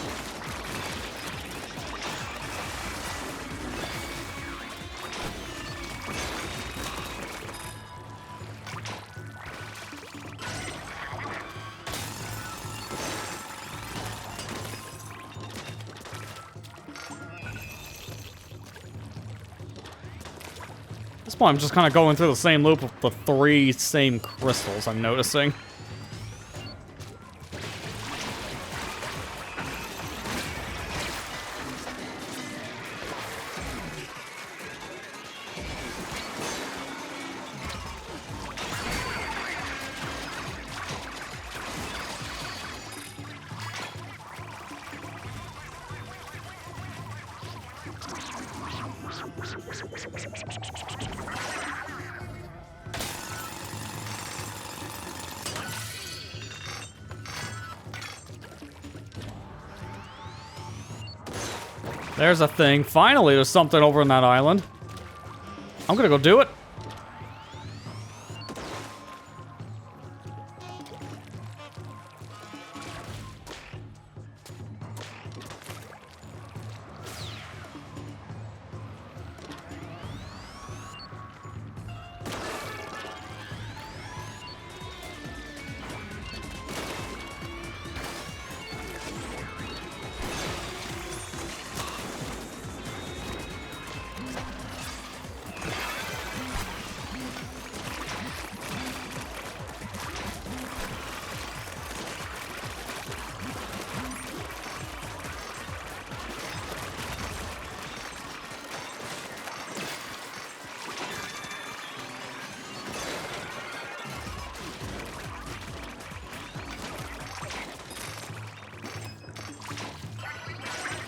At this point, I'm just kind of going through the same loop of the 3 same crystals I'm noticing. There's a thing. Finally, there's something over on that island. I'm gonna go do it.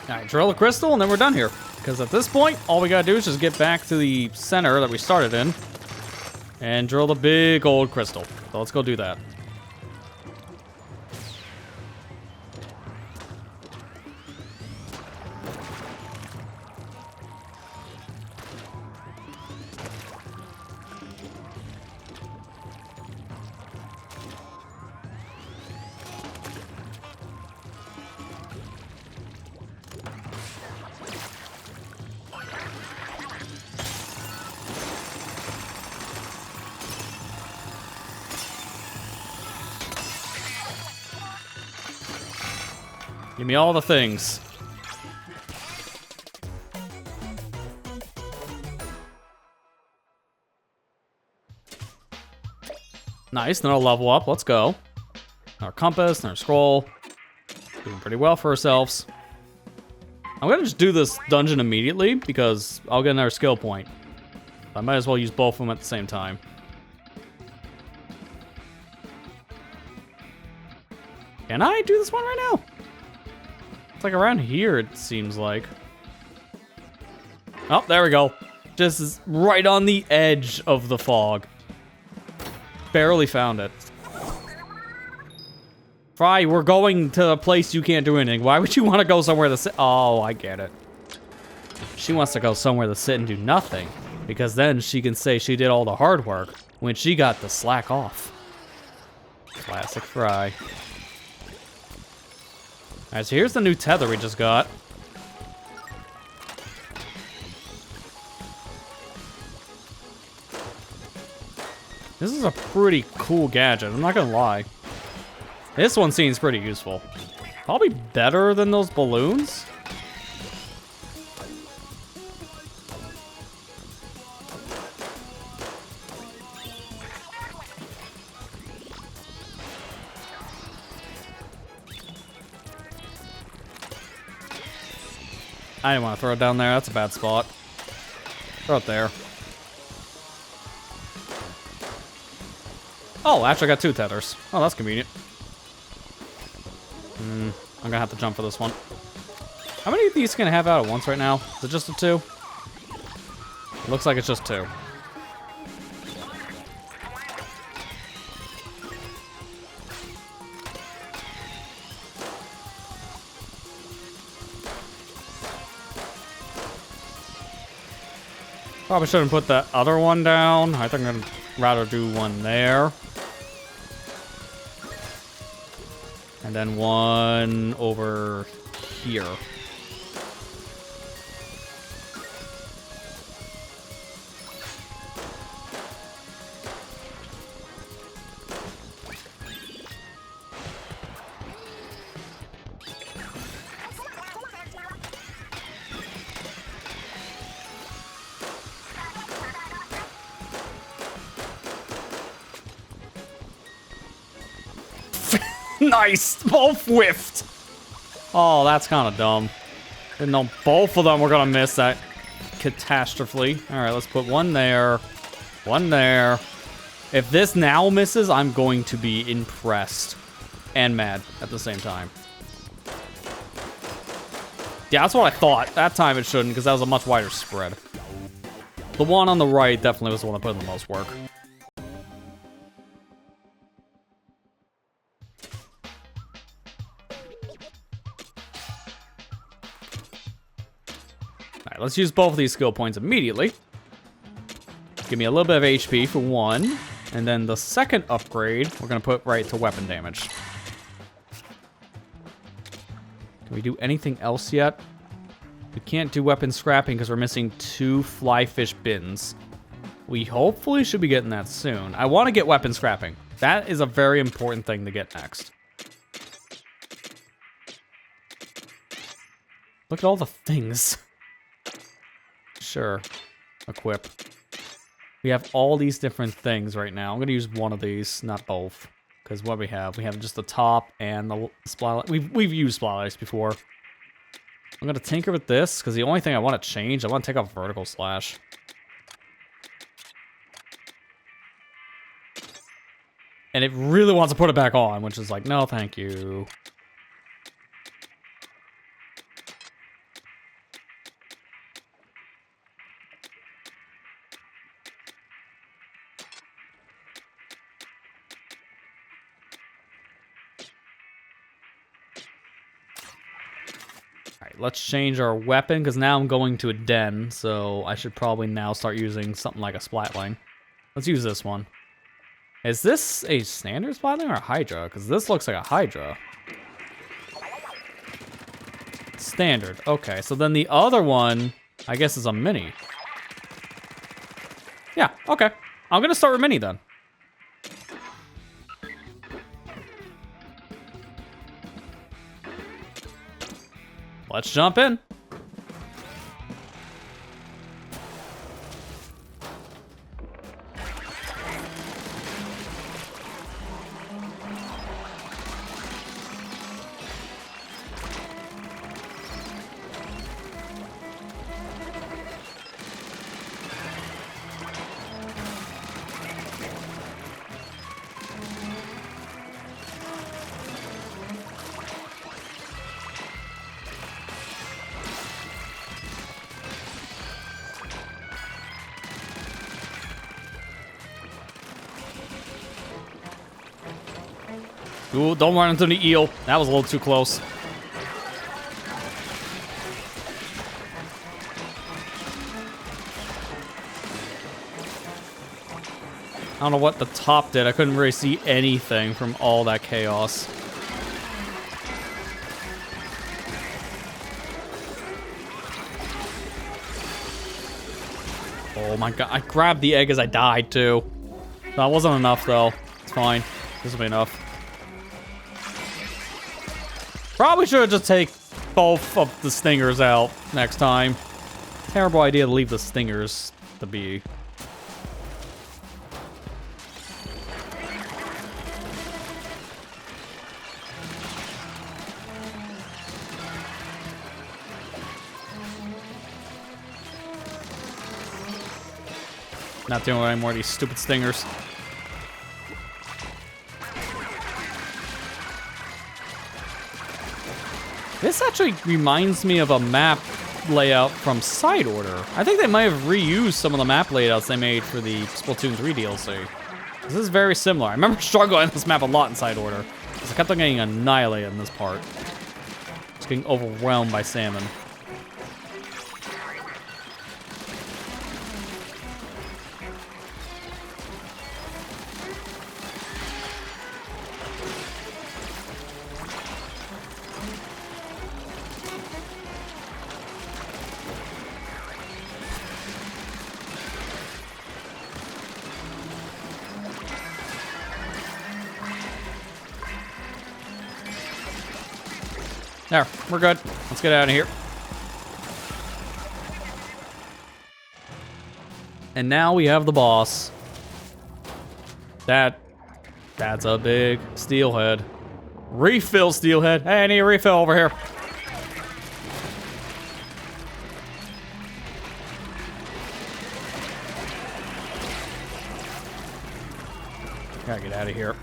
Alright, drill a crystal and then we're done here. Because at this point, all we gotta do is just get back to the center that we started in and drill the big old crystal. So let's go do that. Give me all the things. Nice, then I'll level up. Let's go. Our compass and our scroll. Doing pretty well for ourselves. I'm gonna just do this dungeon immediately because I'll get another skill point. I might as well use both of them at the same time. Can I do this one right now? It's like around here, it seems like. Oh, there we go. Just right on the edge of the fog. Barely found it. Fry, we're going to a place you can't do anything. Why would you want to go somewhere to sit? Oh, I get it. She wants to go somewhere to sit and do nothing. Because then she can say she did all the hard work when she got to slack off. Classic Fry. Alright, so here's the new tether we just got. This is a pretty cool gadget, I'm not gonna lie. This one seems pretty useful. Probably better than those balloons. I didn't want to throw it down there. That's a bad spot. Throw it there. Oh, actually I got 2 tethers. Oh, that's convenient. I'm gonna have to jump for this one. How many of these can I have out at once right now? Is it just the 2? It looks like it's just 2. Probably shouldn't put the other one down. I think I'd rather do one there. And then one over here. Nice! Both whiffed! Oh, that's kind of dumb. Didn't know both of them were gonna miss that catastrophe. Alright, let's put one there. One there. If this now misses, I'm going to be impressed. And mad at the same time. Yeah, that's what I thought. That time it shouldn't, because that was a much wider spread. The one on the right definitely was the one that put in the most work. Alright, let's use both of these skill points immediately. Give me a little bit of HP for one. And then the second upgrade, we're going to put right to weapon damage. Can we do anything else yet? We can't do weapon scrapping because we're missing 2 fly fish bins. We hopefully should be getting that soon. I want to get weapon scrapping. That is a very important thing to get next. Look at all the things. Sure. Equip. We have all these different things right now. I'm going to use one of these, not both. Because what we have just the top and the spotlight. We've used spotlights before. I'm going to tinker with this, because the only thing I want to change, I want to take off vertical slash. And it really wants to put it back on, which is like, no, thank you. Let's change our weapon, because now I'm going to a den, so I should probably now start using something like a splatling. Let's use this one. Is this a standard splatling or a Hydra? Because this looks like a Hydra. Standard. Okay, so then the other one, I guess, is a mini. Yeah, okay. I'm going to start with mini then. Let's jump in. Ooh, don't run into the eel. That was a little too close. I don't know what the top did. I couldn't really see anything from all that chaos. Oh my god, I grabbed the egg as I died too. That wasn't enough, though. It's fine. This will be enough. Probably should have just take both of the stingers out next time. Terrible idea to leave the stingers to be. Not dealing with any more of these stupid stingers. This actually reminds me of a map layout from Side Order. I think they might have reused some of the map layouts they made for the Splatoon 3 DLC. This is very similar. I remember struggling with this map a lot in Side Order, because I kept on getting annihilated in this part. Just getting overwhelmed by salmon. There, we're good. Let's get out of here. And now we have the boss. That's a big steelhead. Refill steelhead. Hey, I need a refill over here. Gotta get out of here.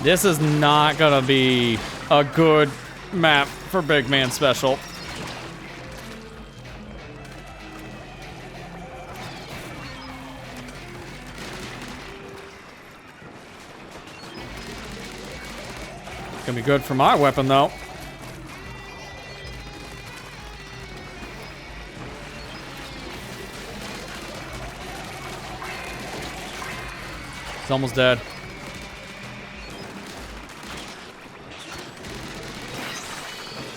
This is not gonna be a good map for Big Man Special. Gonna be good for my weapon, though. It's almost dead.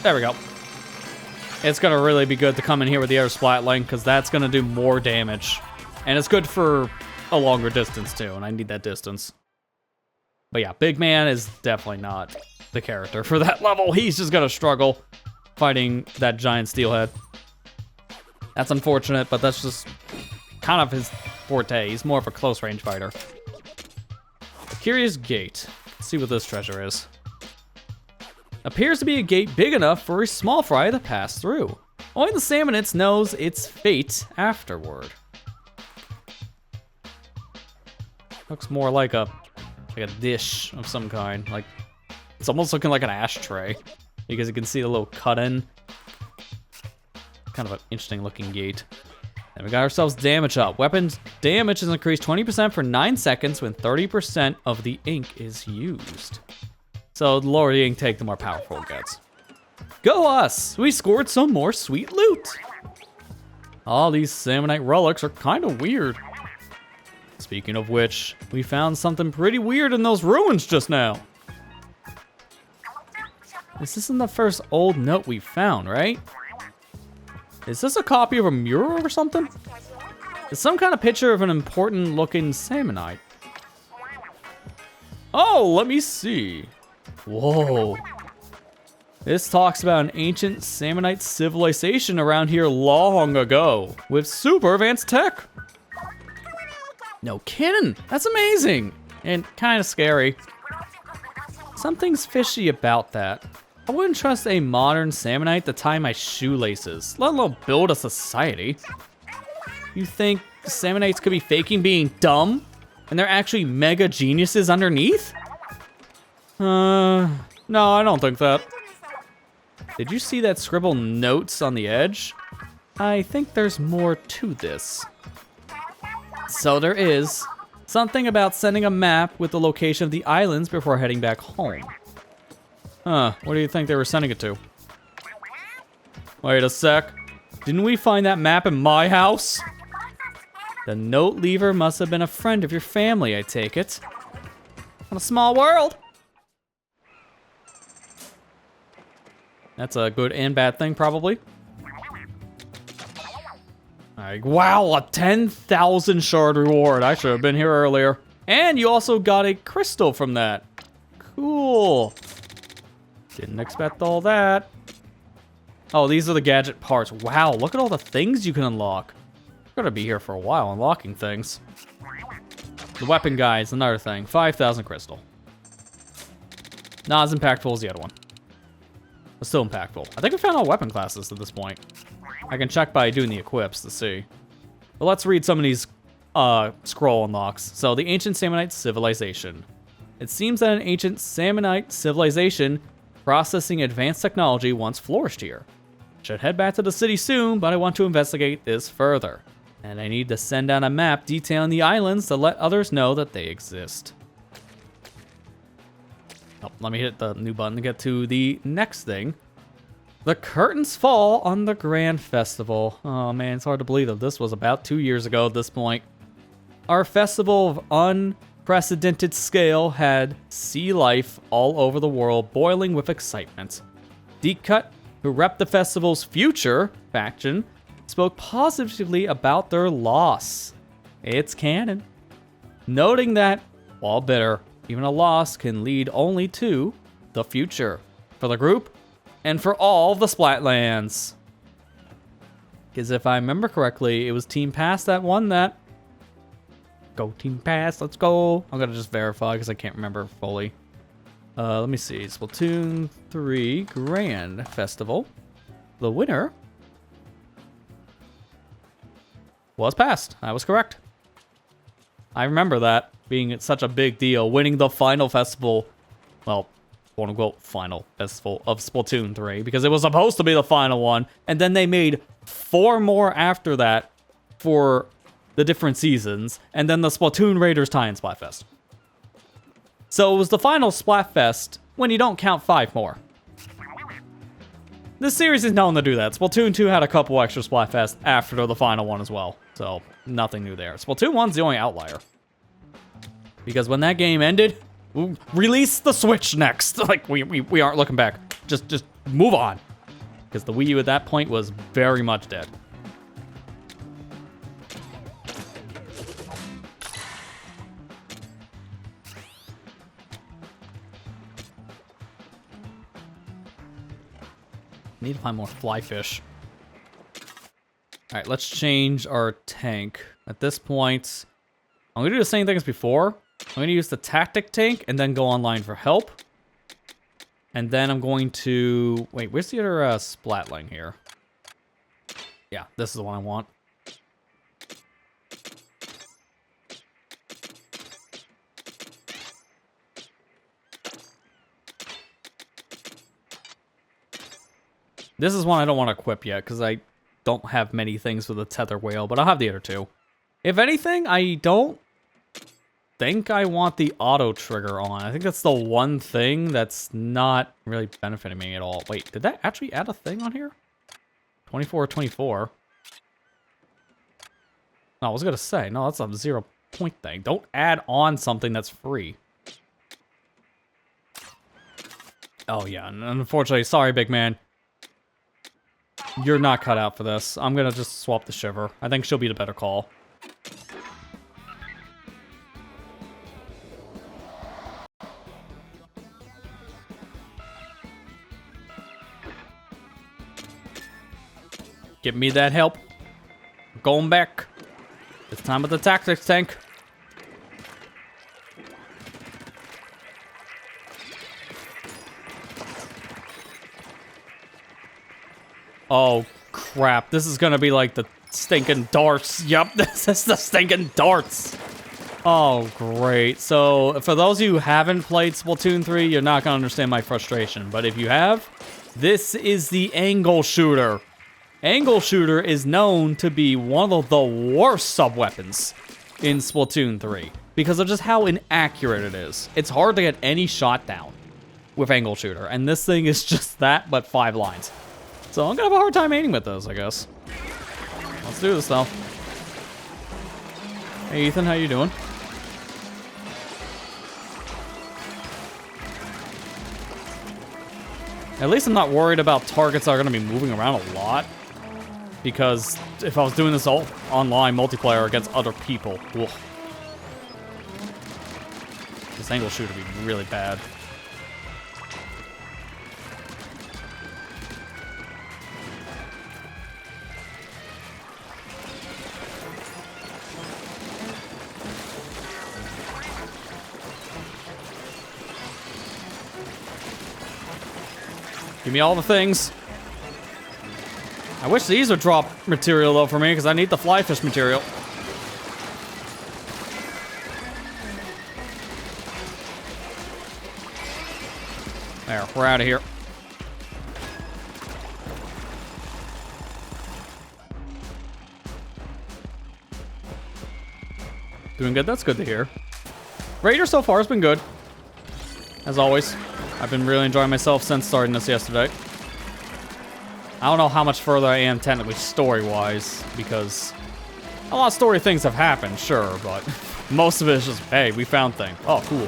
There we go. It's gonna really be good to come in here with the air splatling, because that's gonna do more damage. And it's good for a longer distance, too, and I need that distance. But yeah, Big Man is definitely not the character for that level. He's just gonna struggle fighting that giant steelhead. That's unfortunate, but that's just kind of his forte. He's more of a close-range fighter. Curious Gate. Let's see what this treasure is. Appears to be a gate big enough for a small fry to pass through. Only the salmonids knows its fate afterward. Looks more like a dish of some kind. Like, it's almost looking like an ashtray, because you can see the little cut in. Kind of an interesting looking gate. And we got ourselves damage up. Weapons damage is increased 20% for 9 seconds when 30% of the ink is used. So the lower the intake, the more powerful it gets. Go us! We scored some more sweet loot! All these Salmonite relics are kind of weird. Speaking of which, we found something pretty weird in those ruins just now. This isn't the first old note we found, right? Is this a copy of a mural or something? It's some kind of picture of an important looking Salmonite. Oh, let me see. Whoa. This talks about an ancient Salmonite civilization around here long ago with super advanced tech. No kidding. That's amazing. And kind of scary. Something's fishy about that. I wouldn't trust a modern Salmonite to tie my shoelaces, let alone build a society. You think Salmonites could be faking being dumb and they're actually mega geniuses underneath? No, I don't think that. Did you see that scribbled notes on the edge? I think there's more to this. So there is something about sending a map with the location of the islands before heading back home. Huh, what do you think they were sending it to? Wait a sec. Didn't we find that map in my house? The note leaver must have been a friend of your family, I take it. On a small world. That's a good and bad thing, probably. Alright, wow, a 10,000 shard reward. I should have been here earlier. And you also got a crystal from that. Cool. Didn't expect all that. Oh, these are the gadget parts. Wow, look at all the things you can unlock. You're gonna be here for a while unlocking things. The weapon guy is another thing. 5,000 crystal. Not as impactful as the other one. But still impactful. I think we found all weapon classes at this point. I can check by doing the equips to see. But let's read some of these scroll unlocks. So, the ancient Samnite civilization. It seems that an ancient Samnite civilization processing advanced technology once flourished here. Should head back to the city soon, but I want to investigate this further. And I need to send down a map detailing the islands to let others know that they exist. Oh, let me hit the new button to get to the next thing. The curtains fall on the Grand Festival. Oh man, it's hard to believe that this was about 2 years ago at this point. Our festival of unprecedented scale had sea life all over the world boiling with excitement. Deep Cut, who rep the festival's future faction, spoke positively about their loss. It's canon. Noting that, while bitter, even a loss can lead only to the future. For the group, and for all the Splatlands. Because if I remember correctly, it was Team Pass that won that. Go Team Pass, let's go. I'm gonna just verify because I can't remember fully. Let me see, Splatoon 3 Grand Festival. The winner was passed. I was correct. I remember that being such a big deal, winning the final festival, well, quote-unquote final festival of Splatoon 3, because it was supposed to be the final one, and then they made 4 more after that for the different seasons, and then the Splatoon Raiders tie-in Splatfest. So it was the final Splatfest when you don't count 5 more. This series is known to do that. Splatoon 2 had a couple extra Splatfest after the final one as well, so nothing new there. Splatoon 1's the only outlier. Because when that game ended, release the Switch next. Like, we aren't looking back. Just move on. Because the Wii U at that point was very much dead. Need to find more fly fish. Alright, let's change our tank. At this point, I'm going to do the same thing as before. I'm going to use the tactic tank and then go online for help. And then I'm going to... Wait, where's the other splatling here? Yeah, this is the one I want. This is one I don't want to equip yet, because I don't have many things with a tether whale, but I'll have the other two. If anything, I don't think I want the auto trigger on. I think that's the one thing that's not really benefiting me at all. Wait, did that actually add a thing on here? 24, 24. No, I was gonna say, no, that's a 0 point thing. Don't add on something that's free. Oh yeah, and unfortunately, sorry, big man. You're not cut out for this. I'm gonna just swap the Shiver. I think she'll be the better call. Give me that help. Going back. It's time with the tactics tank. Oh, crap. This is gonna be like the stinking darts. Yup, this is the stinking darts. Oh, great. So, for those of you who haven't played Splatoon 3, you're not gonna understand my frustration. But if you have, this is the angle shooter. Angle shooter is known to be one of the worst sub-weapons in Splatoon 3 because of just how inaccurate it is. It's hard to get any shot down. with angle shooter. And this thing is just that, but 5 lines. So I'm gonna have a hard time aiming with those, I guess. Let's do this, though. Hey, Ethan, how you doing? At least I'm not worried about targets that are gonna be moving around a lot. Because if I was doing this all online multiplayer against other people, ugh, this angle shooter would be really bad. Give me all the things. I wish these would drop material, though, for me, because I need the fly fish material. There, we're out of here. Doing good? That's good to hear. Raider so far has been good. As always. I've been really enjoying myself since starting this yesterday. I don't know how much further I am technically story-wise, because a lot of story things have happened, sure, but most of it is just, hey, we found things. Oh, cool.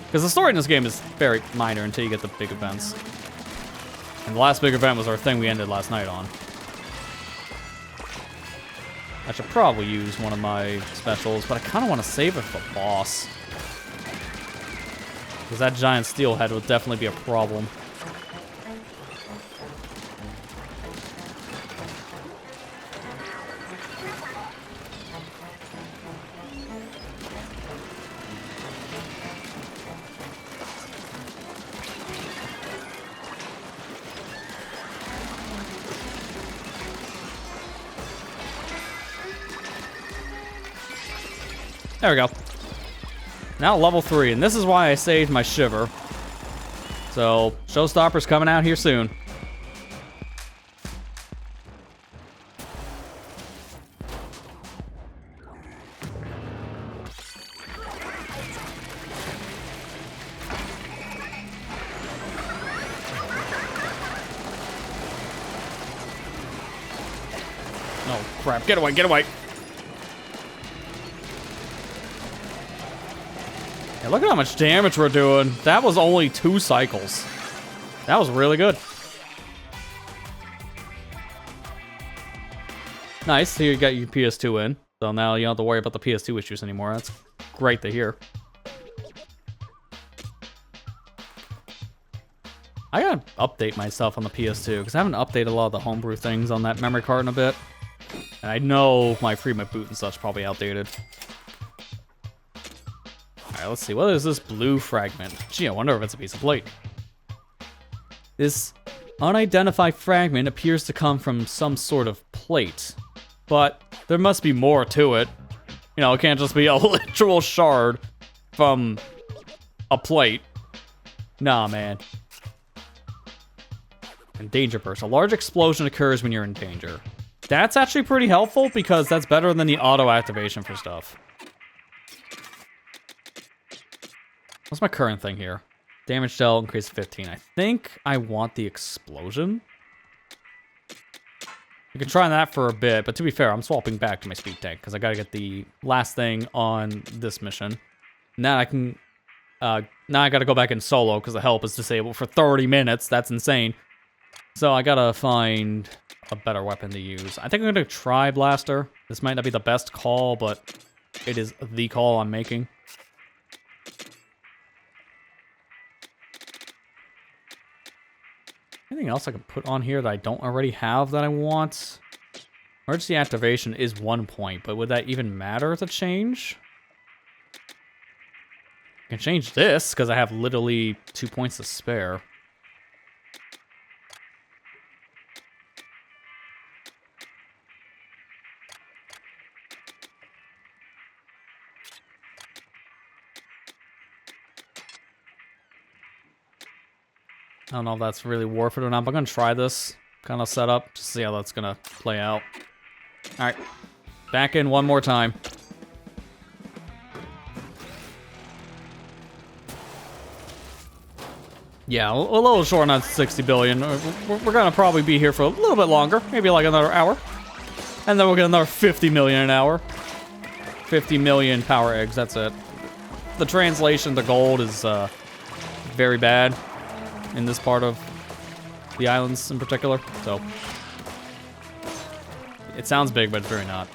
Because the story in this game is very minor until you get the big events. And the last big event was our thing we ended last night on. I should probably use one of my specials, but I kind of want to save it for the boss. Because that giant steelhead would definitely be a problem. There we go. Now level 3, and this is why I saved my shiver. So, Showstopper's coming out here soon. Oh, crap. Get away, get away. Yeah, look at how much damage we're doing. That was only 2 cycles. That was really good. Nice. Here you got your PS2 in. So now you don't have to worry about the PS2 issues anymore. That's great to hear. I gotta update myself on the PS2 because I haven't updated a lot of the homebrew things on that memory card in a bit. And I know my Freema boot and such probably outdated. Alright, let's see. What is this blue fragment? Gee, I wonder if it's a piece of plate. This unidentified fragment appears to come from some sort of plate. But there must be more to it. You know, it can't just be a literal shard from a plate. Nah, man. And danger burst. A large explosion occurs when you're in danger. That's actually pretty helpful because that's better than the auto activation for stuff. What's my current thing here? Damage dealt increase 15. I think I want the explosion. You can try that for a bit, but to be fair, I'm swapping back to my speed tank because I gotta get the last thing on this mission. Now I can, now I gotta go back in solo because the help is disabled for 30 minutes. That's insane. So I gotta find a better weapon to use. I think I'm gonna try Blaster. This might not be the best call, but it is the call I'm making. Anything else I can put on here that I don't already have that I want? Emergency activation is 1 point, but would that even matter to change? I can change this, because I have literally 2 points to spare. I don't know if that's really worth it or not, but I'm going to try this kind of setup to see how that's going to play out. Alright. Back in one more time. Yeah, a little short on 60 billion. We're gonna probably be here for a little bit longer, maybe like another hour. And then we'll get another 50 million an hour. 50 million power eggs, that's it. The translation to gold is very bad in this part of the islands in particular, so. It sounds big, but it's really not.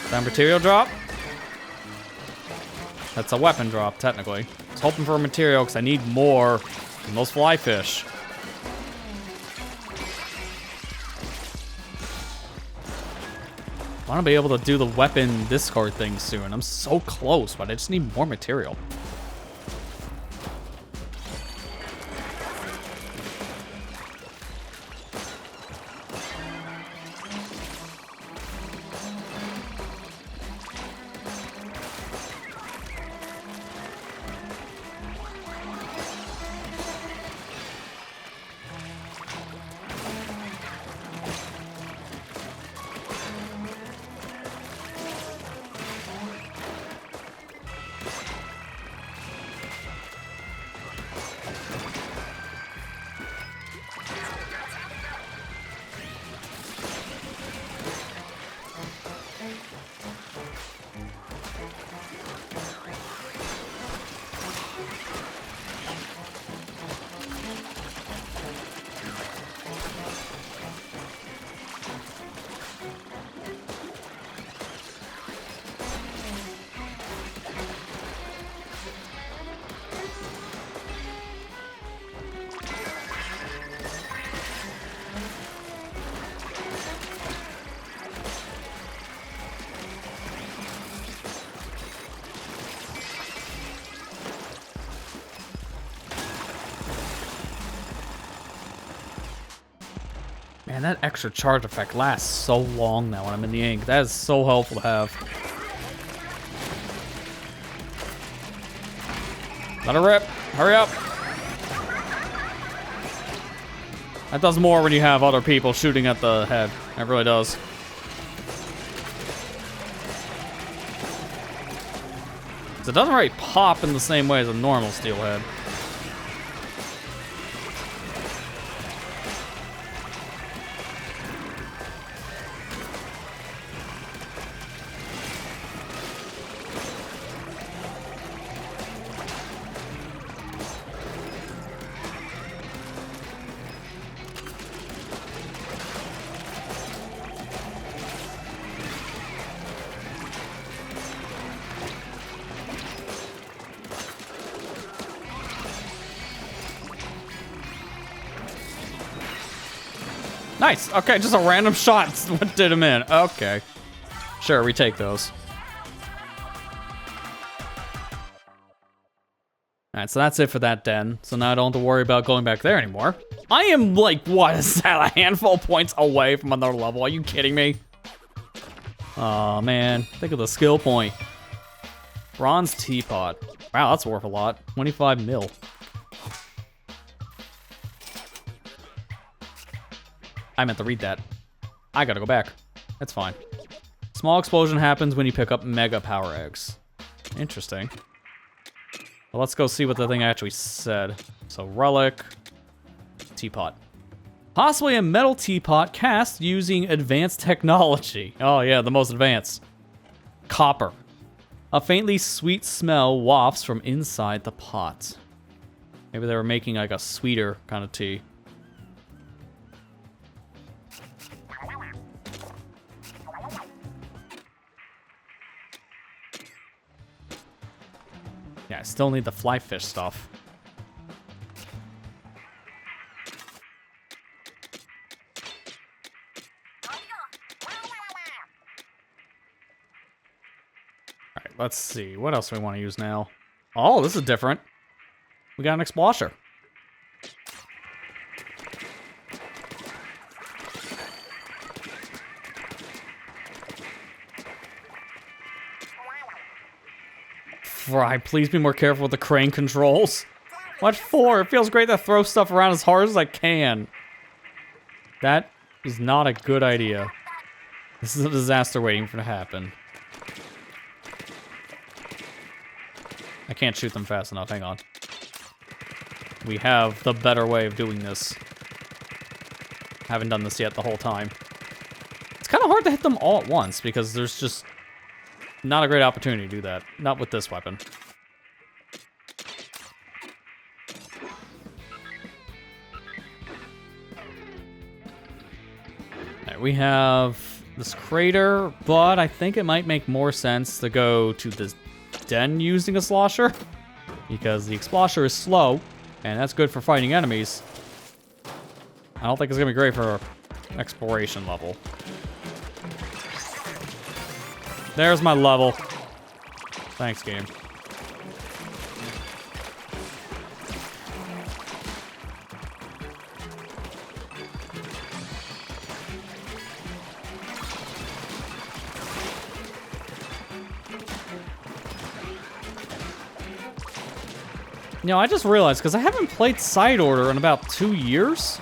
That material drop? That's a weapon drop, technically. I was hoping for a material because I need more from those fly fish. I want to be able to do the weapon discard thing soon. I'm so close, but I just need more material. Man, that extra charge effect lasts so long now when I'm in the ink. That is so helpful to have. Let it rip. Hurry up. That does more when you have other people shooting at the head. It really does. It doesn't really pop in the same way as a normal steelhead. Nice. Okay, just a random shot. What did him in? Okay. Sure, we take those. Alright, so that's it for that den. So now I don't have to worry about going back there anymore. I am like, what is that? A handful of points away from another level. Are you kidding me? Oh man, think of the skill point. Bronze teapot. Wow, that's worth a lot. 25 mil. I meant to read that. I gotta go back. That's fine. Small explosion happens when you pick up mega power eggs. Interesting. Well, let's go see what the thing actually said. So, relic, teapot. Possibly a metal teapot cast using advanced technology. Oh yeah, the most advanced. Copper. A faintly sweet smell wafts from inside the pot. Maybe they were making like a sweeter kind of tea. Yeah, I still need the fly fish stuff. Alright, let's see. What else do we want to use now? Oh, this is different. We got an explosion. Fry, please be more careful with the crane controls. Watch 4. It feels great to throw stuff around as hard as I can. That is not a good idea. This is a disaster waiting for to happen. I can't shoot them fast enough. Hang on. We have the better way of doing this. Haven't done this yet the whole time. It's kind of hard to hit them all at once because there's just not a great opportunity to do that. Not with this weapon. Alright, we have this crater, but I think it might make more sense to go to this den using a slosher because the explosher is slow and that's good for fighting enemies. I don't think it's gonna be great for exploration level. There's my level. Thanks, game. You know, I just realized, because I haven't played Side Order in about 2 years,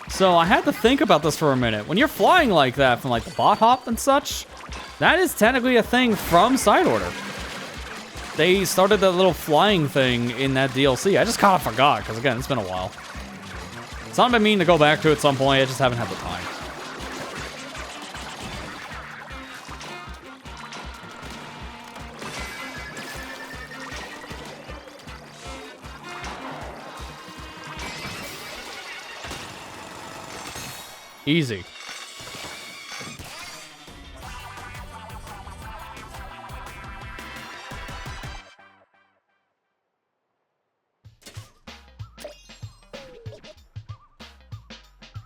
so I had to think about this for a minute. When you're flying like that from, like, the bot hop and such, that is technically a thing from Side Order. They started that little flying thing in that DLC. I just kind of forgot, because, again, it's been a while. It's not been mean to go back to it at some point, I just haven't had the time. Easy.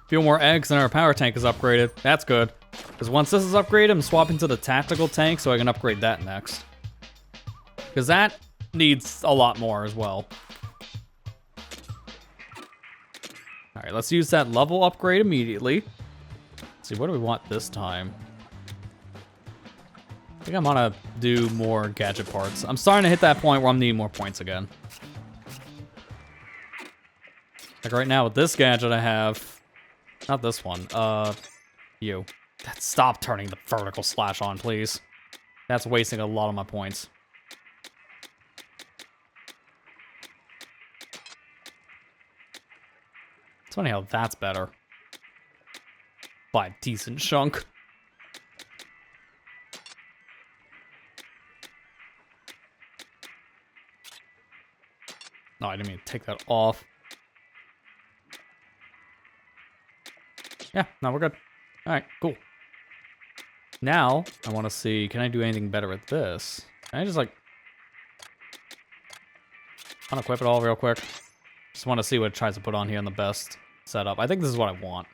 Few more eggs and our power tank is upgraded. That's good. Because once this is upgraded, I'm swapping to the tactical tank so I can upgrade that next. Because that needs a lot more as well. Alright, let's use that level upgrade immediately. Let's see, what do we want this time? I think I'm gonna do more gadget parts. I'm starting to hit that point where I'm needing more points again. Like right now with this gadget I have... Not this one, you. Stop turning the vertical slash on, please. That's wasting a lot of my points. It's funny how that's better. By a decent chunk. No, I didn't mean to take that off. Yeah, no, we're good. Alright, cool. Now, I want to see, can I do anything better with this? Can I just, like, unequip it all real quick? Just want to see what it tries to put on here in the best setup. I think this is what I want.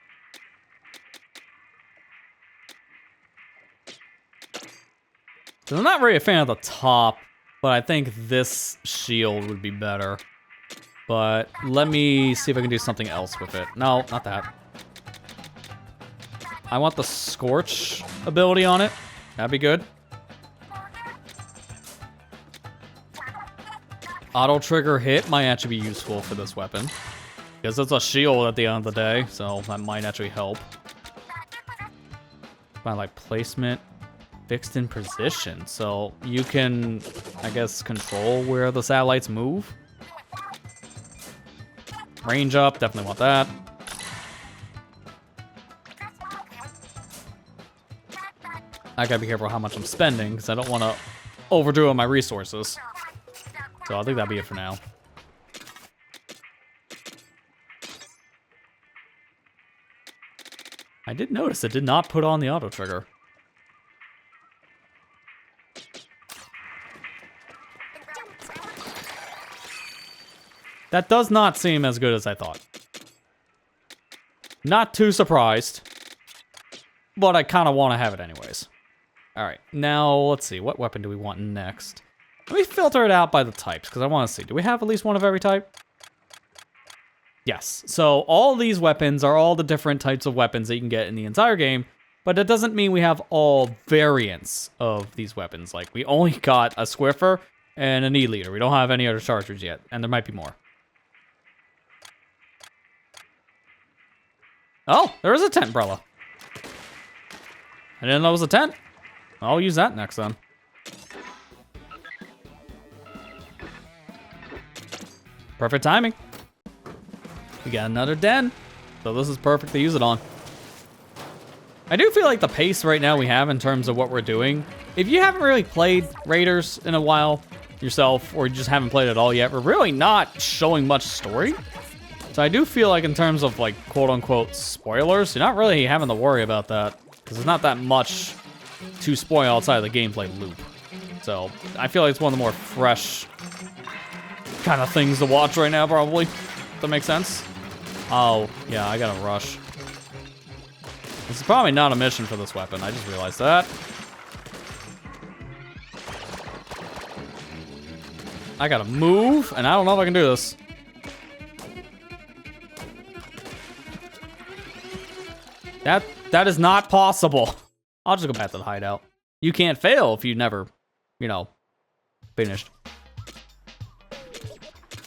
So I'm not really a fan of the top, but I think this shield would be better. But let me see if I can do something else with it. No, not that. I want the Scorch ability on it. That'd be good. Auto trigger hit might actually be useful for this weapon. Because it's a shield at the end of the day, so that might actually help. By like placement, fixed in position. So you can, I guess, control where the satellites move. Range up, definitely want that. I gotta be careful how much I'm spending, because I don't want to overdo on my resources. So I think that'll be it for now. I did notice it did not put on the auto trigger. That does not seem as good as I thought. Not too surprised, but I kind of want to have it anyways. Alright, now let's see. What weapon do we want next? Let me filter it out by the types, because I want to see. Do we have at least one of every type? Yes. So all these weapons are all the different types of weapons that you can get in the entire game, but that doesn't mean we have all variants of these weapons. Like, we only got a Swiffer and a knee leader. We don't have any other chargers yet, and there might be more. Oh, there is a tent umbrella. I didn't know it was a tent. I'll use that next then. Perfect timing. We got another den, so this is perfect to use it on. I do feel like the pace right now we have in terms of what we're doing, if you haven't really played Raiders in a while yourself, or you just haven't played it at all yet, we're really not showing much story. So I do feel like in terms of like quote-unquote spoilers, you're not really having to worry about that, because there's not that much to spoil outside of the gameplay loop. So I feel like it's one of the more fresh kind of things to watch right now, probably. If that makes sense? Oh, yeah, I gotta rush. This is probably not a mission for this weapon. I just realized that. I gotta move, and I don't know if I can do this. That is not possible. I'll just go back to the hideout. You can't fail if you never, you know, finished.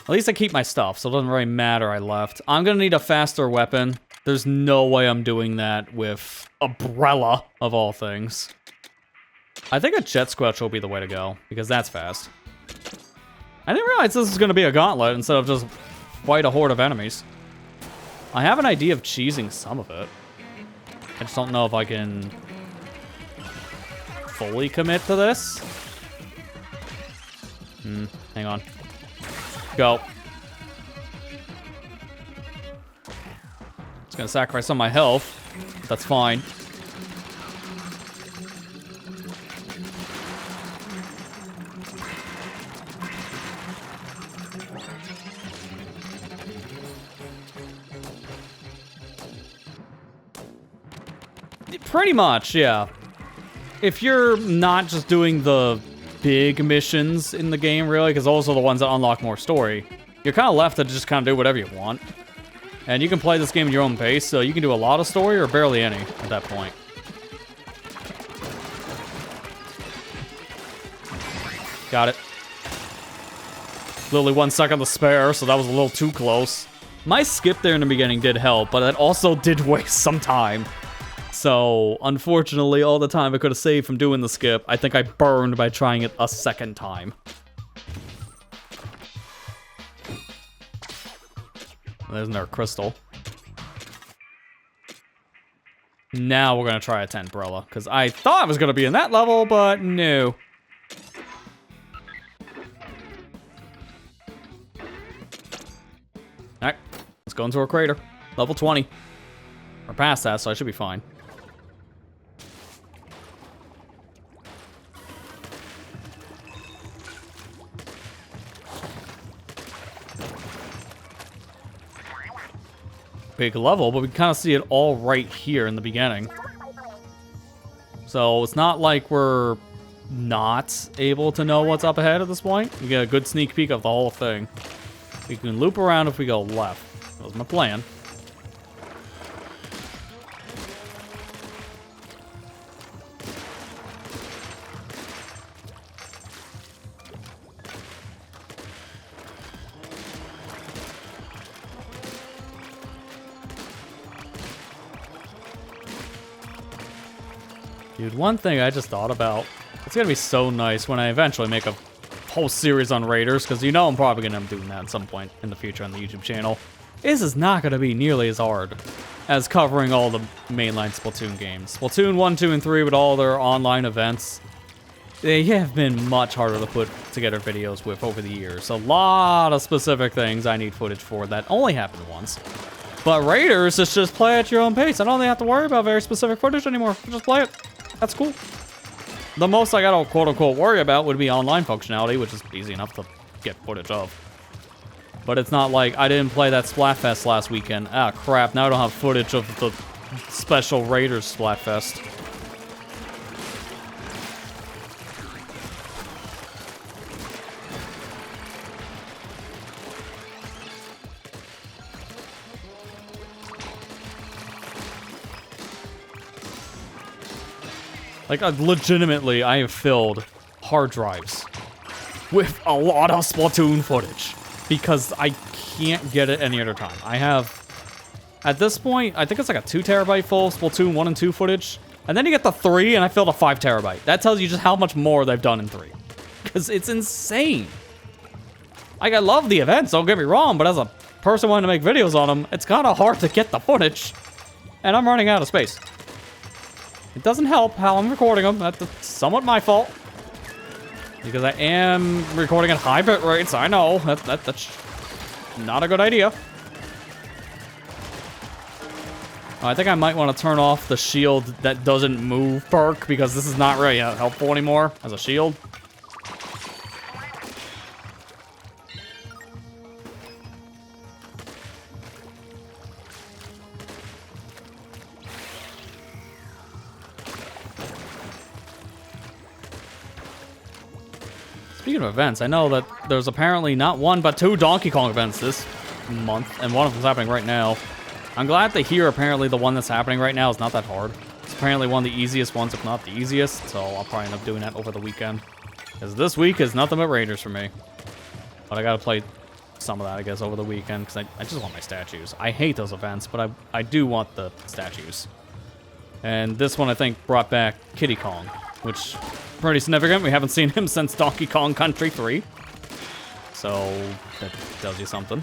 At least I keep my stuff, so it doesn't really matter I left. I'm gonna need a faster weapon. There's no way I'm doing that with Umbrella, of all things. I think a jet squelch will be the way to go, because that's fast. I didn't realize this was gonna be a gauntlet instead of just fight a horde of enemies. I have an idea of cheesing some of it. I just don't know if I can fully commit to this. Hang on. Go. It's gonna sacrifice some of my health, but that's fine. Pretty much, yeah. If you're not just doing the big missions in the game, really, because those are the ones that unlock more story, you're kind of left to just kind of do whatever you want. And you can play this game at your own pace, so you can do a lot of story or barely any at that point. Got it. Literally 1 second to spare, so that was a little too close. My skip there in the beginning did help, but it also did waste some time. So, unfortunately, all the time I could have saved from doing the skip, I think I burned by trying it a second time. There's another crystal. Now we're gonna try a tent umbrella, because I thought I was gonna be in that level, but no. Alright, let's go into our crater. Level 20. We're past that, so I should be fine. Big level, but we can kind of see it all right here in the beginning. So it's not like we're not able to know what's up ahead at this point. We get a good sneak peek of the whole thing. We can loop around if we go left. That was my plan. Dude, one thing I just thought about, it's gonna be so nice when I eventually make a whole series on Raiders, because you know I'm probably gonna end up doing that at some point in the future on the YouTube channel. This is not gonna be nearly as hard as covering all the mainline Splatoon games. Splatoon 1, 2, and 3 with all their online events, they have been much harder to put together videos with over the years. A lot of specific things I need footage for that only happened once. But Raiders is just play at your own pace. I don't have to worry about very specific footage anymore. Just play it. That's cool. The most I gotta quote-unquote worry about would be online functionality, which is easy enough to get footage of. But it's not like I didn't play that Splatfest last weekend. Ah, crap. Now I don't have footage of the special Raiders Splatfest. Like, legitimately, I have filled hard drives with a lot of Splatoon footage because I can't get it any other time. I have, at this point, I think it's like a 2 terabyte full Splatoon 1 and 2 footage. And then you get the 3 and I filled a 5 terabyte. That tells you just how much more they've done in 3. Because it's insane. Like, I love the events, don't get me wrong, but as a person wanting to make videos on them, it's kind of hard to get the footage. And I'm running out of space. It doesn't help how I'm recording them. That's somewhat my fault. Because I am recording at high bit rates. I know. That's not a good idea. Oh, I think I might want to turn off the shield that doesn't move perk because this is not really helpful anymore as a shield. Speaking of events, I know that there's apparently not 1, but 2 Donkey Kong events this month, and one of them's happening right now. I'm glad to hear apparently the one that's happening right now is not that hard. It's apparently one of the easiest ones, if not the easiest, so I'll probably end up doing that over the weekend. Because this week is nothing but Raiders for me. But I gotta play some of that, I guess, over the weekend, because I just want my statues. I hate those events, but I do want the statues. And this one, I think, brought back Kiddy Kong, which... pretty significant. We haven't seen him since Donkey Kong Country 3. So, that tells you something.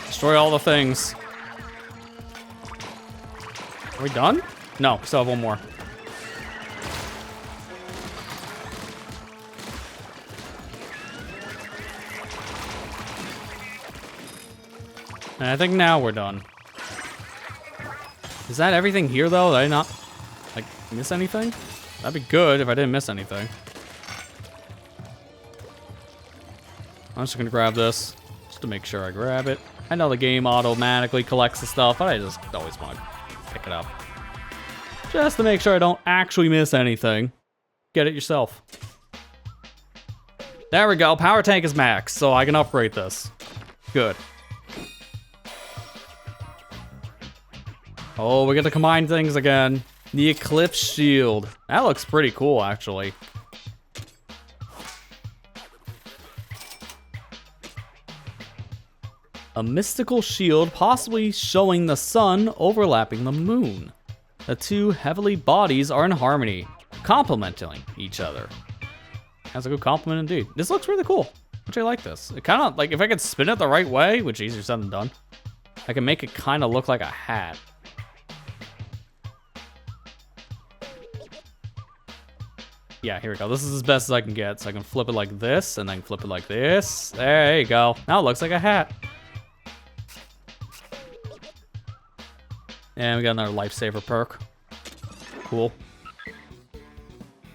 Destroy all the things. Are we done? No, we still have one more. And I think now we're done. Is that everything here, though? Did I not, like, miss anything? That'd be good if I didn't miss anything. I'm just gonna grab this, just to make sure I grab it. I know the game automatically collects the stuff, but I just always want to pick it up. Just to make sure I don't actually miss anything. Get it yourself. There we go, power tank is max, so I can upgrade this. Good. Oh, we get to combine things again. The Eclipse Shield. That looks pretty cool, actually. A mystical shield possibly showing the sun overlapping the moon. The two heavenly bodies are in harmony, complementing each other. That's a good compliment indeed. This looks really cool. Actually, I like this. It kind of, like, if I could spin it the right way, which is easier said than done, I can make it kind of look like a hat. Yeah, here we go. This is as best as I can get. So I can flip it like this, and then flip it like this. There you go. Now it looks like a hat. And we got another lifesaver perk. Cool.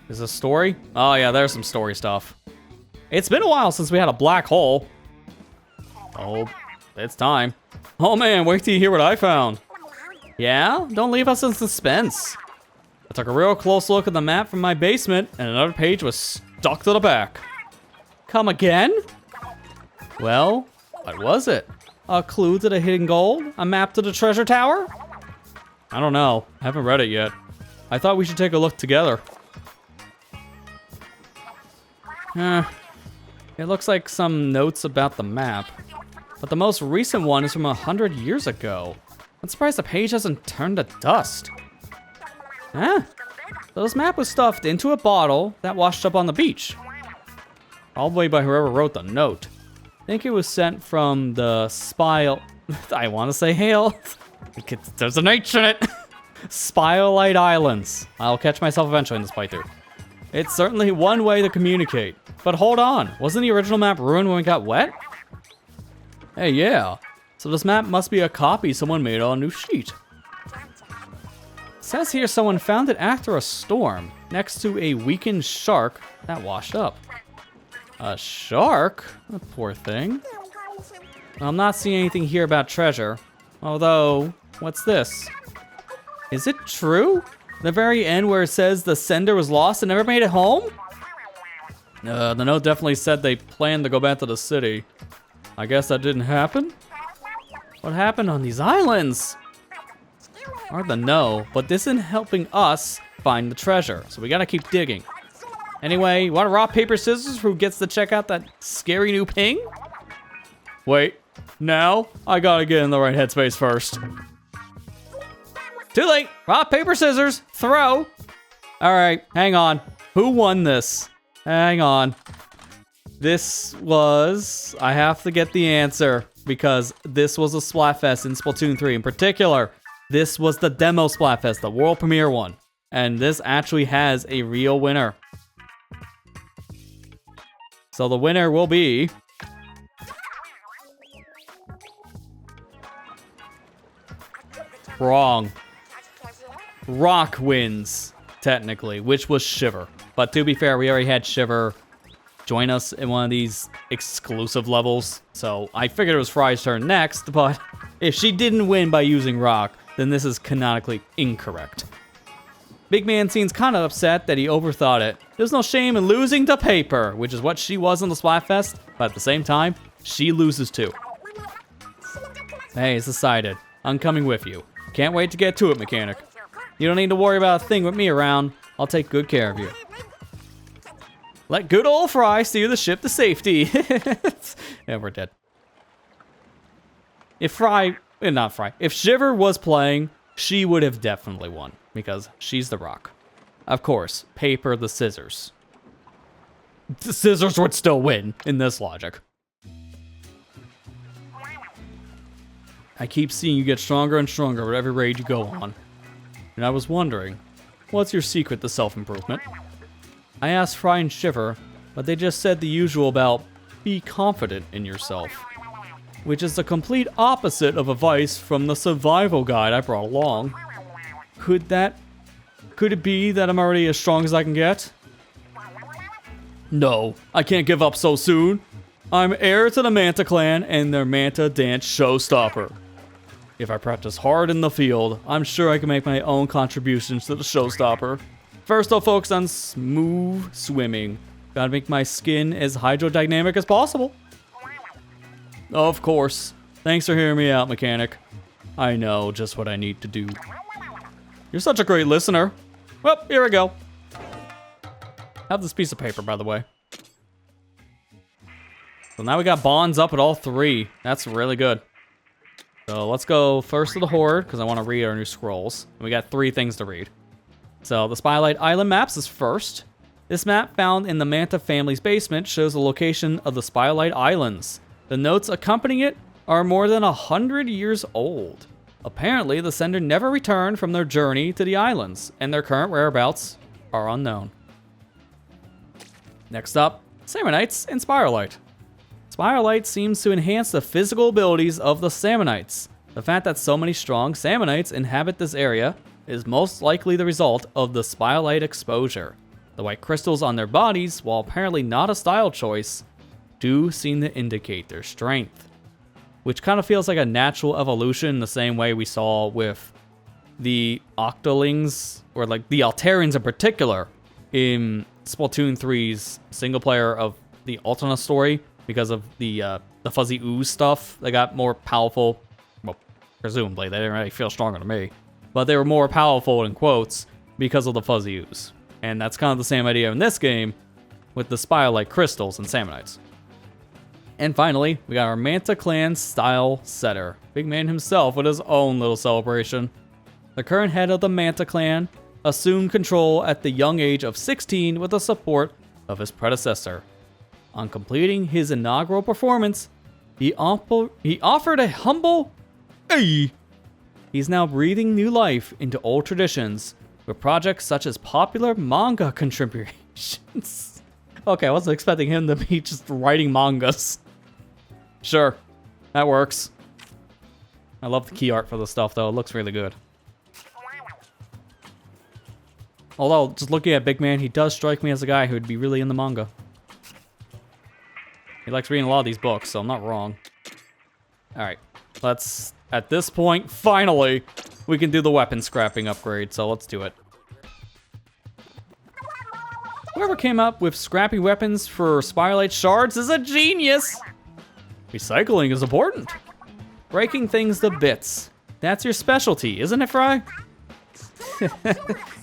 Is this story? Oh yeah, there's some story stuff. It's been a while since we had a black hole. Oh, it's time. Oh man, wait till you hear what I found. Yeah? Don't leave us in suspense. I took a real close look at the map from my basement, and another page was stuck to the back. Come again? Well, what was it? A clue to the hidden gold? A map to the treasure tower? I don't know. I haven't read it yet. I thought we should take a look together. It looks like some notes about the map. But the most recent one is from 100 years ago. I'm surprised the page hasn't turned to dust. Huh? So this map was stuffed into a bottle that washed up on the beach. Probably by whoever wrote the note. I think it was sent from the I want to say hail. There's an H in it. Spiralite Islands. I'll catch myself eventually in this playthrough. It's certainly one way to communicate. But hold on, wasn't the original map ruined when it got wet? Hey, yeah. So this map must be a copy someone made on a new sheet. It says here someone found it after a storm, next to a weakened shark that washed up. A shark? A poor thing. I'm not seeing anything here about treasure. Although, what's this? Is it true? The very end where it says the sender was lost and never made it home? The note definitely said they planned to go back to the city. I guess that didn't happen? What happened on these islands? Hard to know, but this isn't helping us find the treasure, so we gotta keep digging. Anyway, you wanna rock, paper, scissors? Who gets to check out that scary new ping? Wait, now? I gotta get in the right headspace first. Too late! Rock, paper, scissors! Throw! Alright, hang on. Who won this? Hang on. This was... I have to get the answer, because this was a Splatfest in Splatoon 3 in particular. This was the demo Splatfest, the world premiere one. And this actually has a real winner. So the winner will be... Wrong. Rock wins, technically, which was Shiver. But to be fair, we already had Shiver join us in one of these exclusive levels. So I figured it was Fry's turn next, but if she didn't win by using Rock, then this is canonically incorrect. Big Man seems kind of upset that he overthought it. There's no shame in losing to paper, which is what she was on the Splatfest, but at the same time, she loses too. Hey, it's decided. I'm coming with you. Can't wait to get to it, mechanic. You don't need to worry about a thing with me around. I'll take good care of you. Let good old Fry steer the ship to safety. Yeah, we're dead. If Shiver was playing, she would have definitely won, because she's the Rock. Of course, paper the scissors. The scissors would still win in this logic. I keep seeing you get stronger and stronger with every raid you go on. And I was wondering, what's your secret to self-improvement? I asked Fry and Shiver, but they just said the usual about be confident in yourself. Which is the complete opposite of advice from the survival guide I brought along. Could it be that I'm already as strong as I can get? No, I can't give up so soon. I'm heir to the Manta clan and their Manta dance showstopper. If I practice hard in the field, I'm sure I can make my own contributions to the showstopper. First, I'll focus on smooth swimming. Gotta make my skin as hydrodynamic as possible. Of course. Thanks for hearing me out, mechanic. I know just what I need to do. You're such a great listener. Well, here we go. Have this piece of paper, by the way. So now we got bonds up at all three. That's really good. So let's go first to the Horde, because I want to read our new scrolls. We got 3 things to read. So the Spotlight Island maps is first. This map, found in the Manta family's basement, shows the location of the Spotlight Islands. The notes accompanying it are more than 100 years old. Apparently, the sender never returned from their journey to the islands, and their current whereabouts are unknown. Next up, Salmonites and Spiralite. Spiralite seems to enhance the physical abilities of the Salmonites. The fact that so many strong Salmonites inhabit this area is most likely the result of the Spiralite exposure. The white crystals on their bodies, while apparently not a style choice, do seem to indicate their strength. Which kind of feels like a natural evolution in the same way we saw with the Octolings, or like the Altarians in particular, in Splatoon 3's single player of the Alternate story, because of the fuzzy ooze stuff. They got more powerful. Well, presumably, they didn't really feel stronger to me. But they were more powerful, in quotes, because of the fuzzy ooze. And that's kind of the same idea in this game, with the spire-like crystals and Salmonites. And finally, we got our Manta Clan style setter. Big Man himself with his own little celebration. The current head of the Manta Clan assumed control at the young age of 16 with the support of his predecessor. On completing his inaugural performance, he offered a humble "Hey!" He's now breathing new life into old traditions with projects such as popular manga contributions. Okay, I wasn't expecting him to be just writing mangas. Sure, that works. I love the key art for the stuff, though. It looks really good. Although, just looking at Big Man, he does strike me as a guy who would be really in the manga. He likes reading a lot of these books, so I'm not wrong. Alright, let's, at this point, finally, we can do the weapon scrapping upgrade, so let's do it. Whoever came up with scrappy weapons for Spirelite shards is a genius! Recycling is important. Breaking things to bits. That's your specialty, isn't it, Fry?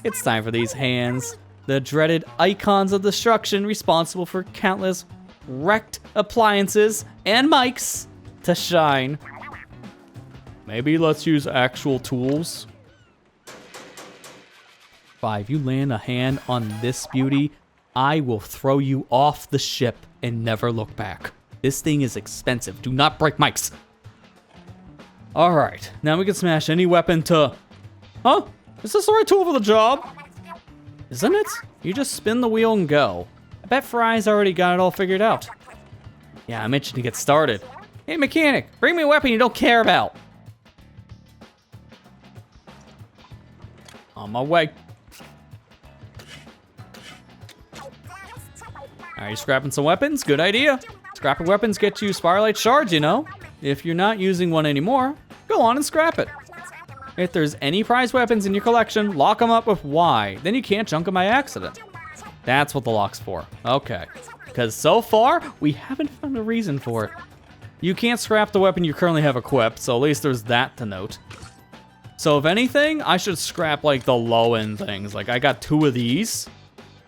It's time for these hands. The dreaded icons of destruction responsible for countless wrecked appliances and mics to shine. Maybe let's use actual tools. Fry, if you land a hand on this beauty, I will throw you off the ship and never look back. This thing is expensive. Do not break mics. Alright, now we can smash any weapon to... Huh? Is this the right tool for the job? Isn't it? You just spin the wheel and go. I bet Fry's already got it all figured out. Yeah, I'm itching to get started. Hey, mechanic, bring me a weapon you don't care about. On my way. Are you scrapping some weapons? Good idea. Scrapping weapons get you Spirelite shards, you know. If you're not using one anymore, go on and scrap it. If there's any prize weapons in your collection, lock them up with Y. Then you can't junk them by accident. That's what the lock's for. Okay. Because so far, we haven't found a reason for it. You can't scrap the weapon you currently have equipped, so at least there's that to note. So if anything, I should scrap like the low-end things. Like I got 2 of these,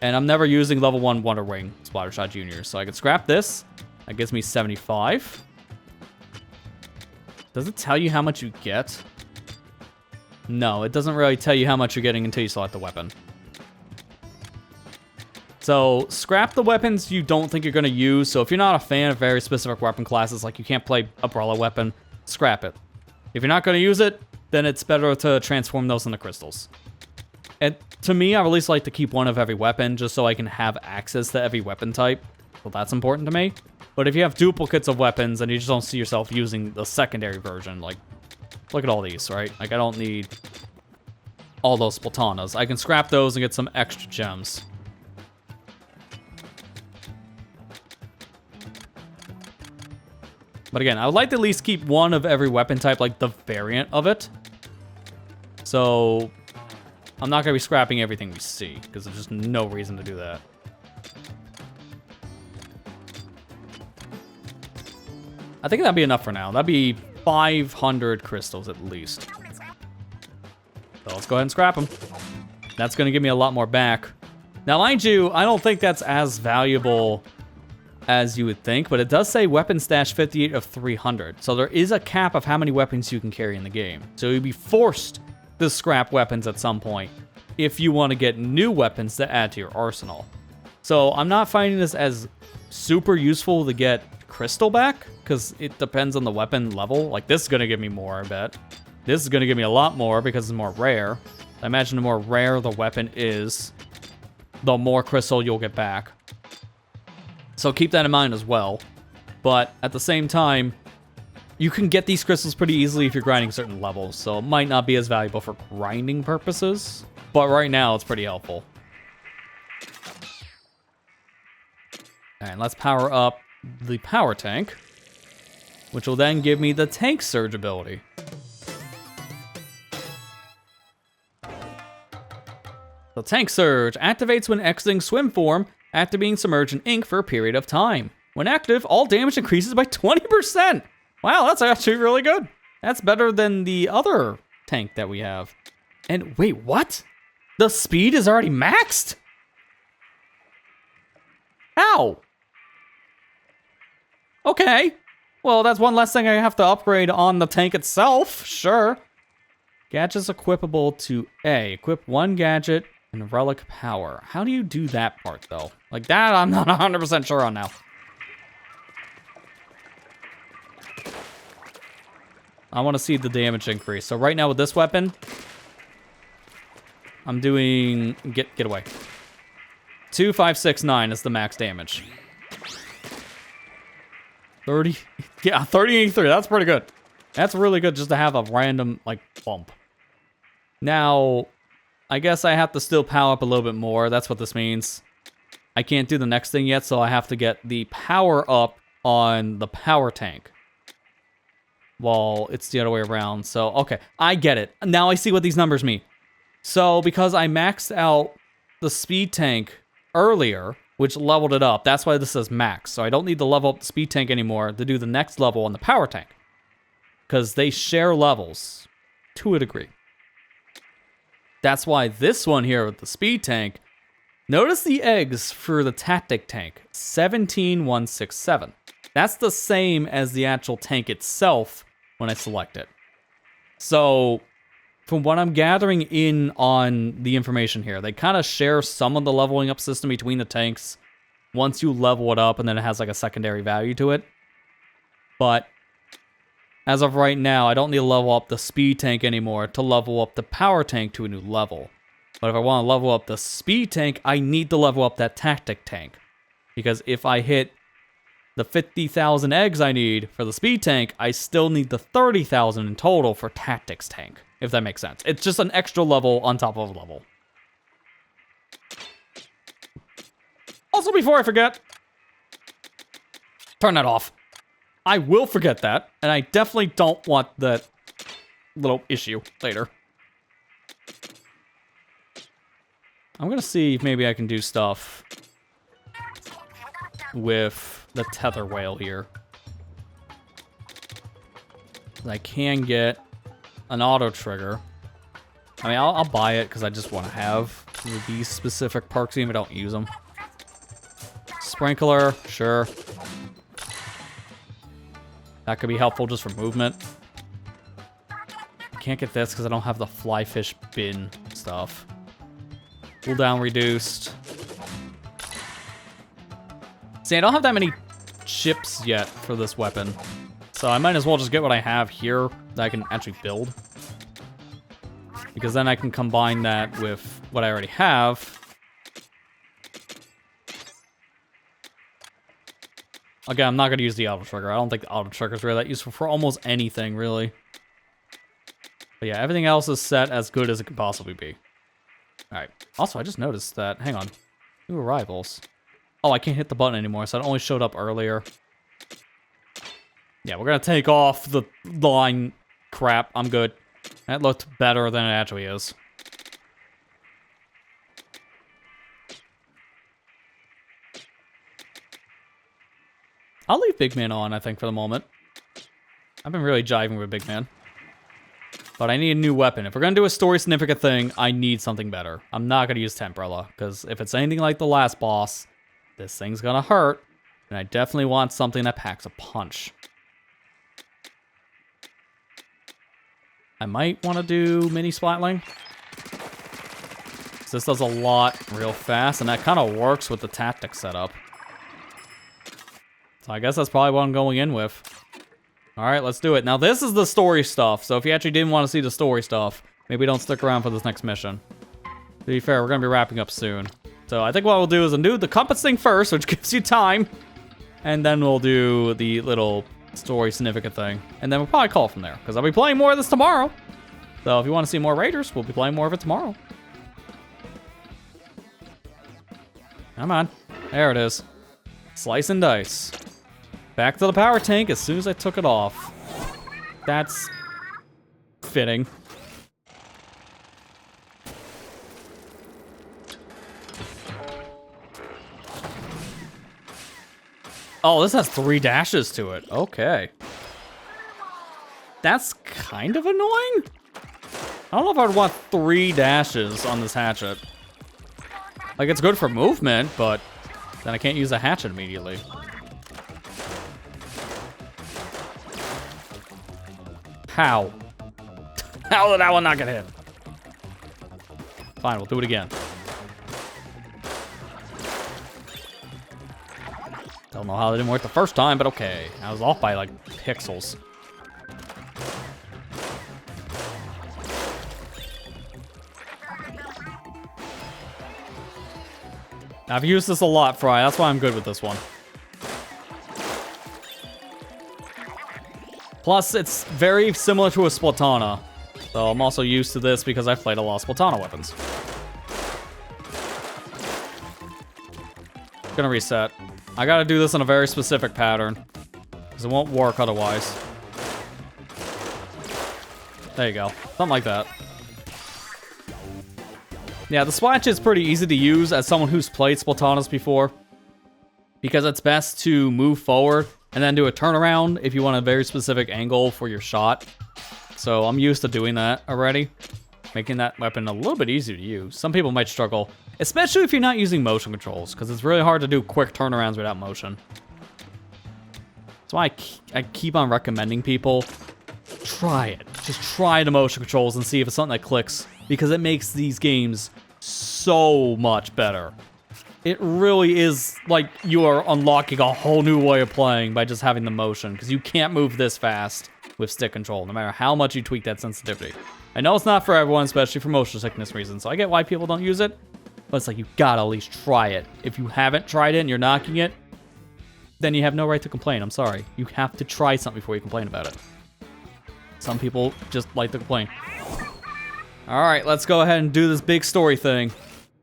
and I'm never using level 1 Wonder Wing Splattershot Juniors. So I can scrap this. That gives me 75. Does it tell you how much you get? No, it doesn't really tell you how much you're getting until you select the weapon. So, scrap the weapons you don't think you're going to use. So if you're not a fan of very specific weapon classes, like you can't play Umbrella weapon, scrap it. If you're not going to use it, then it's better to transform those into crystals. And to me, I at least like to keep one of every weapon, just so I can have access to every weapon type. So that's important to me. But if you have duplicates of weapons and you just don't see yourself using the secondary version, like, look at all these, right? Like, I don't need all those Splatanas. I can scrap those and get some extra gems. But again, I would like to at least keep one of every weapon type, like the variant of it. So, I'm not going to be scrapping everything we see, because there's just no reason to do that. I think that'd be enough for now. That'd be 500 crystals at least. So let's go ahead and scrap them. That's going to give me a lot more back. Now, mind you, I don't think that's as valuable as you would think, but it does say weapon stash 58 of 300. So there is a cap of how many weapons you can carry in the game. So you'd be forced to scrap weapons at some point if you want to get new weapons to add to your arsenal. So I'm not finding this as super useful to get crystal back, because it depends on the weapon level. Like, this is going to give me more, I bet. This is going to give me a lot more because it's more rare. I imagine the more rare the weapon is, the more crystal you'll get back. So keep that in mind as well. But at the same time, you can get these crystals pretty easily if you're grinding certain levels, so it might not be as valuable for grinding purposes. But right now, it's pretty helpful. And let's power up the power tank, which will then give me the tank surge ability. The tank surge activates when exiting swim form after being submerged in ink for a period of time. When active, all damage increases by 20%. Wow, that's actually really good. That's better than the other tank that we have. And wait, what? The speed is already maxed? How? Okay. Well, that's one less thing I have to upgrade on the tank itself. Sure. Gadgets equipable to A. Equip one gadget and relic power. How do you do that part, though? Like, that I'm not 100% sure on now. I want to see the damage increase. So right now with this weapon, I'm doing... Get away. 2569 is the max damage. 30... Yeah, 3083. That's pretty good. That's really good just to have a random, like, bump. Now, I guess I have to still power up a little bit more. That's what this means. I can't do the next thing yet, so I have to get the power up on the power tank. While it's the other way around. So, okay, I get it. Now I see what these numbers mean. So, because I maxed out the speed tank earlier, which leveled it up, that's why this says max. So I don't need to level up the speed tank anymore to do the next level on the power tank. Because they share levels to a degree. That's why this one here with the speed tank, notice the eggs for the tactic tank, 17167. That's the same as the actual tank itself when I select it. So, from what I'm gathering in on the information here, they kind of share some of the leveling up system between the tanks once you level it up, and then it has like a secondary value to it. But as of right now, I don't need to level up the speed tank anymore to level up the power tank to a new level. But if I want to level up the speed tank, I need to level up that tactic tank. Because if I hit the 50,000 eggs I need for the speed tank, I still need the 30,000 in total for tactics tank, if that makes sense. It's just an extra level on top of a level. Also, before I forget, turn that off. I will forget that, and I definitely don't want that little issue later. I'm gonna see if maybe I can do stuff with the tether whale here. I can get an auto trigger. I mean, I'll buy it because I just want to have these specific perks even if I don't use them. Sprinkler, sure. That could be helpful just for movement. I can't get this because I don't have the fly fish bin stuff. Cooldown reduced. See, I don't have that many chips yet for this weapon. So I might as well just get what I have here that I can actually build. Because then I can combine that with what I already have. Again, I'm not going to use the auto trigger. I don't think the auto trigger is really that useful for almost anything, really. But yeah, everything else is set as good as it can possibly be. Alright. Also, I just noticed that... Hang on. New arrivals. Oh, I can't hit the button anymore, so it only showed up earlier. Yeah, we're going to take off the line crap. I'm good. That looked better than it actually is. I'll leave Big Man on, I think, for the moment. I've been really jiving with Big Man. But I need a new weapon. If we're going to do a story-significant thing, I need something better. I'm not going to use Temprella, because if it's anything like the last boss, this thing's going to hurt, and I definitely want something that packs a punch. I might want to do Mini Splatling. This does a lot real fast, and that kind of works with the tactic setup. So I guess that's probably what I'm going in with. Alright, let's do it. Now this is the story stuff, so if you actually didn't want to see the story stuff, maybe don't stick around for this next mission. To be fair, we're going to be wrapping up soon. So I think what we'll do is we'll do the compass thing first, which gives you time. And then we'll do the little story significant thing. And then we'll probably call it from there, because I'll be playing more of this tomorrow. So if you want to see more Raiders, we'll be playing more of it tomorrow. Come on. There it is. Slice and dice. Back to the power tank as soon as I took it off. That's fitting. Oh, this has 3 dashes to it. Okay. That's kind of annoying. I don't know if I'd want 3 dashes on this hatchet. Like, it's good for movement, but then I can't use the hatchet immediately. How? How did that one not get hit? Fine, we'll do it again. Don't know how that didn't work the first time, but okay. I was off by, like, pixels. I've used this a lot, Fry. That's why I'm good with this one. Plus, it's very similar to a Splatana. So I'm also used to this because I've played a lot of Splatana weapons. Gonna reset. I gotta do this in a very specific pattern. because it won't work otherwise. There you go. Something like that. Yeah, the splash is pretty easy to use as someone who's played Splatoonus before, because it's best to move forward and then do a turnaround if you want a very specific angle for your shot. So I'm used to doing that already, making that weapon a little bit easier to use. Some people might struggle, especially if you're not using motion controls, because it's really hard to do quick turnarounds without motion. That's why I keep on recommending people, try it. Just try the motion controls and see if it's something that clicks, because it makes these games so much better. It really is like you are unlocking a whole new way of playing by just having the motion, because you can't move this fast with stick control, no matter how much you tweak that sensitivity. I know it's not for everyone, especially for motion sickness reasons, so I get why people don't use it, but it's like you gotta at least try it. If you haven't tried it and you're knocking it, then you have no right to complain. I'm sorry. You have to try something before you complain about it. Some people just like to complain. Alright, let's go ahead and do this big story thing.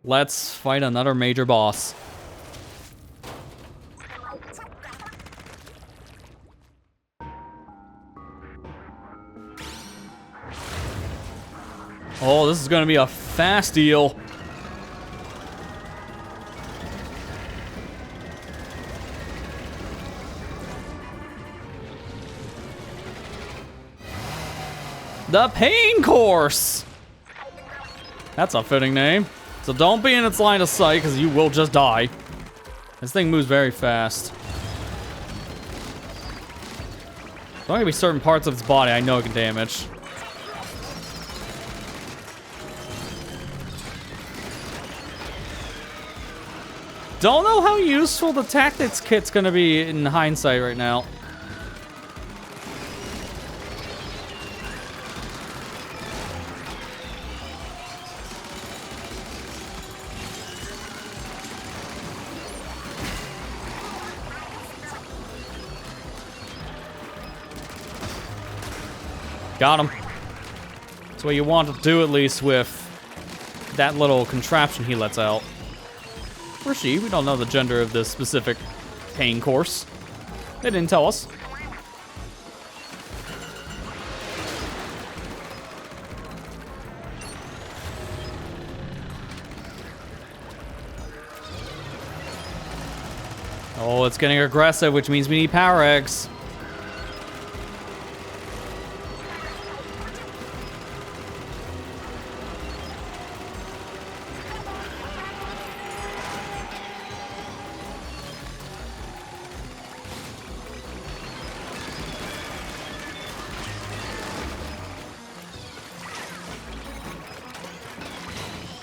Let's fight another major boss. Oh, this is gonna be a fast deal. The Pain Course! That's a fitting name. So don't be in its line of sight, because you will just die. This thing moves very fast. There's only gonna be certain parts of its body I know it can damage. Don't know how useful the tactics kit's gonna be in hindsight right now. Got him. That's what you want to do, at least, with that little contraption he lets out. Or she. We don't know the gender of this specific pain course. They didn't tell us. Oh, it's getting aggressive, which means we need power eggs.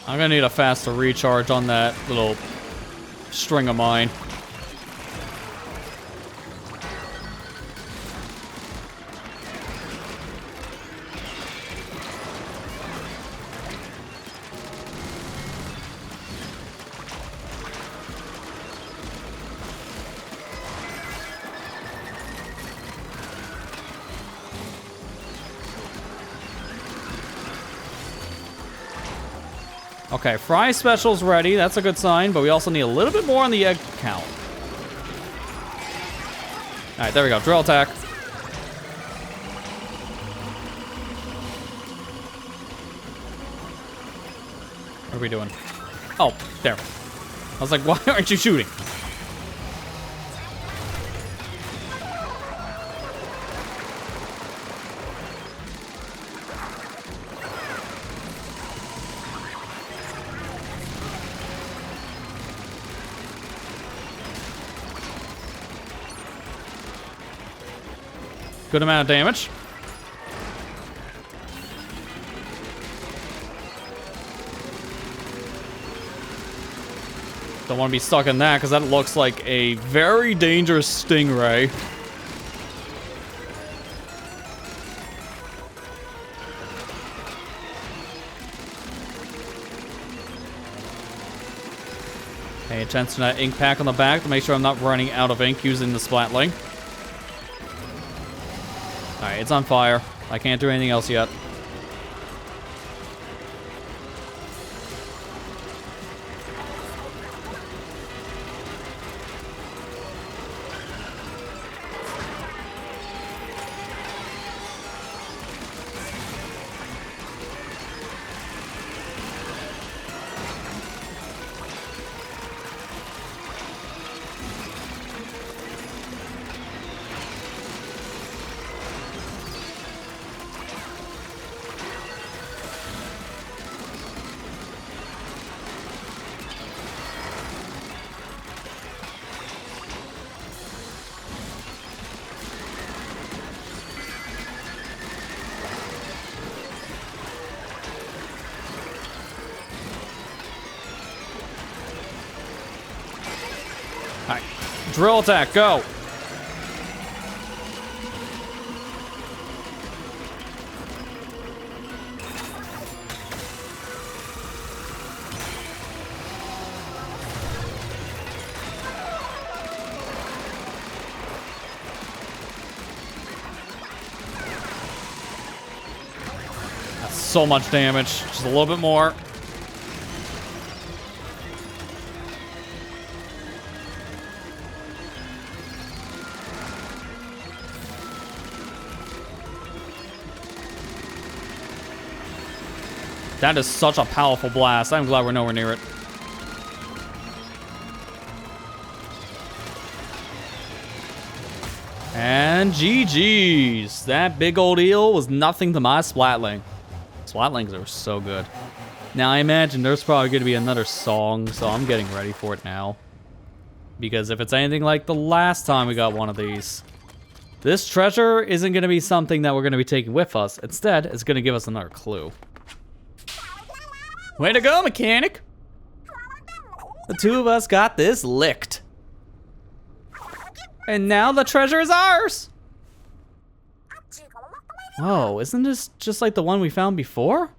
I'm gonna need a faster recharge on that little string of mine. Okay, fry special's ready. That's a good sign, but we also need a little bit more on the egg count. All right, there we go. Drill attack. What are we doing? Oh, there. I was like, why aren't you shooting? Good amount of damage. Don't want to be stuck in that, because that looks like a very dangerous stingray. Pay attention to that ink pack on the back to make sure I'm not running out of ink using the splatling. Alright, it's on fire. I can't do anything else yet. Drill attack, go. That's so much damage. Just a little bit more. That is such a powerful blast. I'm glad we're nowhere near it. And GG's. That big old eel was nothing to my Splatling. Splatlings are so good. Now, I imagine there's probably going to be another song, so I'm getting ready for it now. Because if it's anything like the last time we got one of these, this treasure isn't going to be something that we're going to be taking with us. Instead, it's going to give us another clue. Way to go, mechanic! The two of us got this licked. And now the treasure is ours! Whoa, isn't this just like the one we found before?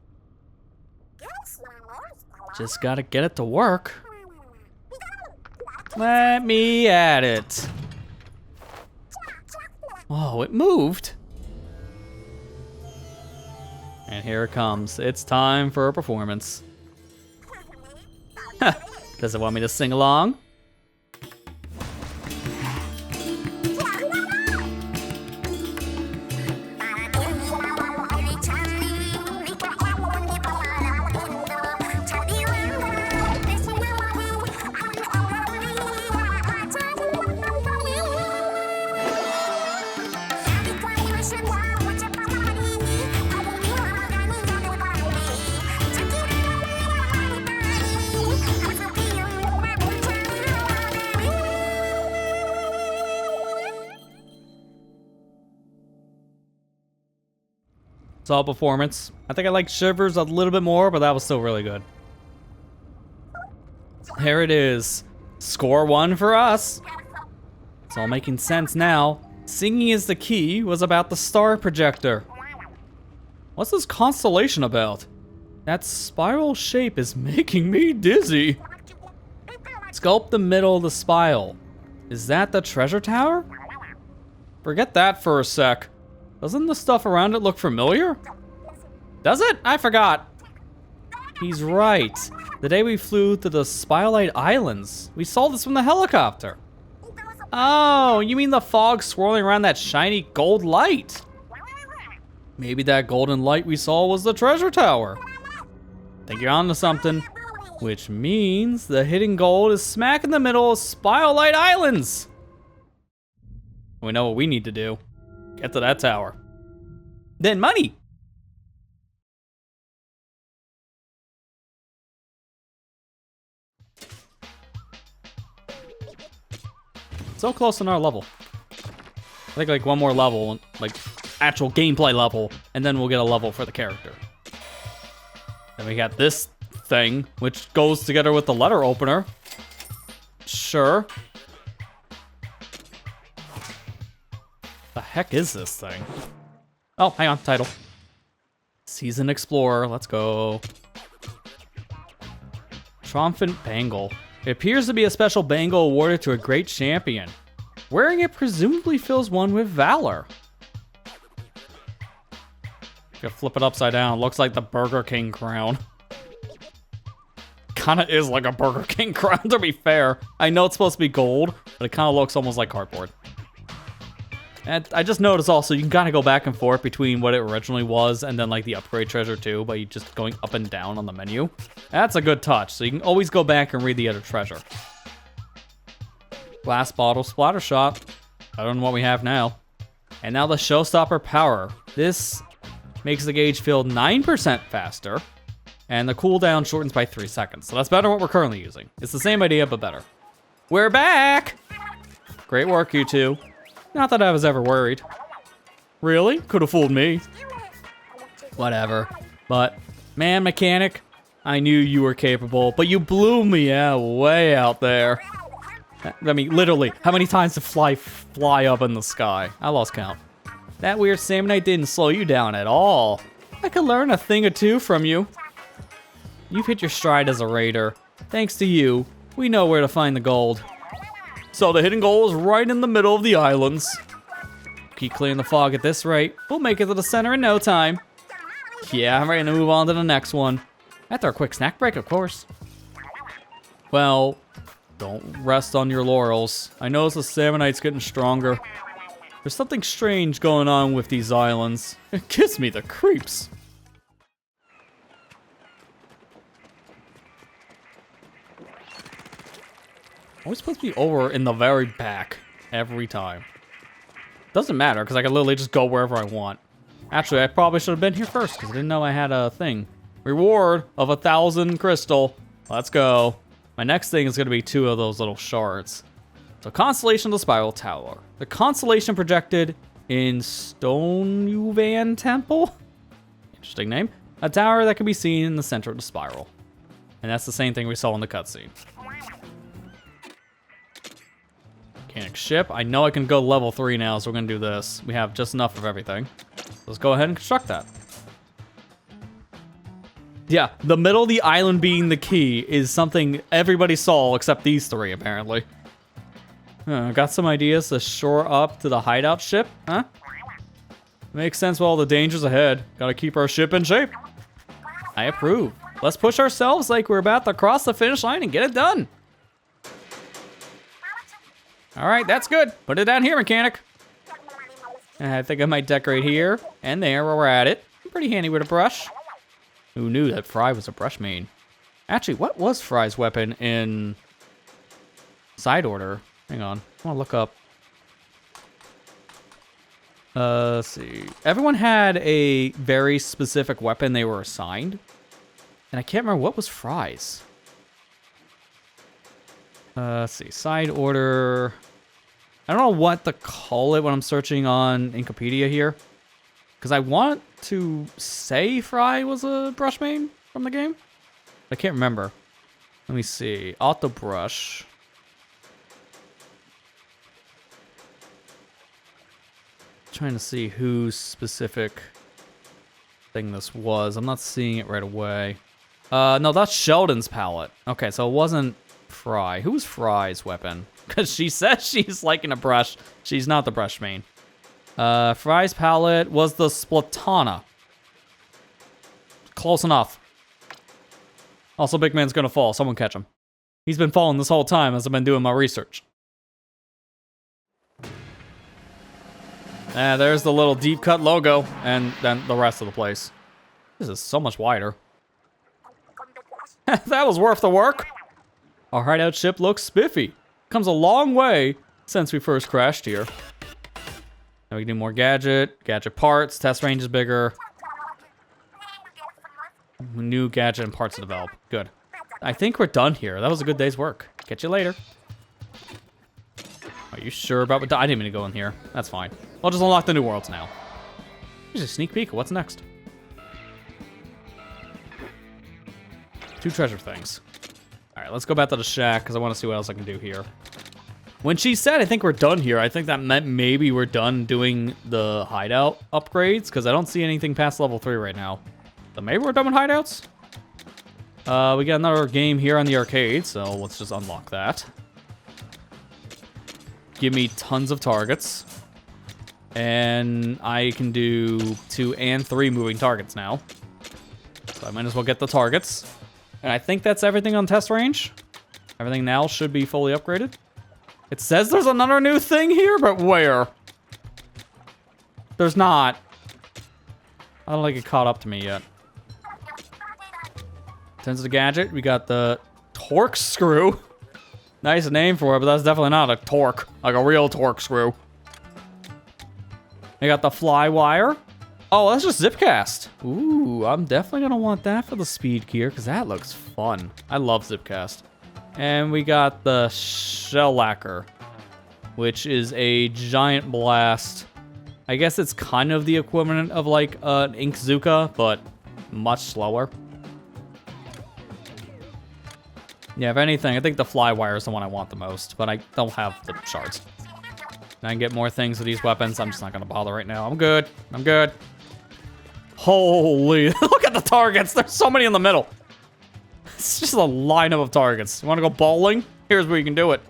Just gotta get it to work. Let me at it. Oh, it moved. And here it comes. It's time for a performance. Does it want me to sing along? Solid performance. I think I like Shivers a little bit more, but that was still really good. There it is. Score 1 for us. It's all making sense now. Singing is the key was about the star projector. What's this constellation about? That spiral shape is making me dizzy. Sculpt the middle of the spiral. Is that the treasure tower? Forget that for a sec. Doesn't the stuff around it look familiar? Does it? I forgot. He's right. The day we flew to the Spiralite Islands, we saw this from the helicopter. Oh, you mean the fog swirling around that shiny gold light? Maybe that golden light we saw was the treasure tower. Think you're onto something. Which means the hidden gold is smack in the middle of Spiralite Islands. We know what we need to do. Get to that tower. Then money. So close on our level. I think like one more level, like actual gameplay level, and then we'll get a level for the character. Then we got this thing, which goes together with the letter opener. Sure. The heck is this thing? Oh, hang on, title. Seasoned Explorer, let's go. Triumphant Bangle. It appears to be a special bangle awarded to a great champion. Wearing it presumably fills one with valor. If you flip it upside down, it looks like the Burger King crown. Kinda is like a Burger King crown, to be fair. I know it's supposed to be gold, but it kinda looks almost like cardboard. And I just noticed also, you can kind of go back and forth between what it originally was and then like the upgrade treasure too, by just going up and down on the menu. That's a good touch, so you can always go back and read the other treasure. Glass bottle splatter shot. I don't know what we have now. And now the showstopper power. This makes the gauge fill 9% faster, and the cooldown shortens by 3 seconds. So that's better than what we're currently using. It's the same idea, but better. We're back! Great work, you two. Not that I was ever worried. Really? Could have fooled me. Whatever. But, man, mechanic, I knew you were capable, but you blew me out way out there. I mean, literally, how many times did fly up in the sky? I lost count. That weird salmonite didn't slow you down at all. I could learn a thing or two from you. You've hit your stride as a raider. Thanks to you, we know where to find the gold. So the hidden gold is right in the middle of the islands. Keep clearing the fog at this rate. We'll make it to the center in no time. Yeah, I'm ready to move on to the next one. After a quick snack break, of course. Well, don't rest on your laurels. I notice the salmonite's getting stronger. There's something strange going on with these islands. It gives me the creeps. Always puts me over in the very back every time. Doesn't matter, because I can literally just go wherever I want. Actually, I probably should have been here first, because I didn't know I had a thing. Reward of 1,000 crystal. Let's go. My next thing is going to be 2 of those little shards. So, Constellation of the Spiral Tower. The constellation projected in Stoneuvan Temple? Interesting name. A tower that can be seen in the center of the spiral. And that's the same thing we saw in the cutscene. Mechanic ship. I know I can go level 3 now, so we're going to do this. We have just enough of everything. Let's go ahead and construct that. Yeah, the middle of the island being the key is something everybody saw except these 3, apparently. Got some ideas to shore up to the hideout ship, huh? Makes sense with all the dangers ahead. Gotta keep our ship in shape. I approve. Let's push ourselves like we're about to cross the finish line and get it done. All right, that's good. Put it down here, mechanic. I think I might decorate here and there while we're at it. Pretty handy with a brush. Who knew that Fry was a brush main? Actually, what was Fry's weapon in side order? Hang on, I want to look up. Let's see. Everyone had a very specific weapon they were assigned. And I can't remember what was Fry's. Let's see, side order. I don't know what to call it when I'm searching on Wikipedia here. Because I want to say Fry was a brush main from the game. I can't remember. Let me see. Auto brush. Trying to see whose specific thing this was. I'm not seeing it right away. No, that's Sheldon's palette. Okay, so it wasn't Fry. Who was Fry's weapon? Because she says she's liking a brush. She's not the brush main. Fry's palette was the Splatana. Close enough. Also, Big Man's gonna fall. Someone catch him. He's been falling this whole time as I've been doing my research. There's the little deep cut logo, and then the rest of the place. This is so much wider. That was worth the work. Our hideout ship looks spiffy. Comes a long way since we first crashed here. Now we can do more gadget parts, test range is bigger. New gadget and parts to develop. Good. I think we're done here. That was a good day's work. Catch you later. Are you sure about what? I didn't mean to go in here. That's fine. I'll just unlock the new worlds now. Here's a sneak peek of what's next. 2 treasure things. All right, let's go back to the shack because I want to see what else I can do here. When she said, I think we're done here, I think that meant maybe we're done doing the hideout upgrades because I don't see anything past level 3 right now. So maybe we're done with hideouts? We got another game here on the arcade, so let's just unlock that. Give me tons of targets. And I can do 2 and 3 moving targets now. So I might as well get the targets. And I think that's everything on test range. Everything now should be fully upgraded. It says there's another new thing here, but where? There's not. I don't think it caught up to me yet. In terms of the gadget, we got the torque screw. Nice name for it, but that's definitely not a torque. Like a real torque screw. We got the fly wire. Oh, that's just Zipcast. Ooh, I'm definitely going to want that for the speed gear because that looks fun. I love Zipcast. And we got the shell lacquer, which is a giant blast. I guess it's kind of the equivalent of like an Inkzuka, but much slower. Yeah, if anything, I think the fly wire is the one I want the most, but I don't have the shards. And I can get more things with these weapons. I'm just not gonna bother right now. I'm good. I'm good. Holy, look at the targets. There's so many in the middle. It's just a lineup of targets. You wanna go bowling? Here's where you can do it.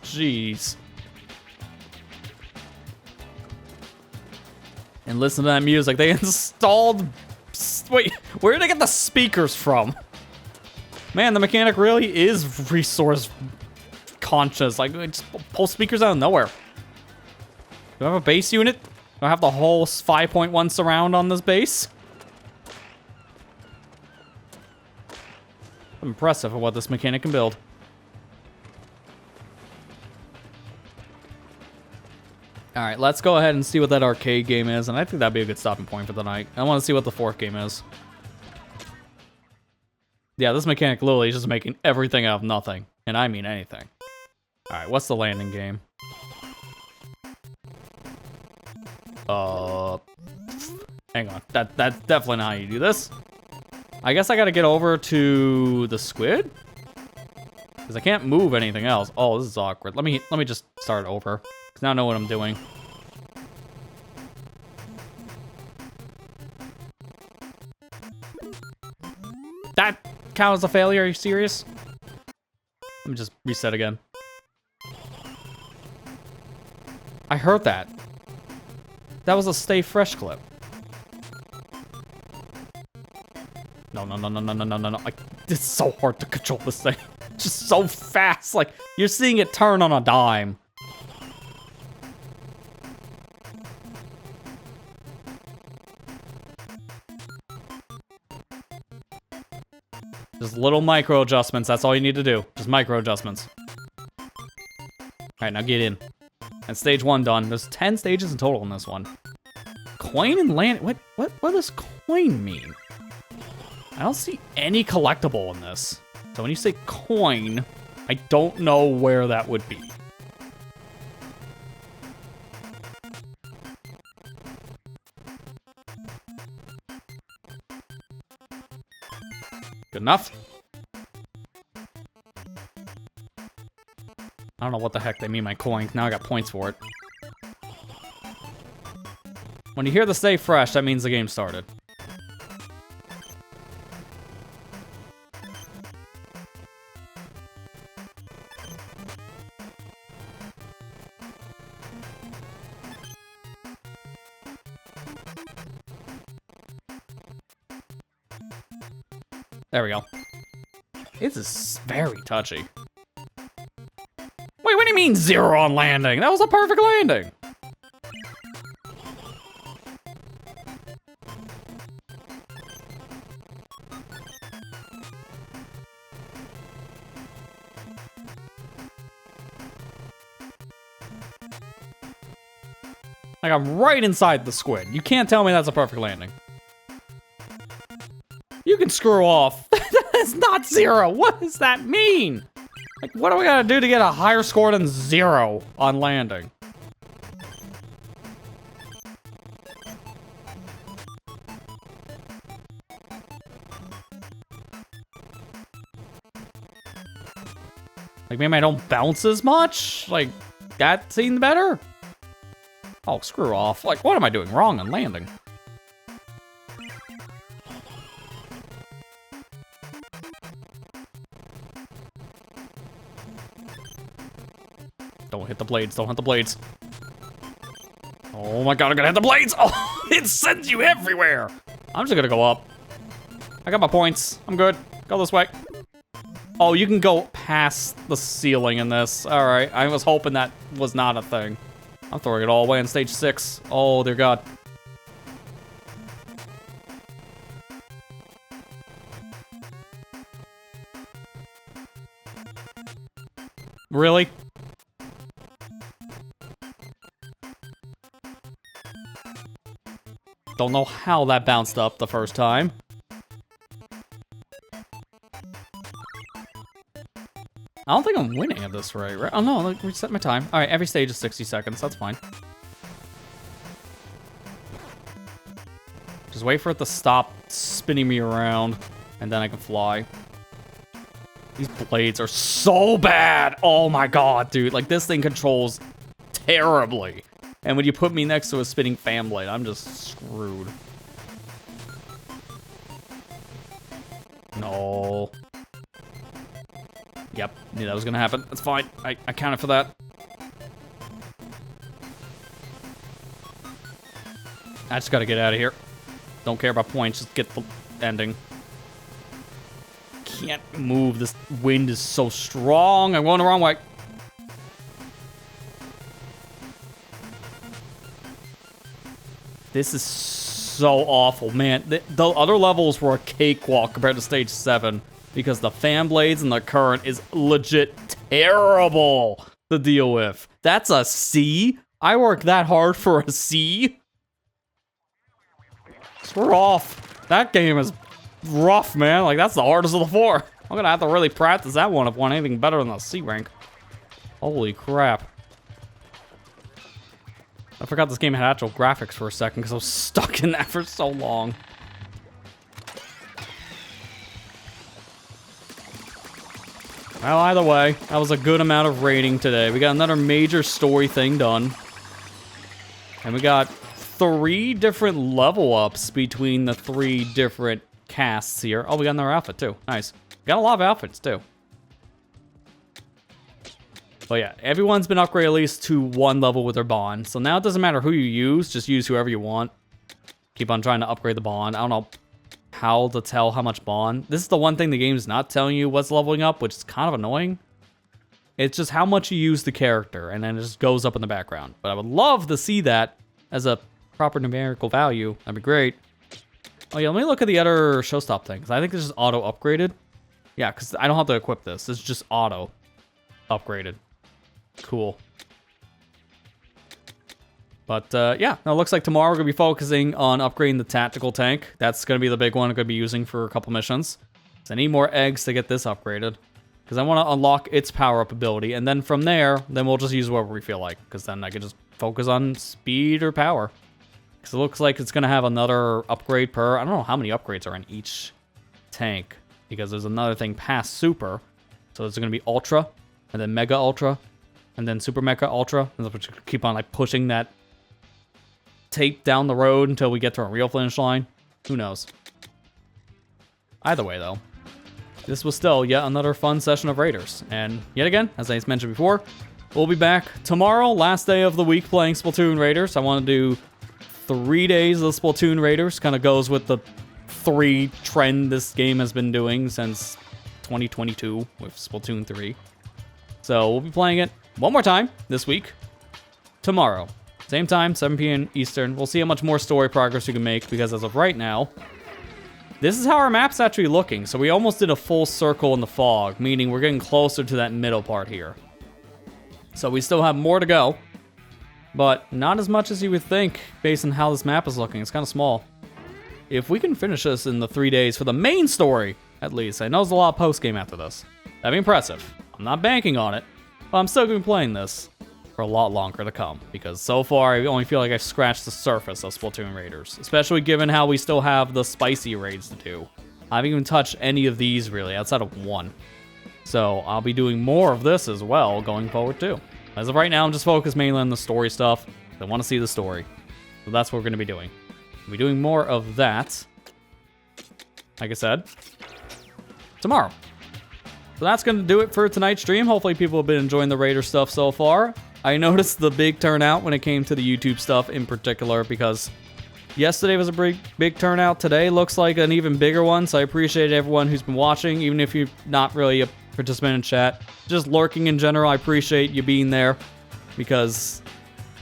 Jeez. And listen to that music. They installed... Wait, where did they get the speakers from? Man, the mechanic really is resource conscious. Like, just pull speakers out of nowhere. Do I have a base unit? Do I have the whole 5.1 surround on this base? Impressive at what this mechanic can build. Alright, let's go ahead and see what that arcade game is, and I think that'd be a good stopping point for the night. I want to see what the fourth game is. Yeah, this mechanic literally is just making everything out of nothing. And I mean anything. Alright, what's the landing game? Hang on. That's definitely not how you do this. I guess I gotta get over to the squid? Because I can't move anything else. Oh, this is awkward. Let me just start over. Because now I know what I'm doing. That counts as a failure? Are you serious? Let me just reset again. I heard that. That was a stay fresh clip. No. It's so hard to control this thing. It's just so fast. Like, you're seeing it turn on a dime. Just little micro adjustments. That's all you need to do. Just micro adjustments. All right, now get in. And stage 1 done. There's 10 stages in total in this one. Coin and land. What does coin mean? I don't see any collectible in this. So when you say coin, I don't know where that would be. Good enough. I don't know what the heck they mean by coin. Now I got points for it. When you hear the stay fresh, that means the game started. There we go. This is very touchy. Wait, what do you mean 0 on landing? That was a perfect landing. Like, I'm right inside the squid. You can't tell me that's a perfect landing. You can screw off. That's not 0. What does that mean? Like, what do we gotta do to get a higher score than 0 on landing? Like, maybe I don't bounce as much? Like, that seemed better? Oh, screw off. Like, what am I doing wrong on landing? Don't hit the blades. Don't hit the blades. Oh my god, I'm gonna hit the blades! Oh, it sends you everywhere! I'm just gonna go up. I got my points. I'm good. Go this way. Oh, you can go past the ceiling in this. Alright, I was hoping that was not a thing. I'm throwing it all away on stage 6. Oh, dear god. Really? Don't know how that bounced up the first time. I don't think I'm winning at this rate, right? Oh no, let me reset my time. Alright, every stage is 60 seconds, that's fine. Just wait for it to stop spinning me around, and then I can fly. These blades are so bad. Oh my god, dude. Like, this thing controls terribly. And when you put me next to a spinning fan blade, I'm just screwed. No. Yep, knew that was gonna happen. That's fine. I counted for that. I just gotta get out of here. Don't care about points, just get the ending. Can't move. This wind is so strong. I'm going the wrong way. This is so awful, man. The other levels were a cakewalk compared to stage 7 because the fan blades and the current is legit terrible to deal with. That's a C? I worked that hard for a C? Screw off. That game is rough, man. Like, that's the hardest of the 4. I'm gonna have to really practice that one if I want anything better than the C rank. Holy crap. I forgot this game had actual graphics for a second because I was stuck in that for so long. Well, either way, that was a good amount of rating today. We got another major story thing done. And we got 3 different level ups between the 3 different casts here. Oh, we got another outfit too. Nice. We got a lot of outfits too. But yeah, everyone's been upgraded at least to 1 level with their bond. So now it doesn't matter who you use, just use whoever you want. Keep on trying to upgrade the bond. I don't know how to tell how much bond. This is the one thing the game's not telling you what's leveling up, which is kind of annoying. It's just how much you use the character, and then it just goes up in the background. But I would love to see that as a proper numerical value. That'd be great. Oh yeah, let me look at the other showstop things. I think this is auto upgraded. Yeah, because I don't have to equip this. It's just auto upgraded. Cool. But yeah, now it looks like tomorrow we're going to be focusing on upgrading the tactical tank. That's going to be the big one I'm going to be using for a couple missions. So I need more eggs to get this upgraded. Because I want to unlock its power-up ability. And then from there, then we'll just use whatever we feel like. Because then I can just focus on speed or power. Because it looks like it's going to have another upgrade per... I don't know how many upgrades are in each tank. Because there's another thing past Super. So it's going to be Ultra. And then Mega Ultra. And then Super Mega Ultra. And we'll keep on like pushing that tape down the road until we get to a real finish line. Who knows? Either way, though. This was still yet another fun session of Raiders. And yet again, as I mentioned before, we'll be back tomorrow, last day of the week playing Splatoon Raiders. I want to do 3 days of Splatoon Raiders. Kind of goes with the 3 trend this game has been doing since 2022 with Splatoon 3. So we'll be playing it one more time this week, tomorrow. Same time, 7 p.m. Eastern. We'll see how much more story progress we can make, because as of right now, this is how our map's actually looking. So we almost did a full circle in the fog, meaning we're getting closer to that middle part here. So we still have more to go, but not as much as you would think based on how this map is looking. It's kind of small. If we can finish this in the 3 days for the main story, at least. I know there's a lot of post-game after this. That'd be impressive. I'm not banking on it, but I'm still going to be playing this for a lot longer to come, because so far I only feel like I've scratched the surface of Splatoon Raiders, especially given how we still have the spicy raids to do. I haven't even touched any of these really outside of 1. So I'll be doing more of this as well going forward too. As of right now, I'm just focused mainly on the story stuff. I want to see the story. So that's what we're going to be doing. We'll be doing more of that, like I said, tomorrow. So that's going to do it for tonight's stream. Hopefully people have been enjoying the Raider stuff so far. I noticed the big turnout when it came to the YouTube stuff in particular, because yesterday was a big turnout. Today looks like an even bigger one, so I appreciate everyone who's been watching, even if you're not really a participant in chat. Just lurking in general, I appreciate you being there, because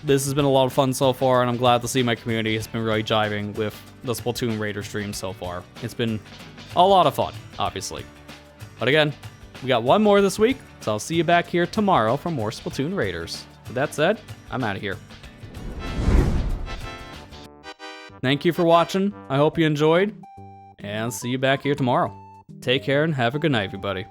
this has been a lot of fun so far, and I'm glad to see my community has been really jiving with the Splatoon Raider stream so far. It's been a lot of fun, obviously. But again, we got 1 more this week, so I'll see you back here tomorrow for more Splatoon Raiders. With that said, I'm out of here. Thank you for watching. I hope you enjoyed, and see you back here tomorrow. Take care and have a good night, everybody.